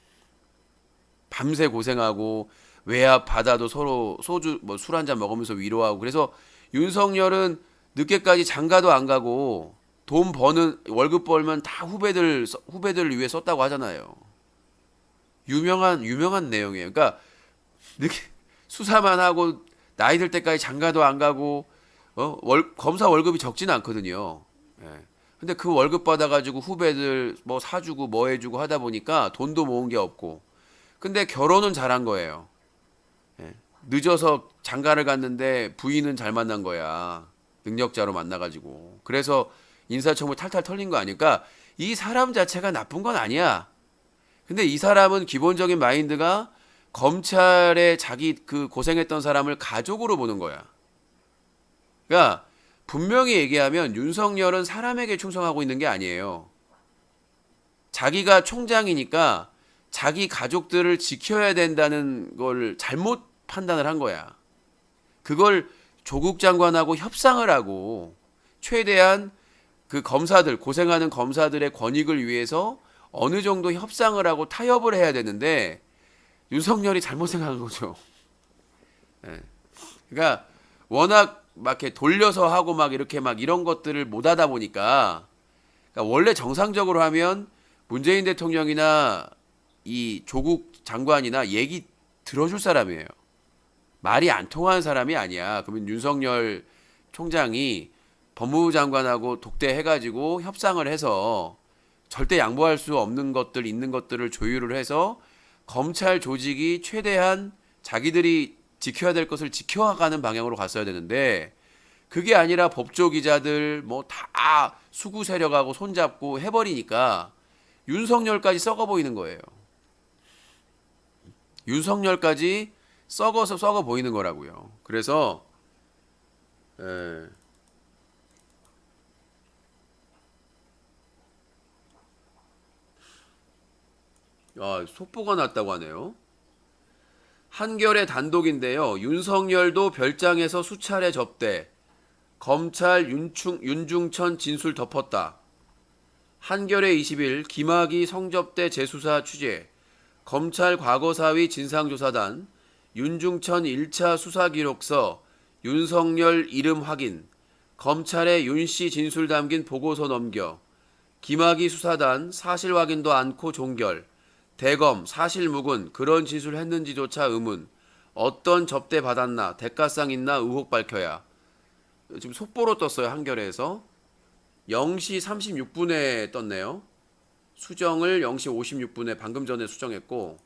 밤새 고생하고 외압 받아도 서로 소주 뭐 술 한잔 먹으면서 위로하고. 그래서 윤석열은 늦게까지 장가도 안 가고 돈 버는 월급 벌면 다 후배들을 위해 썼다고 하잖아요. 유명한 내용이에요. 그러니까 수사만 하고 나이 들 때까지 장가도 안 가고 검사 월급이 적지는 않거든요. 예. 근데 그 월급 받아가지고 후배들 뭐 사주고 뭐 해주고 하다 보니까 돈도 모은 게 없고. 근데 결혼은 잘한 거예요. 예. 늦어서 장가를 갔는데 부인은 잘 만난 거야. 능력자로 만나가지고. 그래서 인사청문 탈탈 털린 거 아닐까? 이 사람 자체가 나쁜 건 아니야. 근데 이 사람은 기본적인 마인드가 검찰에 자기 그 고생했던 사람을 가족으로 보는 거야. 그러니까 분명히 얘기하면 윤석열은 사람에게 충성하고 있는 게 아니에요. 자기가 총장이니까 자기 가족들을 지켜야 된다는 걸 잘못 판단을 한 거야. 그걸 조국 장관하고 협상을 하고 최대한 그 검사들, 고생하는 검사들의 권익을 위해서 어느 정도 협상을 하고 타협을 해야 되는데 윤석열이 잘못 생각한 거죠. 예. 그러니까 워낙 막 이렇게 돌려서 하고 막 이렇게 막 이런 것들을 못 하다 보니까 그러니까 원래 정상적으로 하면 문재인 대통령이나 이 조국 장관이나 얘기 들어줄 사람이에요. 말이 안 통하는 사람이 아니야. 그러면 윤석열 총장이 법무부 장관하고 독대해가지고 협상을 해서 절대 양보할 수 없는 것들 있는 것들을 조율을 해서 검찰 조직이 최대한 자기들이 지켜야 될 것을 지켜가는 방향으로 갔어야 되는데 그게 아니라 법조 기자들 뭐 다 수구 세력하고 손잡고 해버리니까 윤석열까지 썩어 보이는 거예요. 윤석열까지 썩어 보이는 거라고요. 그래서 속보가 났다고 하네요. 한겨레 단독인데요. 윤석열도 별장에서 수차례 접대. 검찰 윤중천 진술 덮었다. 한겨레 20일 김학의 성접대 재수사 취재. 검찰 과거사위 진상조사단 윤중천 1차 수사기록서 윤석열 이름 확인. 검찰의 윤씨 진술 담긴 보고서 넘겨. 김학의 수사단 사실 확인도 않고 종결. 대검 사실무근 그런 짓을 했는지조차 의문. 어떤 접대 받았나 대가상 있나 의혹 밝혀야. 지금 속보로 떴어요. 한겨레에서 0시 36분에 떴네요. 수정을 0시 56분에 방금 전에 수정했고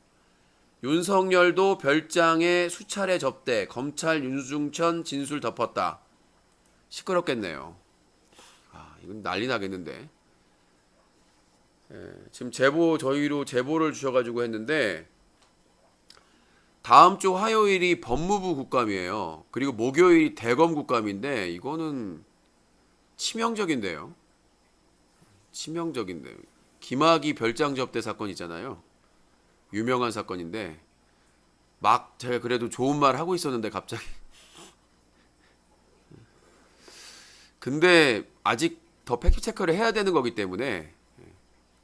윤석열도 별장에 수차례 접대 검찰 윤중천 진술 덮었다. 시끄럽겠네요. 이건 난리 나겠는데. 지금 저희로 제보를 주셔가지고 했는데 다음 주 화요일이 법무부 국감이에요. 그리고 목요일이 대검 국감인데 이거는 치명적인데요. 김학의 별장 접대 사건 있잖아요. 유명한 사건인데 막 제가 그래도 좋은 말 하고 있었는데 갑자기. 근데 아직 더 팩트 체크를 해야 되는 거기 때문에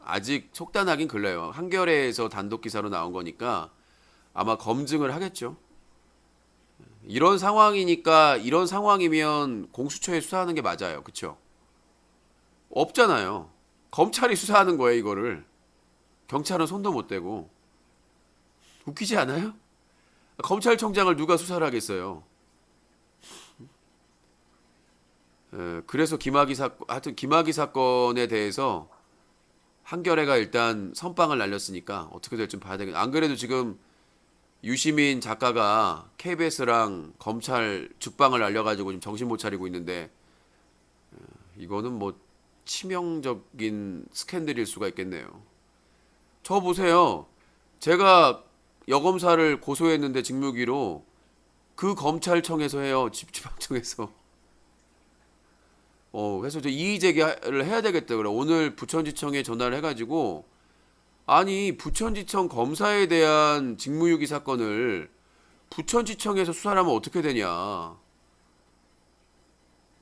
아직 속단하긴 글러요. 한겨레에서 단독 기사로 나온 거니까 아마 검증을 하겠죠. 이런 상황이니까 이런 상황이면 공수처에 수사하는 게 맞아요. 그쵸? 없잖아요. 검찰이 수사하는 거예요, 이거를. 경찰은 손도 못 대고. 웃기지 않아요? 검찰총장을 누가 수사를 하겠어요? 그래서 하여튼 김학의 사건에 대해서 한겨레가 일단 선빵을 날렸으니까 어떻게 될지 봐야 되겠네. 안 그래도 지금 유시민 작가가 KBS랑 검찰 죽방을 날려가지고 지금 정신 못 차리고 있는데 이거는 뭐 치명적인 스캔들일 수가 있겠네요. 저 보세요. 제가 여검사를 고소했는데 직무유기로 그 검찰청에서 해요. 지방청에서. 그래서 저 이의 제기를 해야 되겠다 그래. 오늘 부천지청에 전화를 해가지고 아니 부천지청 검사에 대한 직무유기 사건을 부천지청에서 수사를 하면 어떻게 되냐.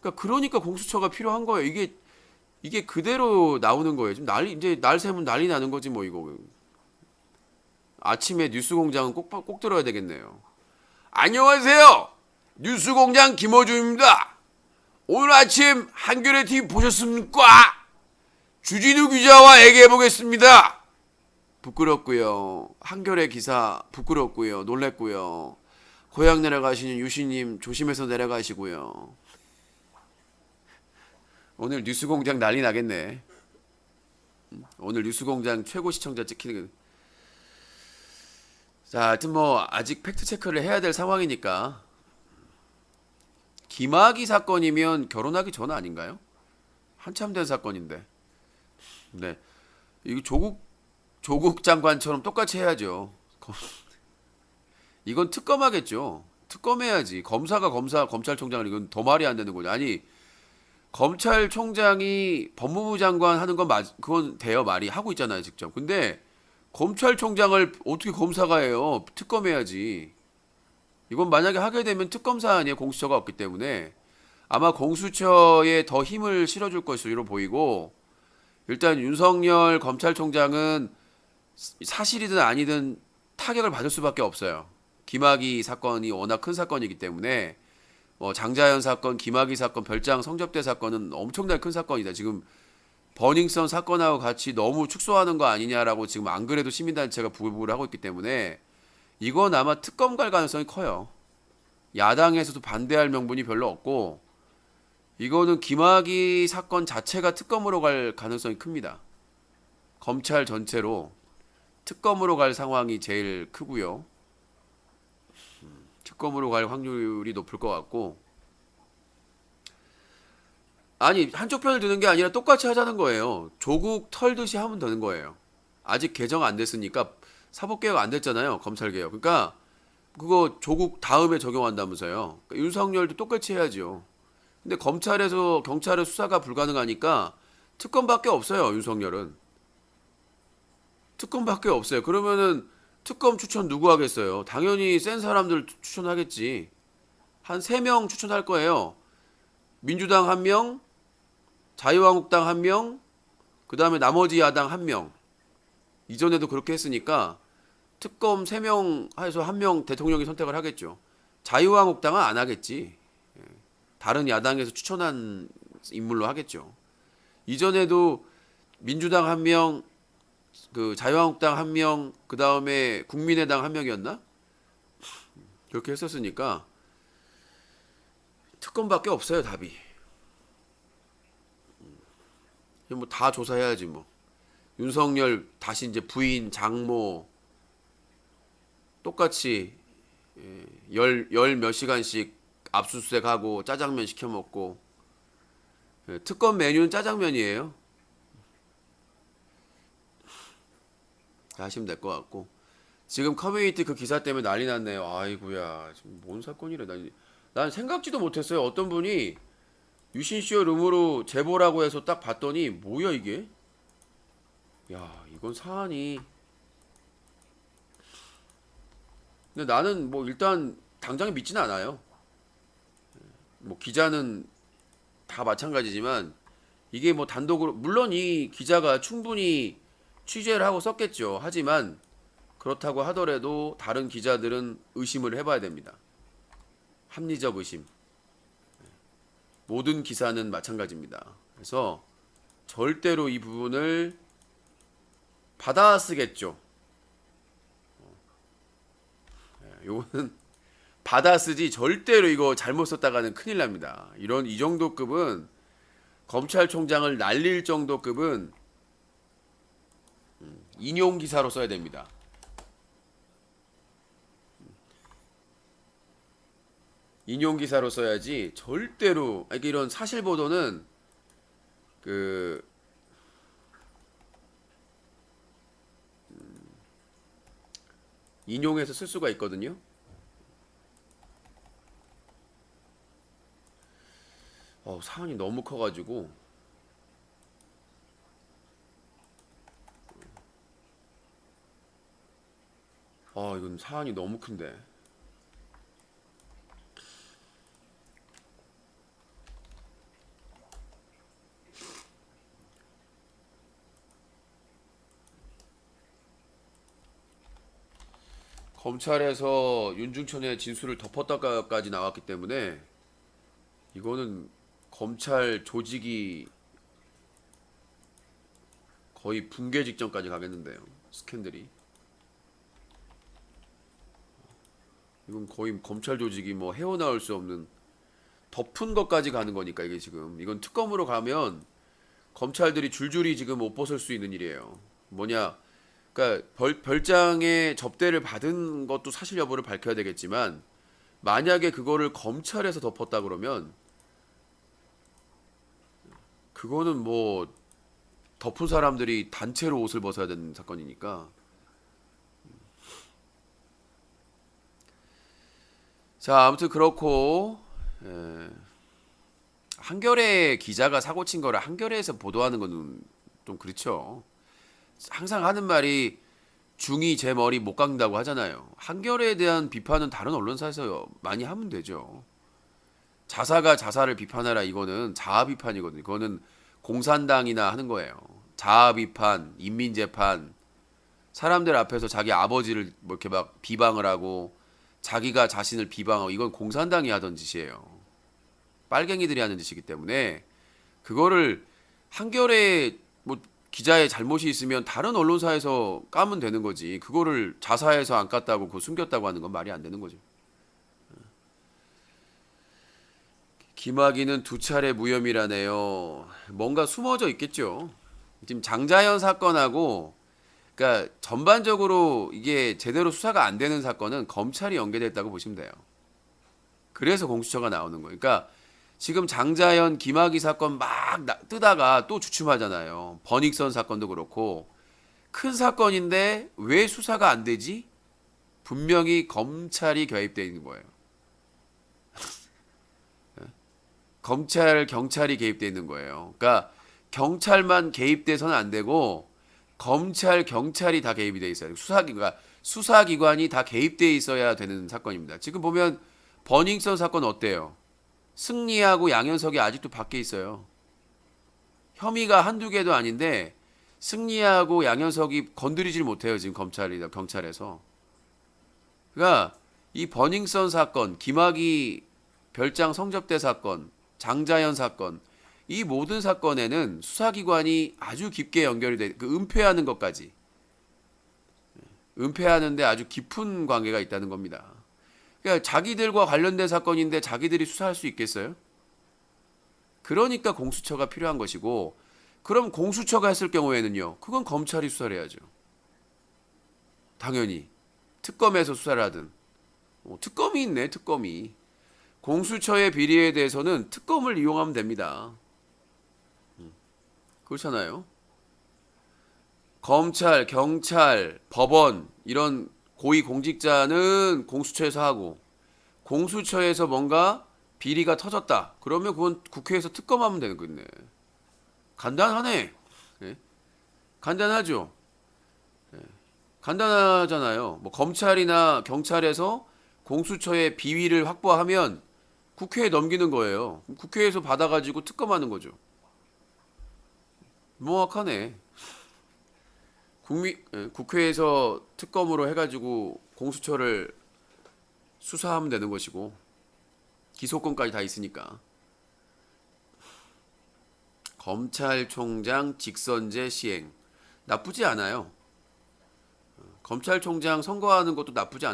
그러니까 공수처가 필요한 거예요. 이게 그대로 나오는 거예요. 지금 이제 날 새면 난리 나는 거지 뭐 이거. 아침에 뉴스공장은 꼭 들어야 되겠네요. 안녕하세요. 뉴스공장 김어준입니다. 오늘 아침 한겨레 TV 보셨습니까? 주진우 기자와 얘기해 보겠습니다. 부끄럽고요. 한겨레 기사 부끄럽고요. 놀랬고요. 고향 내려가시는 유시님 조심해서 내려가시고요. 오늘 뉴스공장 난리 나겠네. 오늘 뉴스공장 최고 시청자 찍히는 거. 자, 하여튼 뭐 아직 팩트 체크를 해야 될 상황이니까 김학의 사건이면 결혼하기 전 아닌가요? 한참 된 사건인데. 네, 이거 조국 장관처럼 똑같이 해야죠. 이건 특검하겠죠. 특검해야지. 검찰총장을 이건 더 말이 안 되는 거죠. 아니 검찰총장이 법무부 장관 하는 건 그건 돼요. 말이 하고 있잖아요, 직접. 근데 검찰총장을 어떻게 검사가 해요? 특검해야지. 이건 만약에 하게 되면 특검 사안이에요. 공수처가 없기 때문에 아마 공수처에 더 힘을 실어줄 것으로 보이고 일단 윤석열 검찰총장은 사실이든 아니든 타격을 받을 수밖에 없어요. 김학의 사건이 워낙 큰 사건이기 때문에 장자연 사건, 김학의 사건, 별장 성접대 사건은 엄청나게 큰 사건이다. 지금 버닝썬 사건하고 같이 너무 축소하는 거 아니냐라고 지금 안 그래도 시민단체가 부글부글 하고 있기 때문에 이건 아마 특검 갈 가능성이 커요. 야당에서도 반대할 명분이 별로 없고 이거는 김학의 사건 자체가 특검으로 갈 가능성이 큽니다. 검찰 전체로 특검으로 갈 상황이 제일 크고요. 특검으로 갈 확률이 높을 것 같고 아니 한쪽 편을 드는 게 아니라 똑같이 하자는 거예요. 조국 털듯이 하면 되는 거예요. 아직 개정 안 됐으니까 사법개혁 안 됐잖아요. 검찰개혁. 그러니까 그거 조국 다음에 적용한다면서요. 그러니까 윤석열도 똑같이 해야죠. 근데 검찰에서 경찰의 수사가 불가능하니까 특검밖에 없어요. 윤석열은. 특검밖에 없어요. 그러면은 특검 추천 누구 하겠어요? 당연히 센 사람들 추천하겠지. 한 3명 추천할 거예요. 민주당 1명, 자유한국당 1명, 그 다음에 나머지 야당 1명. 이전에도 그렇게 했으니까 특검 3명 해서 1명 대통령이 선택을 하겠죠. 자유한국당은 안 하겠지. 다른 야당에서 추천한 인물로 하겠죠. 이전에도 민주당 1명, 그 자유한국당 1명, 그 다음에 국민의당 1명이었나? 그렇게 했었으니까 특검밖에 없어요, 답이. 뭐 다 조사해야지 뭐. 윤석열 다시 이제 부인, 장모 똑같이 열 몇 시간씩 압수수색하고 짜장면 시켜 먹고. 특검 메뉴는 짜장면이에요. 하시면 될 것 같고. 지금 커뮤니티 그 기사 때문에 난리 났네요. 아이고야, 지금 뭔 사건이래. 난 생각지도 못했어요. 어떤 분이 유신쇼 룸으로 제보라고 해서 딱 봤더니 뭐야 이게? 야, 이건 사안이 근데 나는 뭐 일단 당장에 믿지는 않아요. 뭐 기자는 다 마찬가지지만 이게 뭐 단독으로 물론 이 기자가 충분히 취재를 하고 썼겠죠. 하지만 그렇다고 하더라도 다른 기자들은 의심을 해봐야 됩니다. 합리적 의심. 모든 기사는 마찬가지입니다. 그래서 절대로 이 부분을 받아 쓰겠죠. 요거는 받아 쓰지 절대로 이거 잘못 썼다가는 큰일 납니다. 이런 이 정도 급은 검찰총장을 날릴 정도 급은 인용 기사로 써야 됩니다. 인용 기사로 써야지 절대로 이런 사실 보도는 그 인용해서 쓸 수가 있거든요. 사안이 너무 커가지고 이건 사안이 너무 큰데. 검찰에서 윤중천의 진술을 덮었다까지 나왔기 때문에 이거는 검찰 조직이 거의 붕괴 직전까지 가겠는데요. 스캔들이. 이건 거의 검찰 조직이 뭐 헤어나올 수 없는 덮은 것까지 가는 거니까 이게 지금 이건 특검으로 가면 검찰들이 줄줄이 지금 옷 벗을 수 있는 일이에요. 뭐냐? 그러니까 별장에 접대를 받은 것도 사실 여부를 밝혀야 되겠지만 만약에 그거를 검찰에서 덮었다 그러면 그거는 뭐 덮은 사람들이 단체로 옷을 벗어야 되는 사건이니까. 자, 아무튼 그렇고 한겨레 기자가 사고 친 거를 한겨레에서 보도하는 거는 좀 그렇죠. 항상 하는 말이 중이 제 머리 못 깎는다고 하잖아요. 한겨레에 대한 비판은 다른 언론사에서 많이 하면 되죠. 자사가 자사를 비판하라 이거는 자아 비판이거든요. 이거는 공산당이나 하는 거예요. 자아 비판, 인민 재판, 사람들 앞에서 자기 아버지를 뭐 이렇게 막 비방을 하고 자기가 자신을 비방하고 이건 공산당이 하던 짓이에요. 빨갱이들이 하는 짓이기 때문에 그거를 한겨레 뭐 기자의 잘못이 있으면 다른 언론사에서 까면 되는 거지. 그거를 자사에서 안 깠다고 그거 숨겼다고 하는 건 말이 안 되는 거죠. 김학의는 2차례 무혐의라네요. 뭔가 숨어져 있겠죠. 지금 장자연 사건하고 그러니까 전반적으로 이게 제대로 수사가 안 되는 사건은 검찰이 연계됐다고 보시면 돼요. 그래서 공수처가 나오는 거예요. 그러니까 지금 장자연, 김학의 사건 막 뜨다가 또 주춤하잖아요. 버닝썬 사건도 그렇고 큰 사건인데 왜 수사가 안 되지? 분명히 검찰이 개입되어 있는 거예요. 검찰, 경찰이 개입되어 있는 거예요. 그러니까 경찰만 개입돼서는 안 되고 검찰, 경찰이 다 개입이 돼 있어요. 수사기관이 다 개입돼 있어야 되는 사건입니다. 지금 보면 버닝썬 사건 어때요? 승리하고 양현석이 아직도 밖에 있어요. 혐의가 한두 개도 아닌데 승리하고 양현석이 건드리질 못해요. 지금 경찰에서. 그러니까 이 버닝썬 사건, 김학의 별장 성접대 사건, 장자연 사건 이 모든 사건에는 수사기관이 아주 깊게 연결이 돼, 은폐하는 것까지 은폐하는데 아주 깊은 관계가 있다는 겁니다. 그러니까 자기들과 관련된 사건인데 자기들이 수사할 수 있겠어요? 그러니까 공수처가 필요한 것이고 그럼 공수처가 했을 경우에는요. 그건 검찰이 수사를 해야죠. 당연히 특검에서 수사를 하든 특검이 있네 특검이. 공수처의 비리에 대해서는 특검을 이용하면 됩니다. 그렇잖아요. 검찰, 경찰, 법원 이런 고위공직자는 공수처에서 하고 공수처에서 뭔가 비리가 터졌다. 그러면 그건 국회에서 특검하면 되는 거네. 간단하네. 네? 간단하죠. 네. 간단하잖아요. 뭐 검찰이나 경찰에서 공수처의 비위를 확보하면 국회에 넘기는 거예요. 그럼 국회에서 받아가지고 특검하는 거죠. 명확하네. 국회에서 특검으로 해가지고 공수처를 수사하면 되는 것이고 기소권까지 다 있으니까. 검찰총장 직선제 시행 나쁘지 않아요. 검찰총장 선거하는 것도 나쁘지 않아요.